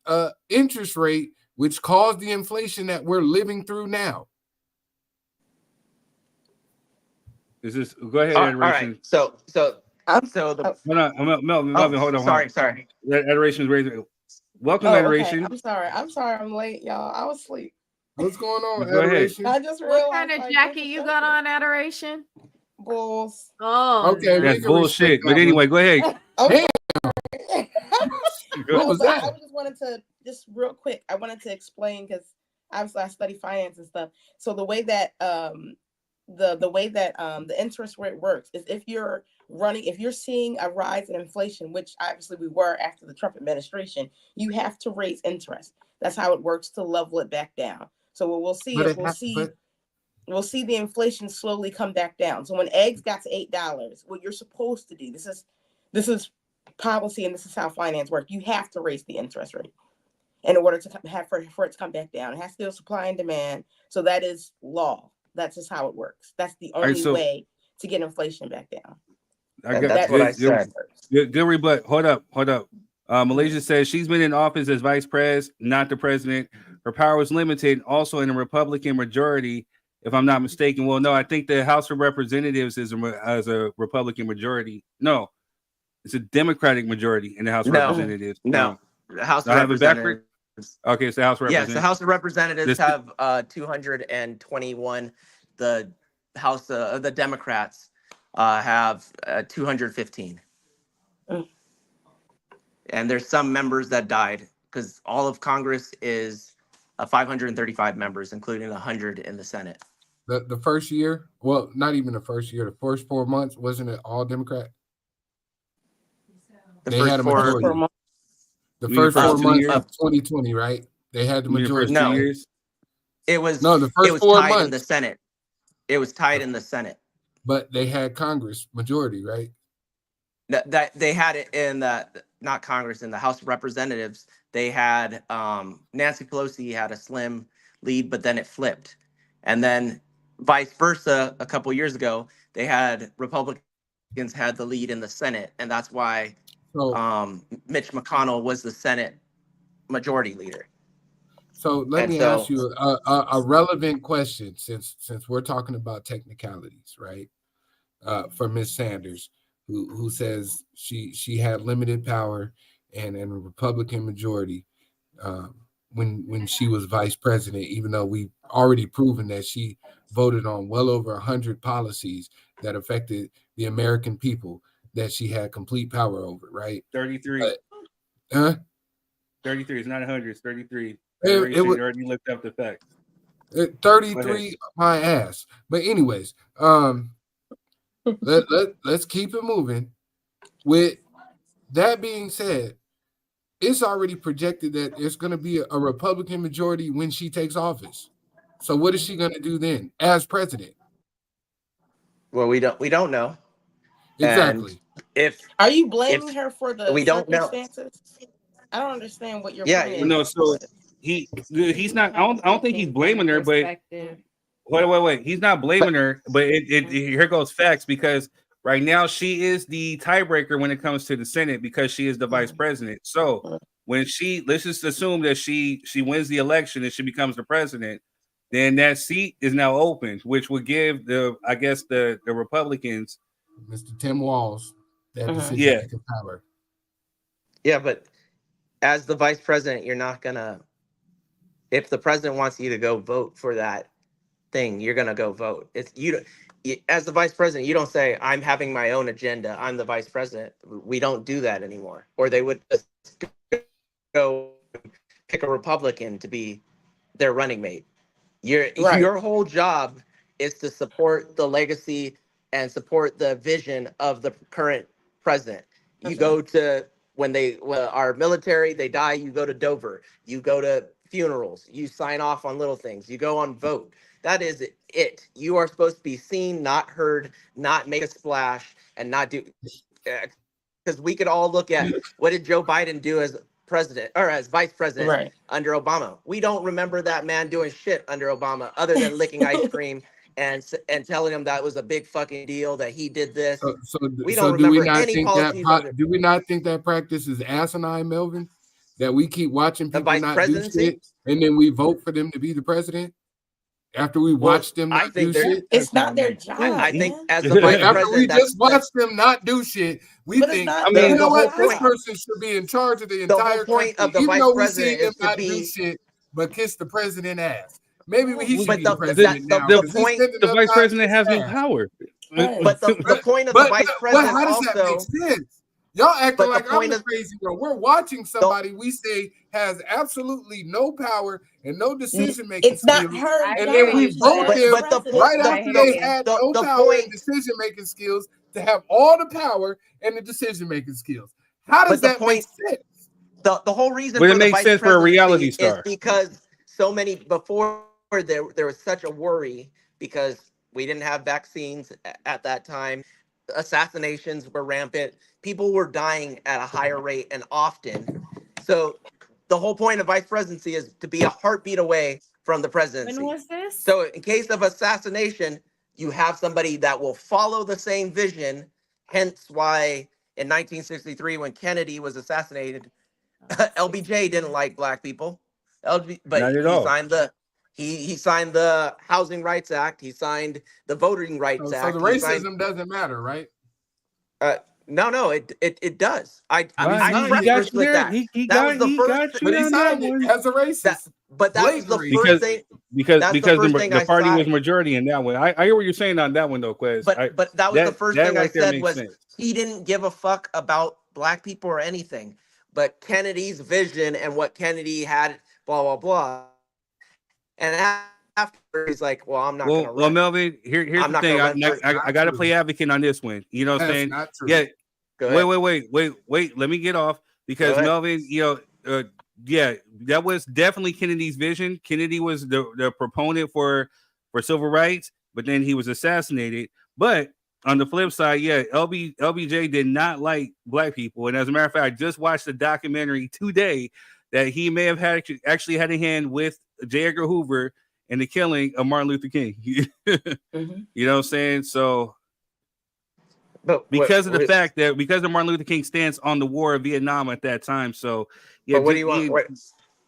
B: interest rate, which caused the inflation that we're living through now.
A: Is this? Go ahead,
M: Adoration. All right. So
A: Melvin, hold on. Sorry. Adoration is raising. Welcome, Adoration.
I: Okay. I'm sorry. I'm late, y'all. I was asleep.
B: What's going on,
A: Go
B: Adoration?
I: I just realized.
G: What kind of jacket you got on, Adoration?
I: Bulls.
G: Oh,
B: okay.
A: That's bullshit. But anyway, go ahead.
I: Okay.
B: What was that?
I: I just wanted to real quick. I wanted to explain because obviously I study finance and stuff. So the way that the interest rate works is if you're seeing a rise in inflation, which obviously we were after the Trump administration, you have to raise interest. That's how it works to level it back down. So what we'll see is we'll see the inflation slowly come back down. So when eggs got to $8, what you're supposed to do, this is policy and this is how finance works. You have to raise the interest rate in order to for it to come back down. It has to do with supply and demand. So that is law. That's just how it works. That's the only way to get inflation back down.
M: That's what I said.
A: Good rebut. Hold up. Malaysia says she's been in office as vice president, not the president. Her power is limited, also in a Republican majority, if I'm not mistaken. Well, no, I think the House of Representatives is a Republican majority. No, it's a Democratic majority in the House of Representatives.
M: No, the House of Representatives.
A: Okay, it's the House of Representatives.
M: Yes, the House of Representatives have 221. The House of the Democrats have 215. And there's some members that died because all of Congress is 535 members, including 100 in the Senate.
B: The first year, well, not even the first year, the first 4 months, wasn't it all Democrat? They had a majority. The first 4 months of 2020, right? They had the majority.
M: No,
B: years.
M: It was
B: the first
M: it was
B: 4
M: tied
B: months
M: in the Senate. It was tied in the Senate.
B: but they had Congress majority, right?
M: That they had it in the not Congress, in the House of Representatives. They had Nancy Pelosi had a slim lead, but then it flipped, and then vice versa. A couple years ago, they had Republicans had the lead in the Senate, and that's why Mitch McConnell was the Senate majority leader.
B: So let me ask you a relevant question, since we're talking about technicalities, right? For Ms. Sanders, who says she had limited power and a Republican majority when she was vice president, even though we've already proven that she voted on well over 100 policies that affected the American people that she had complete power over, right?
A: 33. 33 is not 100, it's 33.
B: It was
A: already looked up the facts.
B: 33 my ass. But anyways, let's keep it moving. With that being said, it's already projected that it's going to be a Republican majority when she takes office. So what is she going to do then as president?
M: Well, we don't know.
B: Exactly.
M: And
Q: are you blaming her for the
M: we don't know.
Q: circumstances? I don't understand what your
M: Yeah,
Q: point is.
A: No, so he's not. I don't think he's blaming her, but wait. He's not blaming her, but here goes facts, because right now she is the tiebreaker when it comes to the Senate because she is the vice president. So when let's just assume that she wins the election and she becomes the president, then that seat is now open, which would give the Republicans,
B: Mr. Tim Walz, that decision-making power.
M: Yeah, but as the vice president, you're not gonna. If the president wants you to go vote for that thing, you're gonna go vote. It's you. As the vice president, you don't say, "I'm having my own agenda. I'm the vice president." We don't do that anymore. Or they would just go pick a Republican to be their running mate. Your whole job is to support the legacy and support the vision of the current president. You go to when our military, they die, you go to Dover, you go to funerals, you sign off on little things, you go on vote. That is it. You are supposed to be seen, not heard, not make a splash, and not do, because we could all look at what did Joe Biden do as president or as vice president under Obama. We don't remember that man doing shit under Obama other than licking ice cream and telling him that was a big fucking deal that he did this. We don't remember any policies.
B: Do we not think that practice is asinine, Melvin? That we keep watching people not do shit and then we vote for them to be the president after we watch them not do shit?
Q: It's not their job.
M: I think as the vice president,
B: after we just watch them not do shit, we think, you know what, this person should be in charge of the entire country, even though we see them not do shit, but kiss the president ass. Maybe he should be the president now.
A: The vice president has no power.
M: But the point of the vice president
B: how does that make sense? Y'all acting like I'm the crazy one. We're watching somebody we say has absolutely no power and no decision making skills.
Q: Not her,
B: and then we vote them right after they had no power and decision making skills to have all the power and the decision making skils. How does that make sense?
M: The whole reason
A: but it makes sense for a reality star
M: is because so many before there was such a worry because we didn't have vaccines at that time. Assassinations were rampant. People were dying at a higher rate and often. So the whole point of vice presidency is to be a heartbeat away from the presidency.
G: When was this?
M: So in case of assassination, you have somebody that will follow the same vision. Hence why in 1963, when Kennedy was assassinated, LBJ didn't like black people. But he signed the he signed the Housing Rights Act. He signed the Voting Rights Act.
B: So the racism doesn't matter, right?
M: No, it does. I
A: got you there. He got you on that one
B: as a racist.
M: But that was the first thing.
A: Because the party was majority in that one. I hear what you're saying on that one though, Quez.
M: But that was the first thing I said was
A: sense.
M: He didn't give a fuck about black people or anything. But Kennedy's vision and what Kennedy had, blah blah blah. And after he's like, well, I'm not going to run.
A: Well, Melvin, here's the thing. I got to play advocate on this one. You know what I'm saying?
B: Not true.
A: Yeah. Wait. Let me get off because Melvin, that was definitely Kennedy's vision. Kennedy was the proponent for civil rights, but then he was assassinated. But on the flip side, yeah, LBJ did not like black people, and as a matter of fact, I just watched a documentary today that he may have had actually had a hand with J. Edgar Hoover in the killing of Martin Luther King.
Q: Mm-hmm.
A: You know what I'm saying? So,
M: But
A: because of the fact that because of Martin Luther King's stance on the war of Vietnam at that time, so yeah.
M: But what do you want?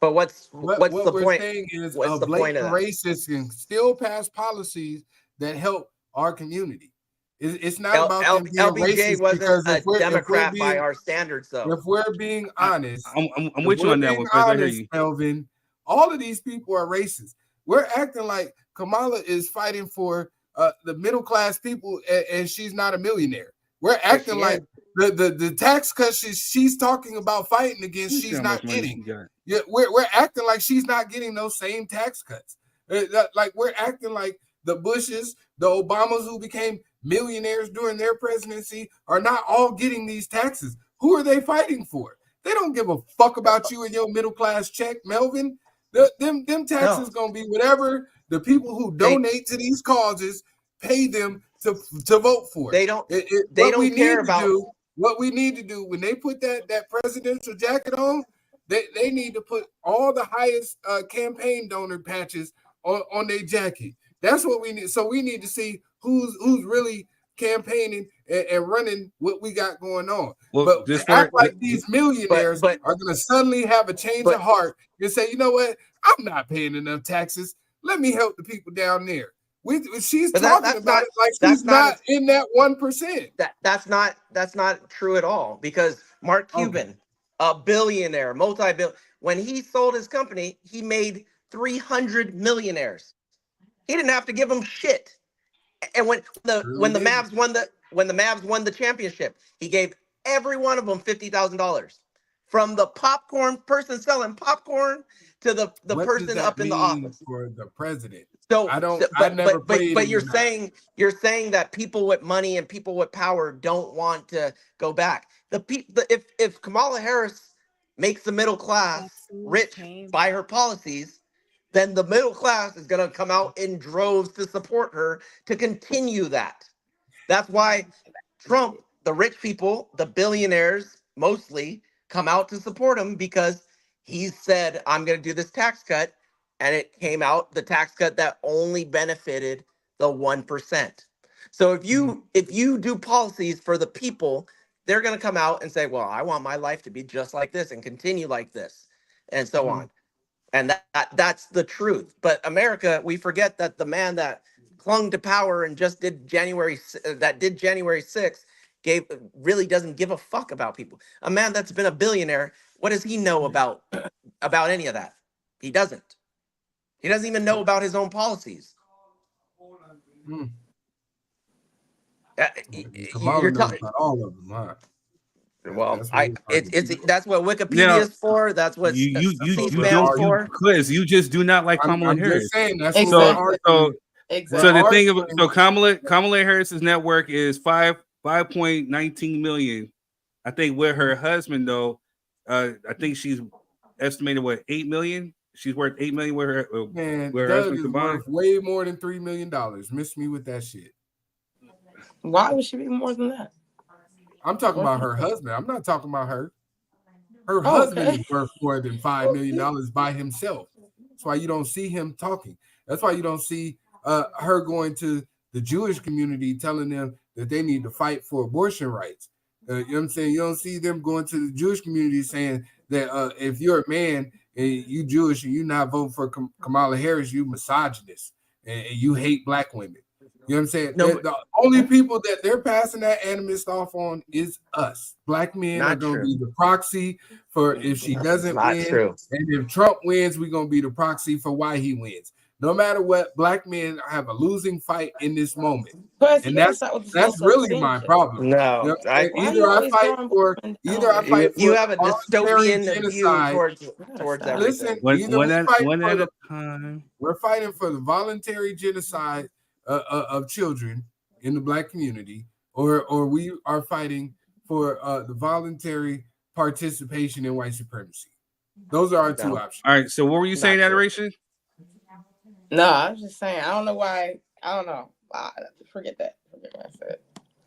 M: But what's
B: what
M: the
B: we're
M: point?
B: saying is
M: What's
B: a
M: the point
B: blatant
M: of that?
B: racist can still pass policies that help our community. It's not about them being
M: LBJ
B: racist,
M: wasn't
B: because
M: a
B: if we're
M: Democrat by
B: being
M: our standards, though.
B: if we're being honest,
A: I'm with you on that one, Chris. I hear you.
B: Melvin, all of these people are racist. We're acting like Kamala is fighting for the middle class people, and she's not a millionaire. We're acting like the tax cuts she's talking about fighting against, she's not getting. Yeah, we're acting like she's not getting those same tax cuts. Like we're acting like the Bushes, the Obamas who became millionaires during their presidency are not all getting these taxes. Who are they fighting for? They don't give a fuck about you and your middle class check, Melvin. Them taxes gonna be whatever the people who donate to these causes pay them to vote for.
M: They don't. They don't care about
B: what we need to do when they put that presidential jacket on. They need to put all the highest campaign donor patches on their jacket. That's what we need. So we need to see who's really campaigning and running what we got going on.
A: Well,
B: but
A: just
B: act like these millionaires are going to suddenly have a change of heart and say, you know what? I'm not paying enough taxes. Let me help the people down there. She's talking about it like she's not in that 1%.
M: That's not true at all, because Mark Cuban, a billionaire, multi-billion, when he sold his company, he made 300 millionaires. He didn't have to give them shit. And when the Mavs won the championship, he gave every one of them $50,000, from the popcorn person selling popcorn to the person up in the office
B: for the president.
M: So
B: but
M: you're saying that people with money and people with power don't want to go back. If Kamala Harris makes the middle class rich by her policies, then the middle class is going to come out in droves to support her to continue that. That's why Trump, the rich people, the billionaires mostly, come out to support him, because he said, I'm going to do this tax cut. And it came out, the tax cut that only benefited the 1%. So if you do policies for the people, they're going to come out and say, well, I want my life to be just like this and continue like this, and so on. And that's the truth. But America, we forget that the man that clung to power and just did January 6th really doesn't give a fuck about people. A man that's been a billionaire, what does he know about any of that? He doesn't. He doesn't even know about his own policies.
B: You're talking about all of them, huh?
M: Well, that's what Wikipedia is for. That's what
A: you
M: C-SPAN's for.
A: Chris, you just do not like Kamala Harris.
B: Just saying, that's
A: so the thing of Kamala Harris's net worth is 5.19 million. I think with her husband though, I think she's estimated 8 million. She's worth 8 million with her.
B: Man,
A: with her
B: Doug
A: husband
B: is
A: combined.
B: worth way more than $3 million. Miss me with that shit.
Q: Why would she be more than that?
B: I'm talking about her husband. I'm not talking about her. Her husband is worth more than $5 million by himself. That's why you don't see him talking. That's why you don't see her going to the Jewish community telling them that they need to fight for abortion rights. You know what I'm saying? You don't see them going to the Jewish community saying that if you're a man and you Jewish and you not vote for Kamala Harris, you misogynist and you hate black women. You know what I'm saying? The only people that they're passing that animus off on is us. Black men are going to be the proxy for if she doesn't win.
M: True.
B: And if Trump wins, we're going to be the proxy for why he wins. No matter what, black men have a losing fight in this moment. And that's really my problem.
M: No,
B: you know, either I fight for
M: you have a dystopian view
B: genocide.
M: towards everything.
B: We're fighting for the voluntary genocide of children in the black community, or we are fighting for the voluntary participation in white supremacy. Those are our two options.
A: All right. So what were you saying, Adoration?
Q: No, I was just saying. I don't know why. I don't know. Forget that. Forget what I said.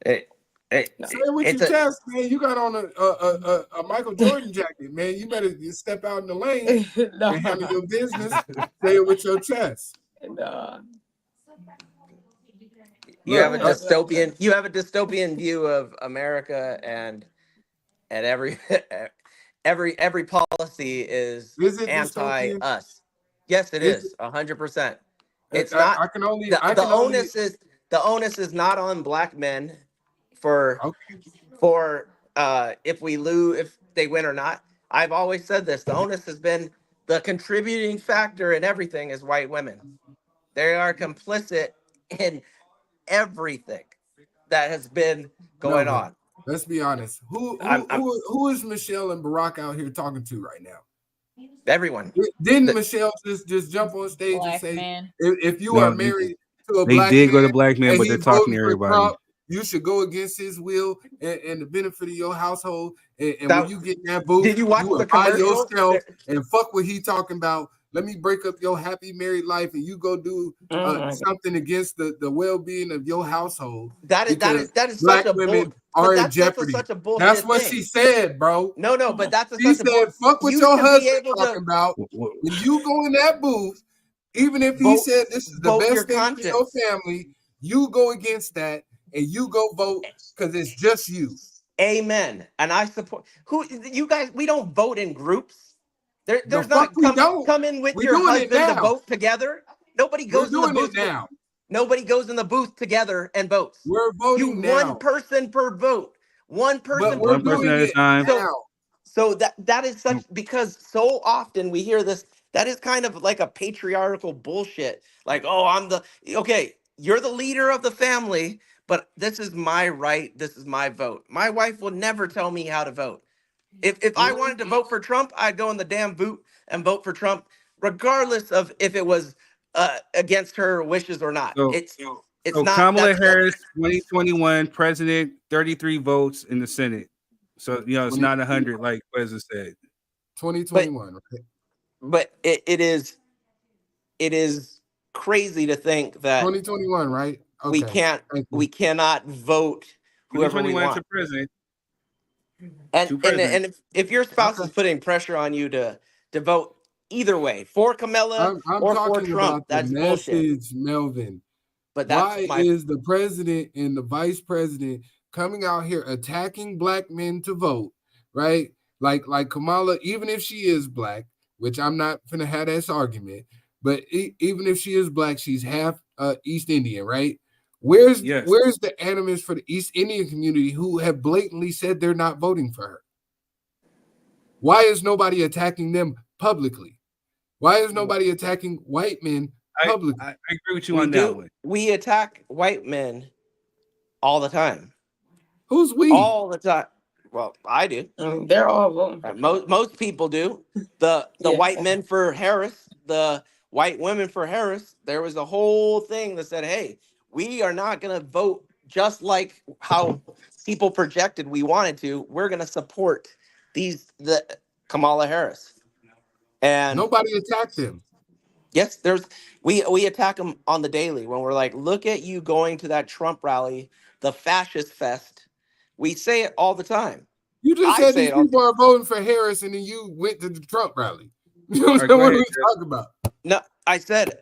M: It,
B: Say it with
M: it's
B: your
M: a
B: chest, man. You got on a Michael Jordan jacket, man. You better step out in the lane and handle your business. Say it with your chest.
M: you have a
B: Look,
M: dystopian view of America, and every every policy is
B: Is it
M: anti
B: dystopian?
M: us. Yes, it
B: Is
M: is 100%.
B: it,
M: It's not
B: I can only
M: the onus is not on black men for if we lose, if they win or not. I've always said this. The onus has been the contributing factor in everything is white women. They are complicit in everything that has been going
B: Melvin.
M: on.
B: Let's be honest.
M: I'm
B: Who is Michelle and Barack out here talking to right now?
M: everyone.
B: Didn't Michelle just jump on stage and say, if you are
A: No,
B: married to a
A: they
B: black
A: did go to
B: man
A: black men,
B: and
A: but
B: he
A: they're talking
B: voting
A: to
B: for
A: everybody.
B: Trump, you should go against his will and the benefit of your household. And
M: Now,
B: when you get in that booth,
M: did you watch
B: will
M: the
B: buy
M: commercial?
B: yourself and fuck what he talking about. Let me break up your happy married life, and you go do something against the well-being of your household.
M: That is
B: Black
M: such a
B: women
M: but
B: are in
M: that's
B: jeopardy.
M: such a bullshit
B: That's what
M: thing.
B: she said, bro.
M: No, but that's
B: She
M: such a
B: said, "Fuck what
M: you
B: your
M: should be
B: husband
M: able
B: talking
M: to
B: about." When you go in that booth, even if he
M: vote,
B: said this is the
M: vote your
B: best thing for your
M: conscience.
B: family, you go against that and you go vote because it's just you.
M: Amen. And I support who you guys. We don't vote in groups.
B: The
M: There's
B: fuck
M: not
B: we don't.
M: come in with
B: We're
M: your
B: doing it
M: husband to
B: now.
M: vote together. Nobody
B: We're
M: goes in the
B: doing it
M: booth.
B: now.
M: Nobody goes in the booth together and votes.
B: We're voting
M: One
B: now.
M: person per vote. One person
B: But we're
M: per vote.
B: doing it now.
M: So that is such because so often we hear this. That is kind of like a patriarchal bullshit. Like, oh, you're the leader of the family, but this is my right. This is my vote. My wife will never tell me how to vote. If I wanted to vote for Trump, I'd go in the damn booth and vote for Trump, regardless of if it was against her wishes or not.
A: So,
M: It's
A: so
M: not.
A: Kamala Harris, 2021 president, 33 votes in the Senate. So it's not 100 like Wes said.
B: 2021, right?
M: But it is crazy to think that
B: 2021, right? Okay.
M: we cannot vote whoever we
A: 2021
M: want.
A: to president.
M: And if your spouse is putting pressure on you to vote either way for Kamala
B: I'm
M: or for
B: talking
M: Trump,
B: about the
M: that's bullshit.
B: message, Melvin.
M: But that's
B: why is the president and the vice president coming out here attacking black men to vote, right? Like Kamala, even if she is black, which I'm not gonna have this argument, but even if she is black, she's half East Indian, right? Where's the animus for the East Indian community who have blatantly said they're not voting for her? Why is nobody attacking them publicly? Why is nobody attacking white men publicly?
A: I agree with you on that one.
M: We attack white men all the time.
B: Who's we?
M: All the time. Well, I do.
Q: They're all voting.
M: Most people do. The white men for Harris, the white women for Harris. There was a whole thing that said, "Hey, we are not going to vote just like how people projected we wanted to. We're going to support the Kamala Harris." And
B: nobody attacked them.
M: Yes, we attack them on the daily when we're like, look at you going to that Trump rally, the fascist fest. We say it all the time.
B: You just said these people are voting for Harris, and then you went to the Trump rally. What are we talking about?
M: No, I said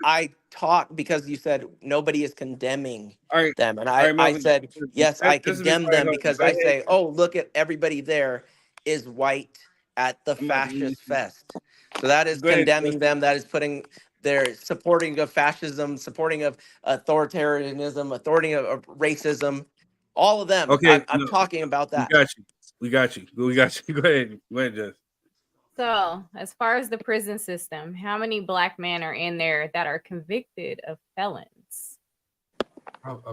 M: I talk because you said nobody is condemning them, and I said yes, I condemn them because I say, oh, look at everybody there is white at the fascist fest. So that is condemning them. That is putting their supporting of fascism, supporting of authoritarianism, authority of racism, all of them.
A: Okay,
M: I'm talking about that.
A: We got you. Go ahead, Jess.
G: So, as far as the prison system, how many black men are in there that are convicted of felons?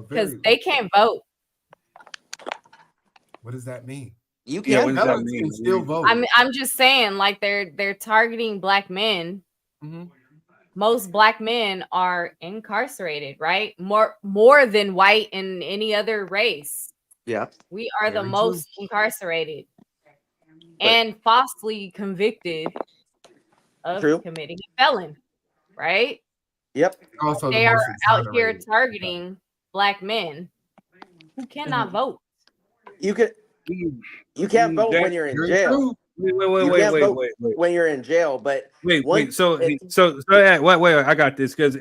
G: Because they can't vote.
B: What does that mean?
M: You can't
B: still vote.
G: I'm just saying, like they're targeting black men.
B: Mm-hmm.
G: Most black men are incarcerated, right? More than white and any other race.
M: Yeah,
G: we are the most incarcerated and falsely convicted of committing a felon, right?
M: Yep.
B: Also
G: they are out here targeting black men. who cannot vote.
R: You can't vote when you're in jail. You can't vote
A: Wait.
R: when you're in jail, but
A: Wait. So I got this because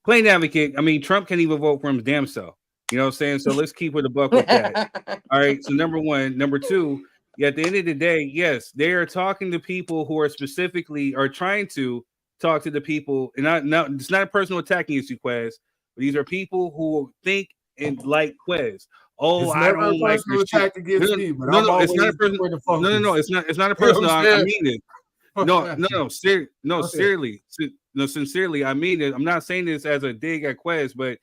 A: plain advocate. I mean, Trump can't even vote for his damn self. You know what I'm saying? So let's keep it a buck with that. All right. So number one, number two. Yeah, at the end of the day, yes, they are talking to people who are specifically are trying to talk to the people, and not it's not a personal attack against you, Quez. But these are people who think and like Quez. Oh,
B: It's
A: I
B: never a
A: don't like
B: personal
A: your shit.
B: attack against me, but I'm
A: It's
B: always
A: not a personal.
B: for the focus.
A: No, it's not a
B: You know
A: personal.
B: what I'm
A: I
B: saying?
A: mean it. Sincerely, I mean it. I'm not saying this as a dig at Quez, but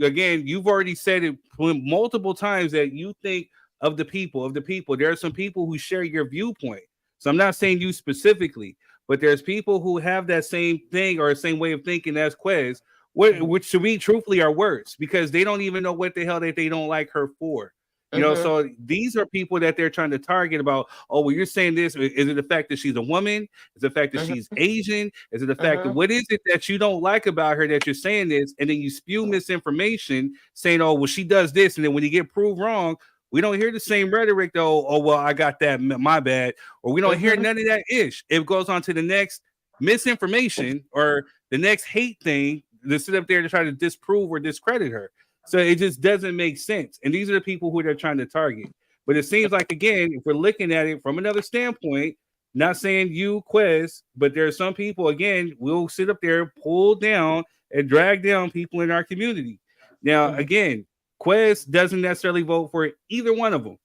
A: again, you've already said it multiple times that you think of the people. There are some people who share your viewpoint. So I'm not saying you specifically, but there's people who have that same thing or same way of thinking as Quez, which to me, truthfully, are worse because they don't even know what the hell that they don't like her for. You know, so these are people that they're trying to target about. Oh, well, you're saying this. Is it the fact that she's a woman? Is it the fact that she's Asian? Is it the fact that what is it that you don't like about her that you're saying this? And then you spew misinformation saying, oh, well, she does this. And then when you get proved wrong, we don't hear the same rhetoric though. Oh, well, I got that. My bad. Or we don't hear none of that ish. It goes on to the next misinformation or the next hate thing to sit up there to try to disprove or discredit her. So it just doesn't make sense. And these are the people who they're trying to target. But it seems like, again, if we're looking at it from another standpoint, not saying you, Quez, but there are some people, again, will sit up there, pull down and drag down people in our community. Now, again, Quez doesn't necessarily vote for either one of them.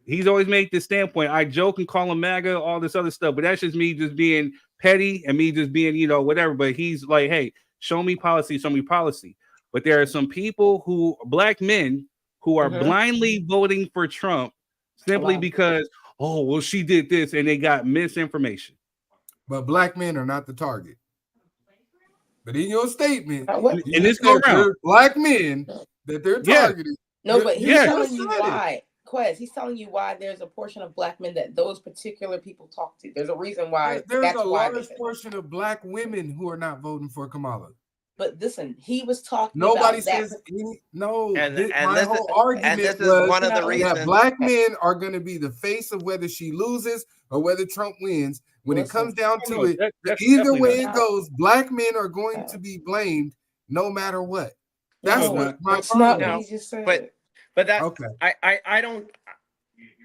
A: He's always made this standpoint. I joke and call him MAGA, all this other stuff, but that's just me just being petty and me just being, whatever. But he's like, hey, show me policy. But there are some people black men who are blindly voting for Trump simply because, oh, well, she did this and they got misinformation.
B: But black men are not the target. But in your statement,
A: and this go around
B: black men that they're targeting.
Q: No, but he's telling you why. Quez, he's telling you why there's a portion of black men that those particular people talk to. There's a reason why.
B: There's a large portion of black women who are not voting for Kamala.
Q: But listen, he was talking.
B: Nobody
Q: about that.
B: says no.
M: And
B: My
M: this
B: whole
M: is,
B: argument
M: and this is
B: was
M: one of the
B: that
M: reasons
B: black men are going to be the face of whether she loses or whether Trump wins. When it comes down to it, either way it goes, black men are going to be blamed no matter what. That's what my problem is.
M: But that I don't.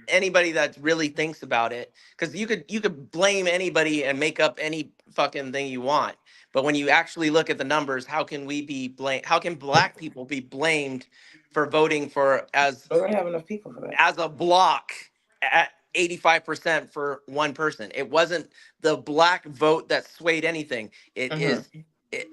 M: Anybody that really thinks about it, because you could blame anybody and make up any fucking thing you want. But when you actually look at the numbers, how can we be blamed? How can black people be blamed for voting for as
Q: we don't have enough people for that.
M: As a block at 85% for one person? It wasn't the black vote that swayed anything. It is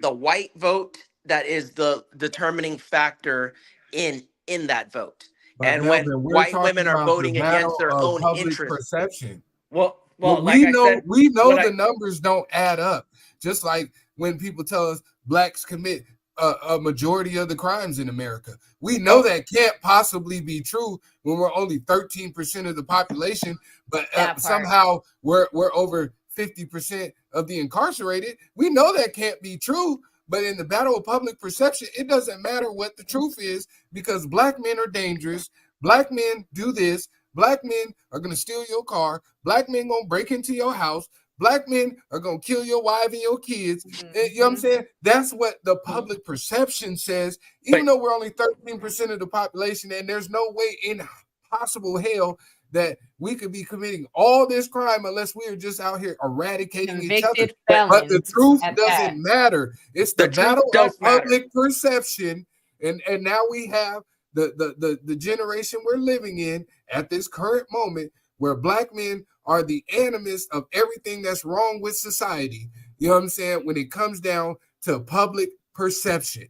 M: the white vote that is the determining factor in that vote.
B: But
M: and when white women are voting against their own interests,
B: perception.
M: Well,
B: we know the numbers don't add up. Just like when people tell us blacks commit a majority of the crimes in America, we know that can't possibly be true when we're only 13% of the population, but somehow we're over 50% of the incarcerated. We know that can't be true. But in the battle of public perception, it doesn't matter what the truth is because black men are dangerous. Black men do this. Black men are going to steal your car. Black men going to break into your house. Black men are going to kill your wife and your kids. You know what I'm saying? That's what the public perception says, even though we're only 13% of the population, and there's no way in possible hell that we could be committing all this crime unless we are just out here eradicating each other. But the truth doesn't matter. It's the battle of public perception. And now we have the generation we're living in at this current moment where black men are the animists of everything that's wrong with society. You know what I'm saying? When it comes down to public perception.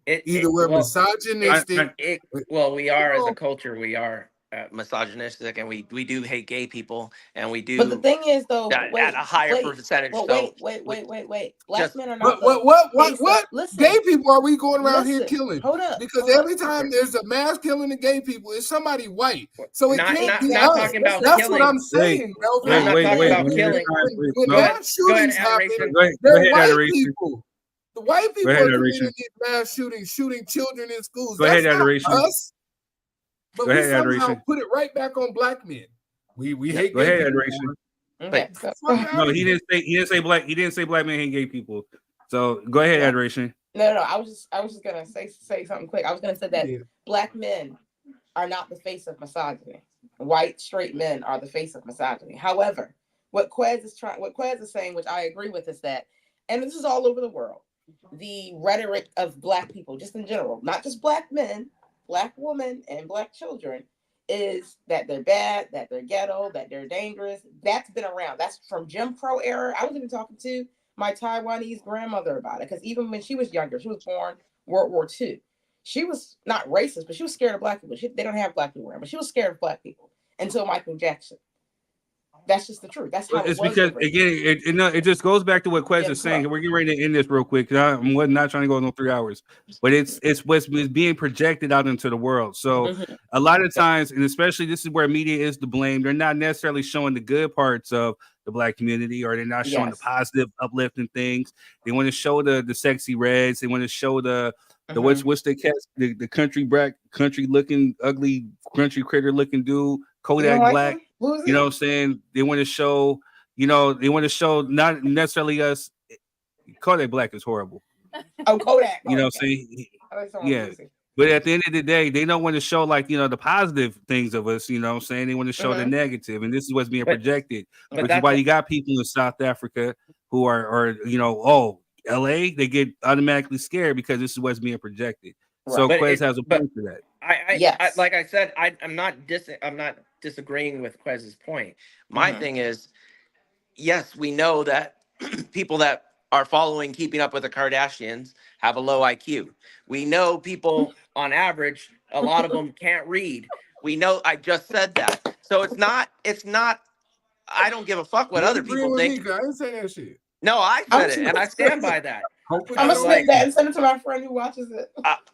B: Either we're misogynistic.
M: We are as a culture, we are misogynistic, and we do hate gay people, and we do.
Q: But the thing is, though,
M: at a higher percentage.
Q: Well,
M: so
Q: wait. Black men are not.
B: What?
Q: Listen,
B: gay people are we going around here killing?
Q: Hold up.
B: Because every time there's a mass killing of gay people, it's somebody white. So it can't be
M: not
B: us.
M: talking about
B: That's
M: killing.
B: what I'm saying, Melvin.
M: When
B: mass shootings happen, they're white people. The white people are committing these mass shootings, shooting children in schools. That's not us. But
A: Go
B: we
A: ahead,
B: somehow
A: Adoration.
B: put it right back on black men. We hate
A: Go
B: gay
A: ahead,
B: people.
A: Adoration.
Q: Okay.
A: No, he didn't say black. He didn't say black men hate gay people. So go ahead, Adoration.
Q: No. I was just gonna say something quick. I was gonna say that black men are not the face of misogyny. White straight men are the face of misogyny. However, what Quez is saying, which I agree with, is that, and this is all over the world, the rhetoric of black people, just in general, not just black men, black women, and black children, is that they're bad, that they're ghetto, that they're dangerous. That's been around. That's from Jim Crow era. I was even talking to my Taiwanese grandmother about it, because even when she was younger, she was born World War II. She was not racist, but she was scared of black people. They don't have black people around, but she was scared of black people until Michael Jackson. That's just the truth. That's how
A: It's
Q: it was.
A: because again, it just goes back to what Quez is saying. We're getting ready to end this real quick. I'm not trying to go no 3 hours, but it's what's being projected out into the world. So a lot of times, and especially this is where media is to blame. They're not necessarily showing the good parts of the black community, or they're not showing the positive, uplifting things. They want to show the sexy reds. They want to show the what's the country looking ugly country critter looking dude, Kodak Black. You know what I'm saying? They want to show, not necessarily us. Kodak Black is horrible.
Q: Oh, Kodak.
A: You know what I'm saying? Yeah. But at the end of the day, they don't want to show the positive things of us. You know what I'm saying? They want to show the negative. And this is what's being projected. Which is why you got people in South Africa who are LA, they get automatically scared because this is what's being projected. Right. So Quez has a point for that.
M: I like I said, I'm not disagreeing with Quez's point. My thing is, yes, we know that people that are following Keeping Up with the Kardashians have a low IQ. We know people on average, a lot of them can't read. We know, I just said that. So it's not, I don't give a fuck what other people think.
B: I didn't say that shit.
M: No, I said it, and I stand by that.
Q: I'm gonna snip that and send it to my friend who watches it.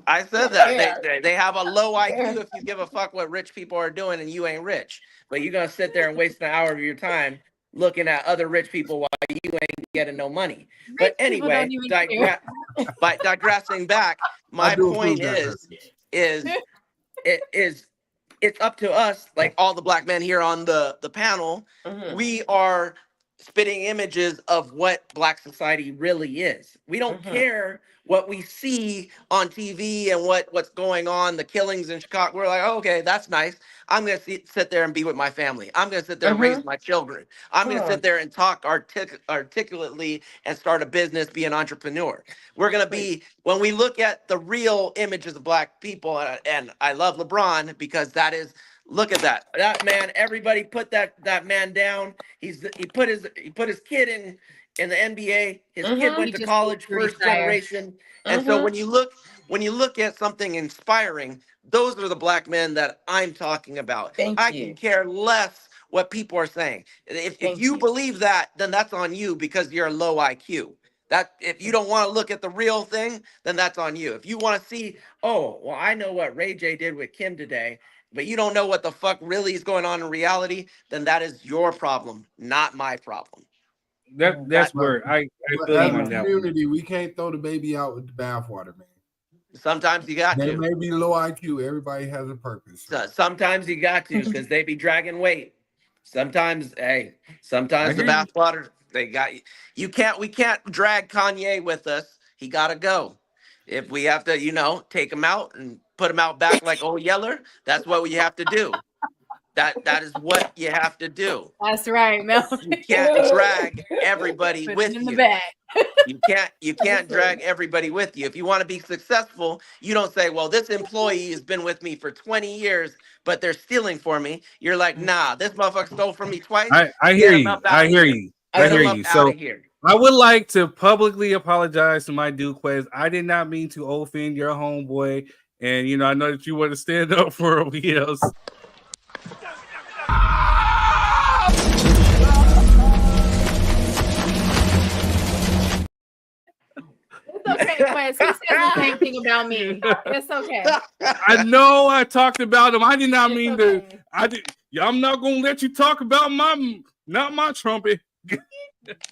M: I said that they have a low IQ if you give a fuck what rich people are doing and you ain't rich. But you're gonna sit there and waste an hour of your time looking at other rich people while you ain't getting no money. But anyway, by digressing back, my point is it's up to us, like all the black men here on the panel. We are spitting images of what black society really is. We don't care what we see on TV and what's going on, the killings in Chicago. We're like, oh, okay, that's nice. I'm going to sit there and be with my family. I'm going to sit there and raise my children. I'm going to sit there and talk articulately and start a business, be an entrepreneur. We're going to be, when we look at the real images of black people, and I love LeBron because that is, look at that man. Everybody put that man down. He put his kid in the NBA. His kid went to college, first generation. And so when you look at something inspiring, those are the black men that I'm talking about. I can care less what people are saying. If you believe that, then that's on you because you're low IQ. That if you don't want to look at the real thing, then that's on you. If you want to see, oh, well, I know what Ray J did with Kim today, but you don't know what the fuck really is going on in reality, then that is your problem, not my problem.
A: That's where I feel
B: as
A: you
B: a
A: on that
B: community, we can't throw the baby out with the bathwater, man.
M: Sometimes you got
B: they
M: to.
B: May be low IQ. Everybody has a purpose.
M: Sometimes you got to because they be dragging weight. Sometimes the bathwater, they got you. We can't drag Kanye with us. He got to go. If we have to, take him out and put him out back like old Yeller, that's what we have to do. That is what you have to do.
G: That's right, Mel.
M: You can't drag everybody with you. You can't drag everybody with you. If you want to be successful, you don't say, well, this employee has been with me for 20 years, but they're stealing for me. You're like, nah, this motherfucker stole from me twice.
A: I hear you. I hear you. So I would like to publicly apologize to my dude Quez. I did not mean to offend your homeboy. And, I know that you want to stand up for everybody else.
G: It's okay, Quez. He says the same thing about me. It's okay.
A: I know I talked about him. I did not mean to. I'm not going to let you talk about not my trumpet.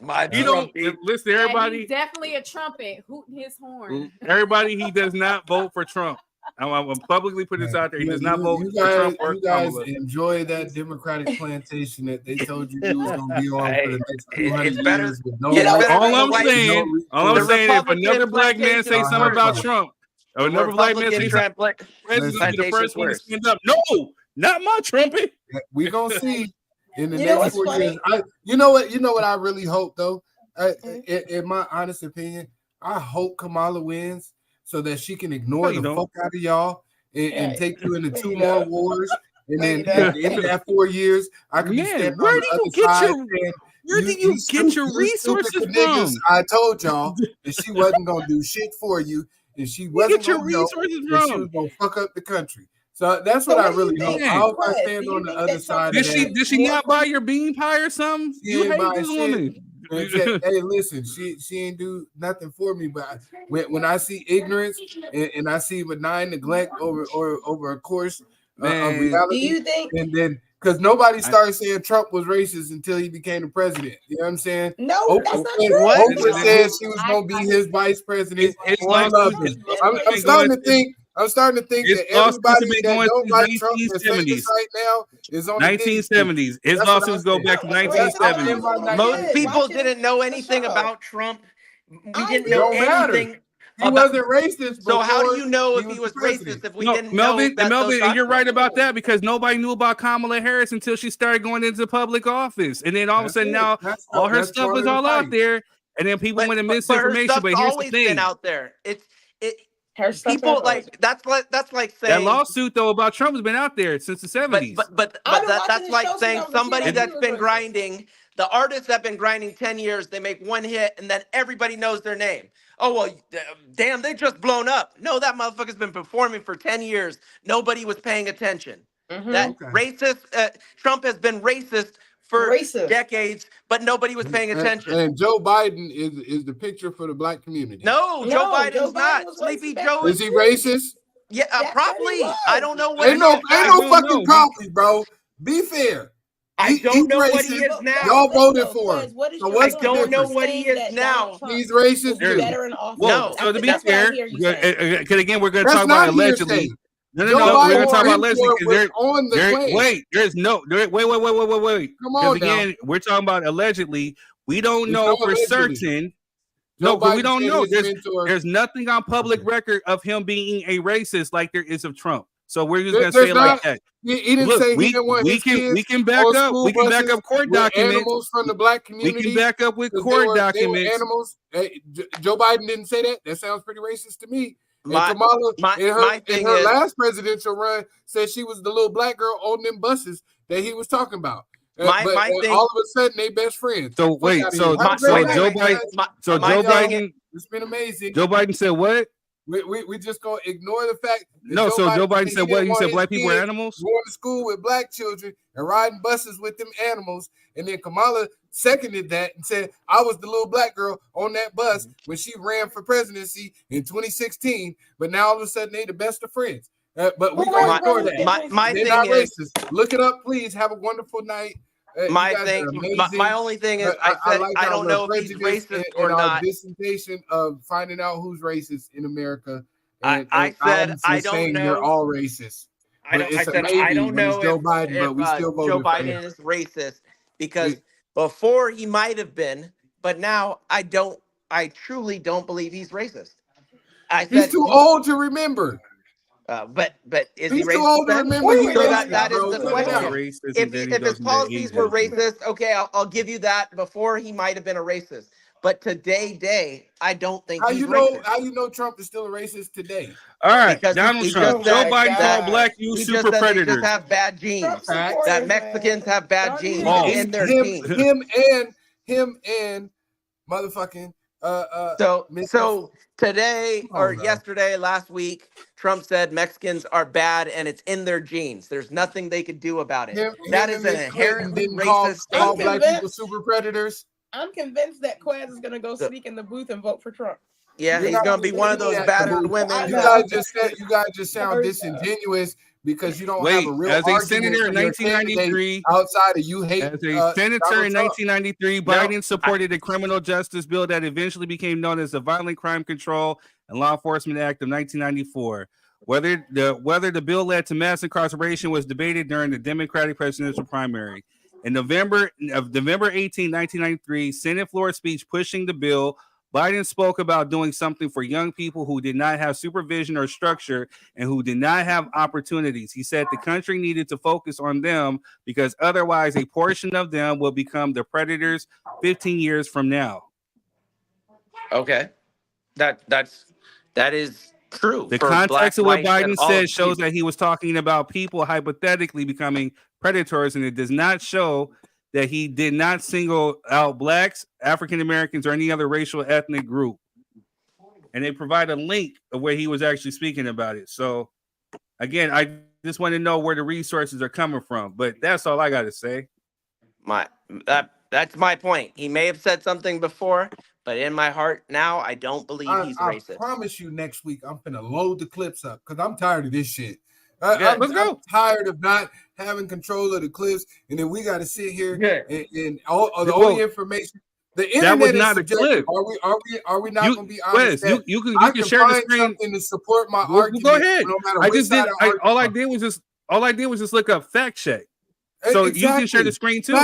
A: Listen, everybody.
G: He's definitely a trumpet hooting his horn.
A: Everybody, he does not vote for Trump. I'm publicly putting this out there. He does not vote
B: You
A: for Trump or
B: you guys
A: Kamala.
B: enjoy that Democratic plantation that they told you was going to be on for the next 200
M: It's better.
B: years with no
M: It's
B: life,
M: better
A: All
M: than the
A: I'm
M: white.
A: saying, if another black man say something about Trump, or another black man say something about President's gonna be the first one to stand up. No, not my trumpet.
B: We gonna see in the
Q: You know
B: next
Q: what's
B: 4 years.
Q: funny?
B: You know what I really hope though. In my honest opinion, I hope Kamala wins so that she can ignore the fuck out of y'all and take you into 2 more wars. And then at the end of that 4 years, I could be standing on the other side saying,
A: where do you get your resources from?
B: I told y'all that she wasn't gonna do shit for you, and she wasn't gonna help, and she was gonna fuck up the country. So that's what I really hope. I hope I stand on the other side of that.
A: Did she not buy your bean pie or something? You hate this woman.
B: Hey, listen, she ain't do nothing for me, but when I see ignorance and I see benign neglect over a course of reality,
Q: do you think?
B: And then because nobody started saying Trump was racist until he became the president. You know what I'm saying?
Q: No, that's not true.
B: Oprah said she was going to be his vice president. I'm starting to think. That everybody that don't like Trump that's famous right now is on
A: 1970s. His lawsuits go back to 1970s.
M: Most people didn't know anything about Trump. We didn't know
B: Don't matter.
M: anything.
B: He wasn't racist.
M: So how do you know if
B: he
M: he was
B: president.
M: racist if we
A: No,
M: didn't
A: Melvin,
M: know that
A: and you're right about that because nobody knew about Kamala Harris until she started going into public office, and then all of a sudden now all her stuff was all out there, and then people went to misinformation. But here's the thing:
M: been out there.
Q: Her
M: people like that's like saying
A: that lawsuit though about Trump has been out there since the 70s.
M: But that's like saying somebody that's been grinding. The artists that have been grinding 10 years, they make one hit and then everybody knows their name. Oh, well, damn, they just blown up. No, that motherfucker's been performing for 10 years. Nobody was paying attention. That racist, Trump has been racist for decades, but nobody was paying attention.
B: And Joe Biden is the picture for the black community.
M: No, Joe Biden's not. Sleepy Joe
B: is he racist?
M: Yeah, probably. I don't know what.
B: Ain't no fucking probably, bro. Be fair.
M: I don't know what he is now.
B: Y'all voted for him.
M: So I don't know what he is now.
B: He's racist.
A: Well, so to be fair, because again, we're going to talk about allegedly. No, we're going to talk about allegedly because there's no wait.
B: Come on,
A: again, we're talking about allegedly. We don't know for certain. No, but we don't know. There's nothing on public record of him being a racist like there is of Trump. So we're just gonna say it like that.
B: He didn't say he didn't want his kids.
A: We can back up. We can back up court documents.
B: Animals from the black community.
A: We can back up with court documents.
B: Animals. Joe Biden didn't say that. That sounds pretty racist to me.
M: Kamala,
B: in her last presidential run, said she was the little black girl on them buses that he was talking about.
M: My thing,
B: all of a sudden they best friends.
A: So wait, Joe Biden.
B: It's been amazing.
A: Joe Biden said what?
B: We just gonna ignore the fact.
A: No, Joe Biden said what? He said black people are animals.
B: Going to school with black children and riding buses with them animals, and then Kamala seconded that and said, "I was the little black girl on that bus when she ran for presidency in 2016." But now all of a sudden they the best of friends. But we gonna ignore that.
M: My
B: They're
M: thing
B: not
M: is,
B: racist. Look it up, please. Have a wonderful night.
M: My only thing is, I don't know if he's racist or not.
B: Dissertation of finding out who's racist in America.
M: I said I don't know.
B: You're all racist.
M: I don't know
B: Joe Biden, but we still
M: Joe Biden is racist because before he might have been, but now I truly don't believe he's racist.
B: He's too old to remember.
M: But is he
B: He's
M: racist?
B: too old to remember.
M: So that is the question. If his policies were racist, okay, I'll give you that. Before he might have been a racist, but today, I don't think he's racist.
B: How you know Trump is still a racist today?
A: All right, Donald Trump. Joe Biden called black youth super predators.
M: They just have bad genes. That Mexicans have bad genes in their genes.
B: Him and motherfucking.
M: So today or yesterday, last week, Trump said Mexicans are bad and it's in their genes. There's nothing they could do about it. That is an inherently racist
B: call
M: statement.
B: black people super predators.
Q: I'm convinced that Quaz is gonna go sneak in the booth and vote for Trump.
M: Yeah, he's gonna be one of those battered women.
B: You guys just sound disingenuous because you don't have a real
A: as a
B: argument
A: senator in 1993
B: outside of you hate.
A: As a senator in 1993, Biden supported a criminal justice bill that eventually became known as the Violent Crime Control and Law Enforcement Act of 1994. Whether the bill led to mass incarceration was debated during the Democratic presidential primary. In November 18, 1993, Senate floor speech pushing the bill, Biden spoke about doing something for young people who did not have supervision or structure and who did not have opportunities. He said the country needed to focus on them because otherwise a portion of them will become the predators 15 years from now.
M: Okay. That is true.
A: The
M: for
A: context
M: black,
A: of what
M: white, and
A: Biden
M: all
A: said
M: of
A: shows
M: people.
A: that he was talking about people hypothetically becoming predators, and it does not show that he did not single out blacks, African Americans, or any other racial ethnic group. And they provide a link of where he was actually speaking about it. So, again, I just want to know where the resources are coming from. But that's all I got to say.
M: That's my point. He may have said something before, but in my heart now, I don't believe he's
B: I
M: racist.
B: promise you next week I'm gonna load the clips up because I'm tired of this shit.
A: Yeah,
B: I'm tired of not having control of the clips, and then we got to sit here and all the only information. The internet
A: was
B: is
A: not a
B: subjective.
A: clip.
B: Are we not going to be honest?
A: Wes, you can share the screen.
B: Something to support my
A: Well,
B: argument.
A: go ahead.
B: No matter
A: I
B: which
A: just did.
B: side I argue
A: All I
B: from.
A: did was just look up fact check. So you can share the screen too.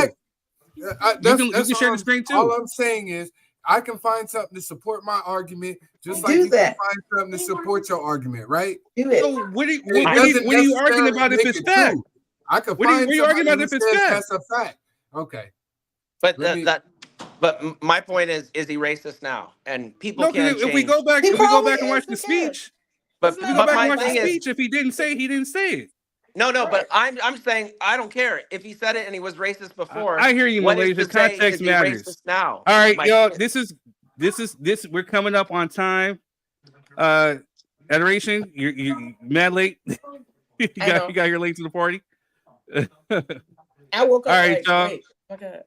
A: You can share the screen too.
B: All I'm saying is I can find something to support my argument, just like you can find something to support your argument, right?
R: Do it.
A: So what are you arguing about if it's fact?
B: I can
A: What are
B: find
A: you arguing
B: somebody
A: about
B: who
A: if it's
B: says
A: fact?
B: that's a fact. Okay.
M: But my point is he racist now? And people
A: No,
M: can't
A: because
M: change.
A: if we go back and watch the speech,
M: but
A: if we go back
M: my
A: and watch the
M: thing is,
A: speech, if he didn't say it, he didn't say it.
M: No, but I'm saying I don't care if he said it and he was racist before.
A: I hear you,
M: what is
A: Malaysia.
M: to say,
A: Context
M: is he
A: matters.
M: racist now?
A: All right,
M: My
A: yo,
M: point-
A: this. We're coming up on time. Adoration, you mad late. you got here late to the party.
Q: I woke up.
A: All right, y'all.
Q: Wait. Okay.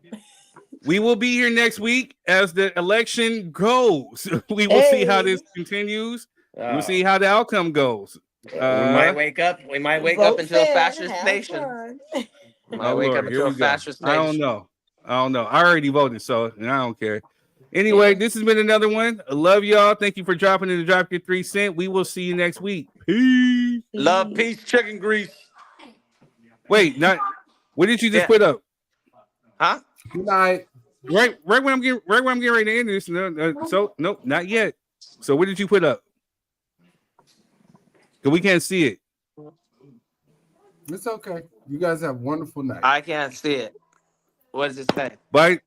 A: We will be here next week as the election goes. We will see how this continues. We'll see how the outcome goes.
M: we might wake up. We might wake up into a fascist nation. We might wake up into a fascist nation.
A: I don't know. I already voted, so I don't care. Anyway, this has been another one. I love y'all. Thank you for dropping in to drop your 3 cents. We will see you next week. Peace.
M: Love, peace, chicken grease.
A: Wait, what did you just put up?
M: Huh?
B: Good night.
A: Right when I'm getting ready to end this. So nope, not yet. So what did you put up? Because we can't see it.
B: It's okay. You guys have a wonderful night.
M: I can't see it. What does it say?
A: But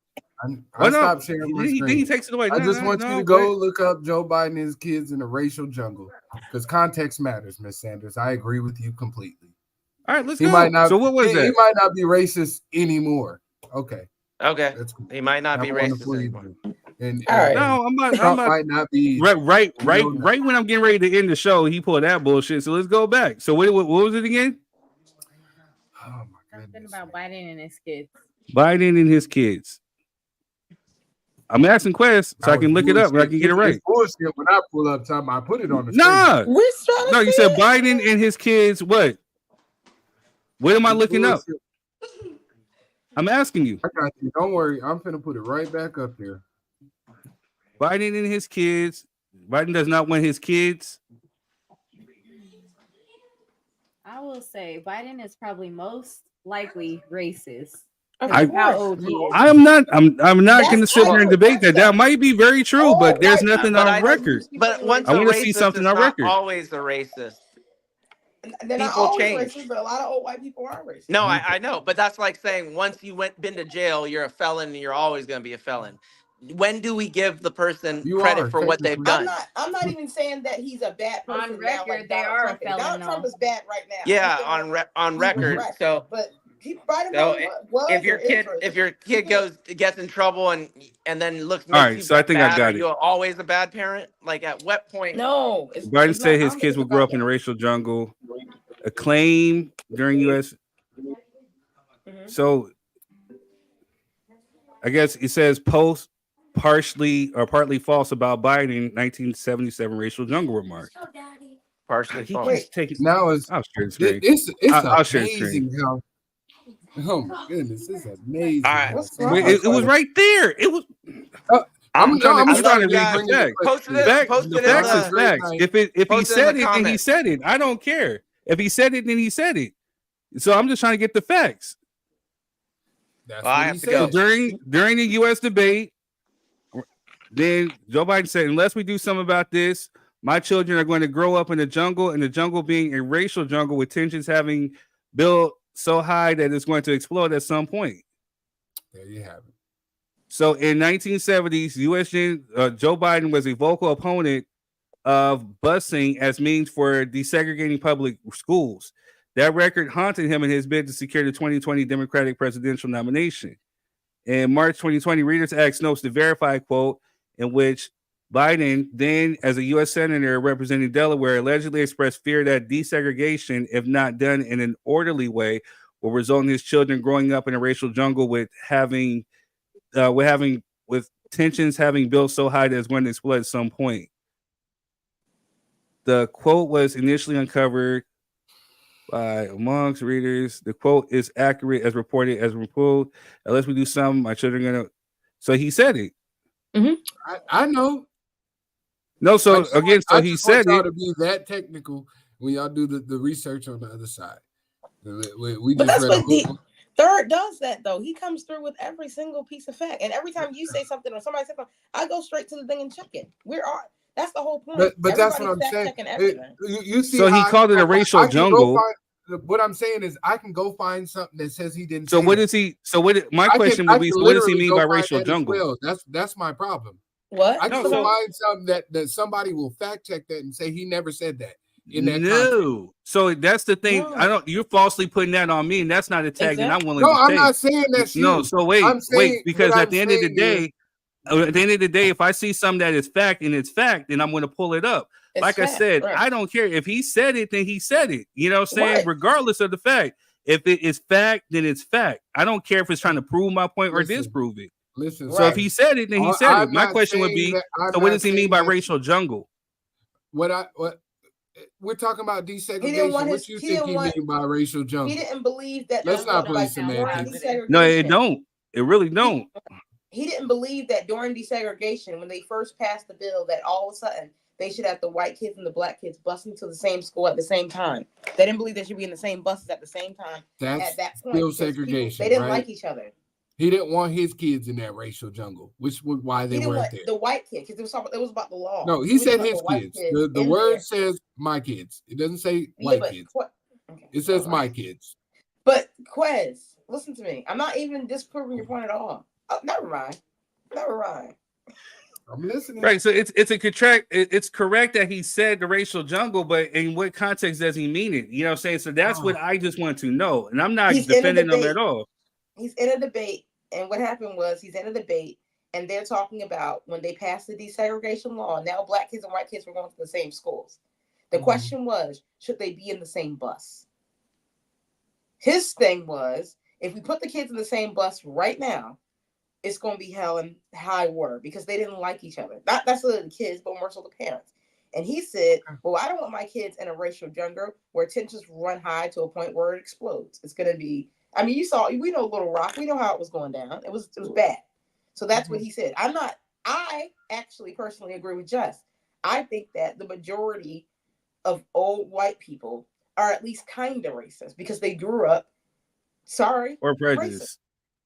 B: I stopped sharing my screen.
A: He takes it away.
B: I just want you to go look up Joe Biden and his kids in the racial jungle because context matters, Miss Sanders. I agree with you completely.
A: All right, let's
B: he
A: go.
B: Might not,
A: so what was that?
B: He might not be racist anymore. Okay.
M: He might not be racist anymore.
B: And
A: all right. No, I'm not.
B: Might not be
A: right when I'm getting ready to end the show. He pulled that bullshit. So let's go back. So what was it again?
B: Oh my
G: Something about Biden and his kids.
A: Biden and his kids. I'm asking questions so I can look it up and I can get it right.
B: Bullshit. When I pull up time, I put it on the
A: screen. No, you said Biden and his kids. What? What am I looking up? I'm asking you.
B: I got you. Don't worry. I'm finna put it right back up there.
A: Biden and his kids. Biden does not want his kids.
G: I will say Biden is probably most likely racist.
A: I'm
G: how old he is.
A: not going to sit here and debate that. That might be very true, but there's nothing on record.
M: But once
A: I want to see something on record.
M: Always a racist.
Q: They're not always racist, but a lot of old white people are racist.
M: No, I know, but that's like saying once you been to jail, you're a felon, and you're always going to be a felon. When do we give the person credit for what they've done?
Q: I'm not even saying that he's a bad person.
G: On record,
Q: now, like
G: they are a felon.
Q: Donald Trump is bad right now.
M: Yeah, on record. So,
Q: but
M: if your kid gets in trouble and then looks,
A: all right. So I think I got
M: are
A: it.
M: you always a bad parent? Like at what point?
Q: No.
A: Biden said his kids will grow up in the racial jungle. A claim during U.S. So I guess it says partly false about Biden 1977 racial jungle remark.
M: Partially false.
B: Now
A: I'll share the screen.
B: I'll
A: share the screen.
B: how. Oh my goodness, it's amazing.
M: All right.
A: It was right there. It was. I'm trying to read
M: Josh,
A: the facts.
M: post it
A: The facts is facts. If he
M: post it in
A: said
M: the
A: it, then he
M: comments.
A: said it. I don't care. If he said it, then he said it. So I'm just trying to get the facts.
B: That's
M: Well, I
B: what
M: have
B: he
M: to
B: said.
M: go.
A: During the U.S. debate, then Joe Biden said, unless we do something about this, my children are going to grow up in the jungle, and the jungle being a racial jungle with tensions having built so high that it's going to explode at some point.
B: There you have it.
A: So in 1970s, Joe Biden was a vocal opponent of busing as means for desegregating public schools. That record haunted him in his bid to secure the 2020 Democratic presidential nomination. In March 2020, Reader's Act notes the verified quote in which Biden, then as a U.S. Senator representing Delaware, allegedly expressed fear that desegregation, if not done in an orderly way, will result in his children growing up in a racial jungle with tensions having built so high that it's going to explode at some point. The quote was initially uncovered by amongst readers. The quote is accurate as reported as reported. Unless we do something, my children are gonna. So he said it.
B: Mm-hmm. I know.
A: No, so again, so he said
B: y'all
A: it.
B: To be that technical when y'all do the research on the other side. We
Q: But
B: just
Q: that's
B: read
Q: what Third does that though. He comes through with every single piece of fact, and every time you say something or somebody says something, I go straight to the thing and check it. That's the whole point.
B: But that's what I'm saying. You see,
A: so he called it a racial jungle.
B: What I'm saying is, I can go find something that says he didn't.
A: So what is he? So what? My question would be: so what does he mean by racial jungle?
B: Well. That's my problem.
Q: What?
B: I can find something that somebody will fact check that and say he never said that. In that
A: context. So that's the thing. No. You're falsely putting that on me, and that's not a tag that I'm willing to take.
B: No, I'm not saying that's you.
A: No, so wait, because at the end of the day, if I see something that is fact and it's fact, then I'm going to pull it up. Like I said, I don't care if he said it, then he said it. You know what I'm saying? Regardless of the fact, if it is fact, then it's fact. I don't care if it's trying to prove my point or disprove it.
B: Listen,
A: so if he said it, then he said it. My question would be: so what does he mean by racial jungle?
B: What we're talking about desegregation. What you think he mean by racial jungle?
Q: He didn't believe that.
B: Let's not play semantics.
A: No, it don't. It really don't.
Q: He didn't believe that during desegregation, when they first passed the bill, that all of a sudden they should have the white kids and the black kids busing to the same school at the same time. They didn't believe they should be in the same buses at the same time.
B: That's
Q: at that point,
B: still segregation.
Q: They didn't like each other.
B: He didn't want his kids in that racial jungle, which was why they weren't there.
Q: The white kids, because it was about the law.
B: No, he said his kids. The word says my kids. It doesn't say white kids. It says my kids.
Q: But Quez, listen to me. I'm not even disproving your point at all. Oh, never mind.
B: I'm listening.
A: Right. So it's a contract. It's correct that he said the racial jungle, but in what context does he mean it? You know what I'm saying? So that's what I just want to know. And I'm not defending him at all.
Q: He's in a debate, and what happened was he's in a debate, and they're talking about when they passed the desegregation law. Now black kids and white kids were going to the same schools. The question was, should they be in the same bus? His thing was, if we put the kids in the same bus right now, it's going to be hell and high water because they didn't like each other. Not necessarily the kids, but more so the parents. And he said, well, I don't want my kids in a racial jungle where tensions run high to a point where it explodes. It's going to be, I mean, we know Little Rock. We know how it was going down. It was bad. So that's what he said. I actually personally agree with Just. I think that the majority of old white people are at least kind of racist because they grew up,
A: or prejudiced.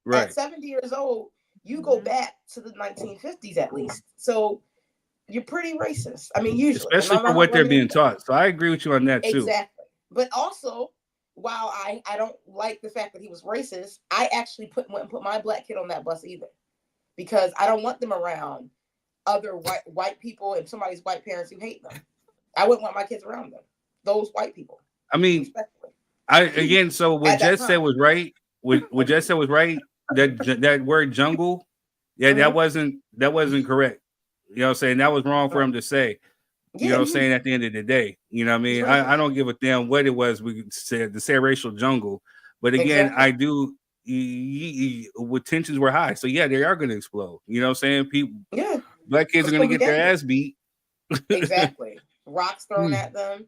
Q: Right. At 70 years old, you go back to the 1950s at least. So you're pretty racist. I mean, usually.
A: Especially for what they're being taught. So I agree with you on that too.
Q: Exactly. But also, while I don't like the fact that he was racist, I actually went and put my black kid on that bus either. Because I don't want them around other white people and somebody's white parents who hate them. I wouldn't want my kids around them. Those white people.
A: I mean, so what Jess said was right. What Jess said was right. That word jungle, that wasn't correct. You know what I'm saying? That was wrong for him to say. You know what I'm saying? At the end of the day, you know what I mean? I don't give a damn what it was. We said to say racial jungle, but again, I do. With tensions were high, so yeah, they are going to explode. You know what I'm saying? People, black kids are going to get their ass beat.
Q: Exactly. Rocks thrown at them.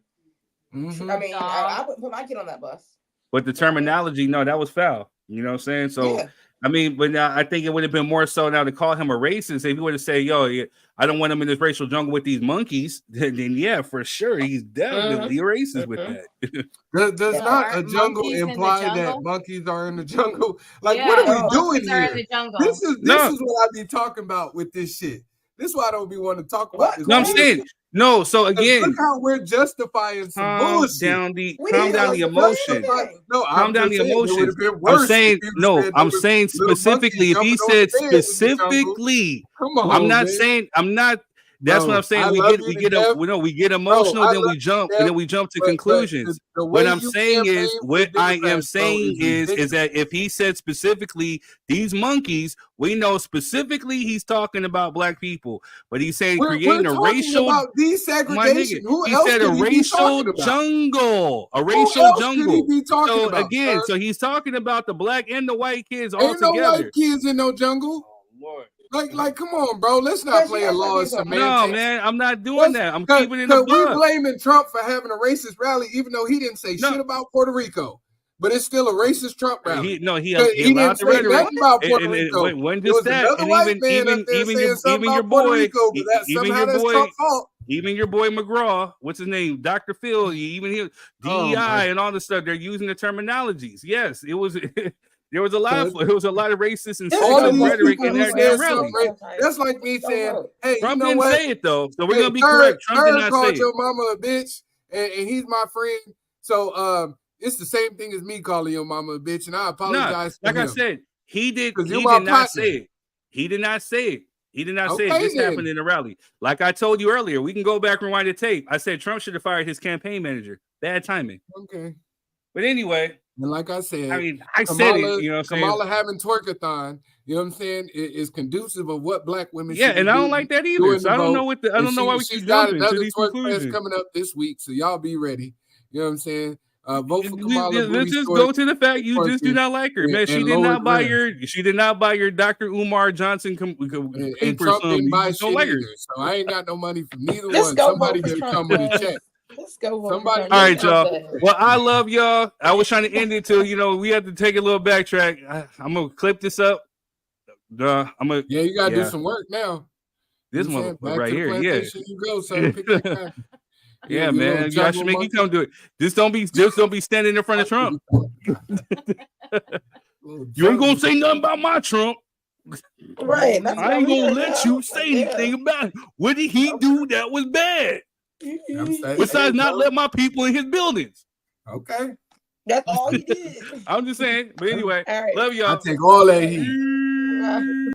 Q: Mm-hmm. I mean, I wouldn't put my kid on that bus.
A: But the terminology, no, that was foul. You know what I'm saying? So I mean, but now I think it would have been more so now to call him a racist if he would have said, "Yo, I don't want him in this racial jungle with these monkeys." Then yeah, for sure, he's definitely racist with that.
B: Does not a jungle imply that monkeys are in the jungle? Like, what are we doing here? This is what I be talking about with this shit. This is why I don't be wanting to talk about this.
A: No, I'm saying no. So again,
B: look how we're justifying some bullshit.
A: Calm down the emotion. Calm down the emotions. I'm saying specifically. If he said specifically, I'm not saying. That's what I'm saying. We get emotional, then we jump, and then we jump to conclusions. What I'm saying is that if he said specifically these monkeys, we know specifically he's talking about black people, but he's saying creating a racial desegregation. He said a racial jungle, a racial jungle. So again, so he's talking about the black and the white kids all together.
B: Ain't no white kids in no jungle. Lord. Like, come on, bro. Let's not play a law of semantics.
A: No, man, I'm not doing that. I'm keeping it in the
B: we're blaming Trump for having a racist rally, even though he didn't say shit about Puerto Rico. But it's still a racist Trump rally.
A: He didn't say nothing
B: about Puerto Rico.
A: When just that, and even your boy McGraw, what's his name, Dr. Phil, DEI and all this stuff. They're using the terminologies. Yes, it was. There was a lot of racist and sexist rhetoric in that rally.
B: That's like me saying, "Hey,
A: Trump
B: you know
A: didn't
B: what?
A: say it though, so we're gonna be correct. Trump did not
B: called
A: say
B: your
A: it.
B: mama a bitch, and he's my friend. So it's the same thing as me calling your mama a bitch, and I apologize.
A: Like I said, he did not say it. He did not say it. He did not say it. This happened in the rally. Like I told you earlier, we can go back and rewind the tape. I said Trump should have fired his campaign manager. Bad timing.
B: Okay.
A: But anyway.
B: And like I said,
A: I said it, you know what I'm saying?
B: Kamala having twerkathon, you know what I'm saying, is conducive of what black women
A: should and I don't like that either. So I don't know why we keep jumping to these
B: conclusions. Coming up this week, so y'all be ready. You know what I'm saying? Vote for Kamala.
A: Let's just go to the fact you just do not like her, man. She did not buy your Dr. Umar Johnson
B: and Trump didn't buy shit either, so I ain't got no money from neither one. Somebody better come with a check.
Q: Let's go.
A: All right, y'all. Well, I love y'all. I was trying to end it till we have to take a little backtrack. I'm gonna clip this up.
B: You gotta do some work now.
A: This one right here, yeah.
B: You go, son. Pick that
A: yeah, man. I should make you come do it. Just don't be standing in front of Trump. You ain't gonna say nothing about my Trump.
Q: Right.
A: I ain't gonna let you say anything about it. What did he do that was bad? Besides not let my people in his buildings.
B: Okay.
Q: That's all he did.
A: I'm just saying. But anyway, love y'all.
B: I take all that heat.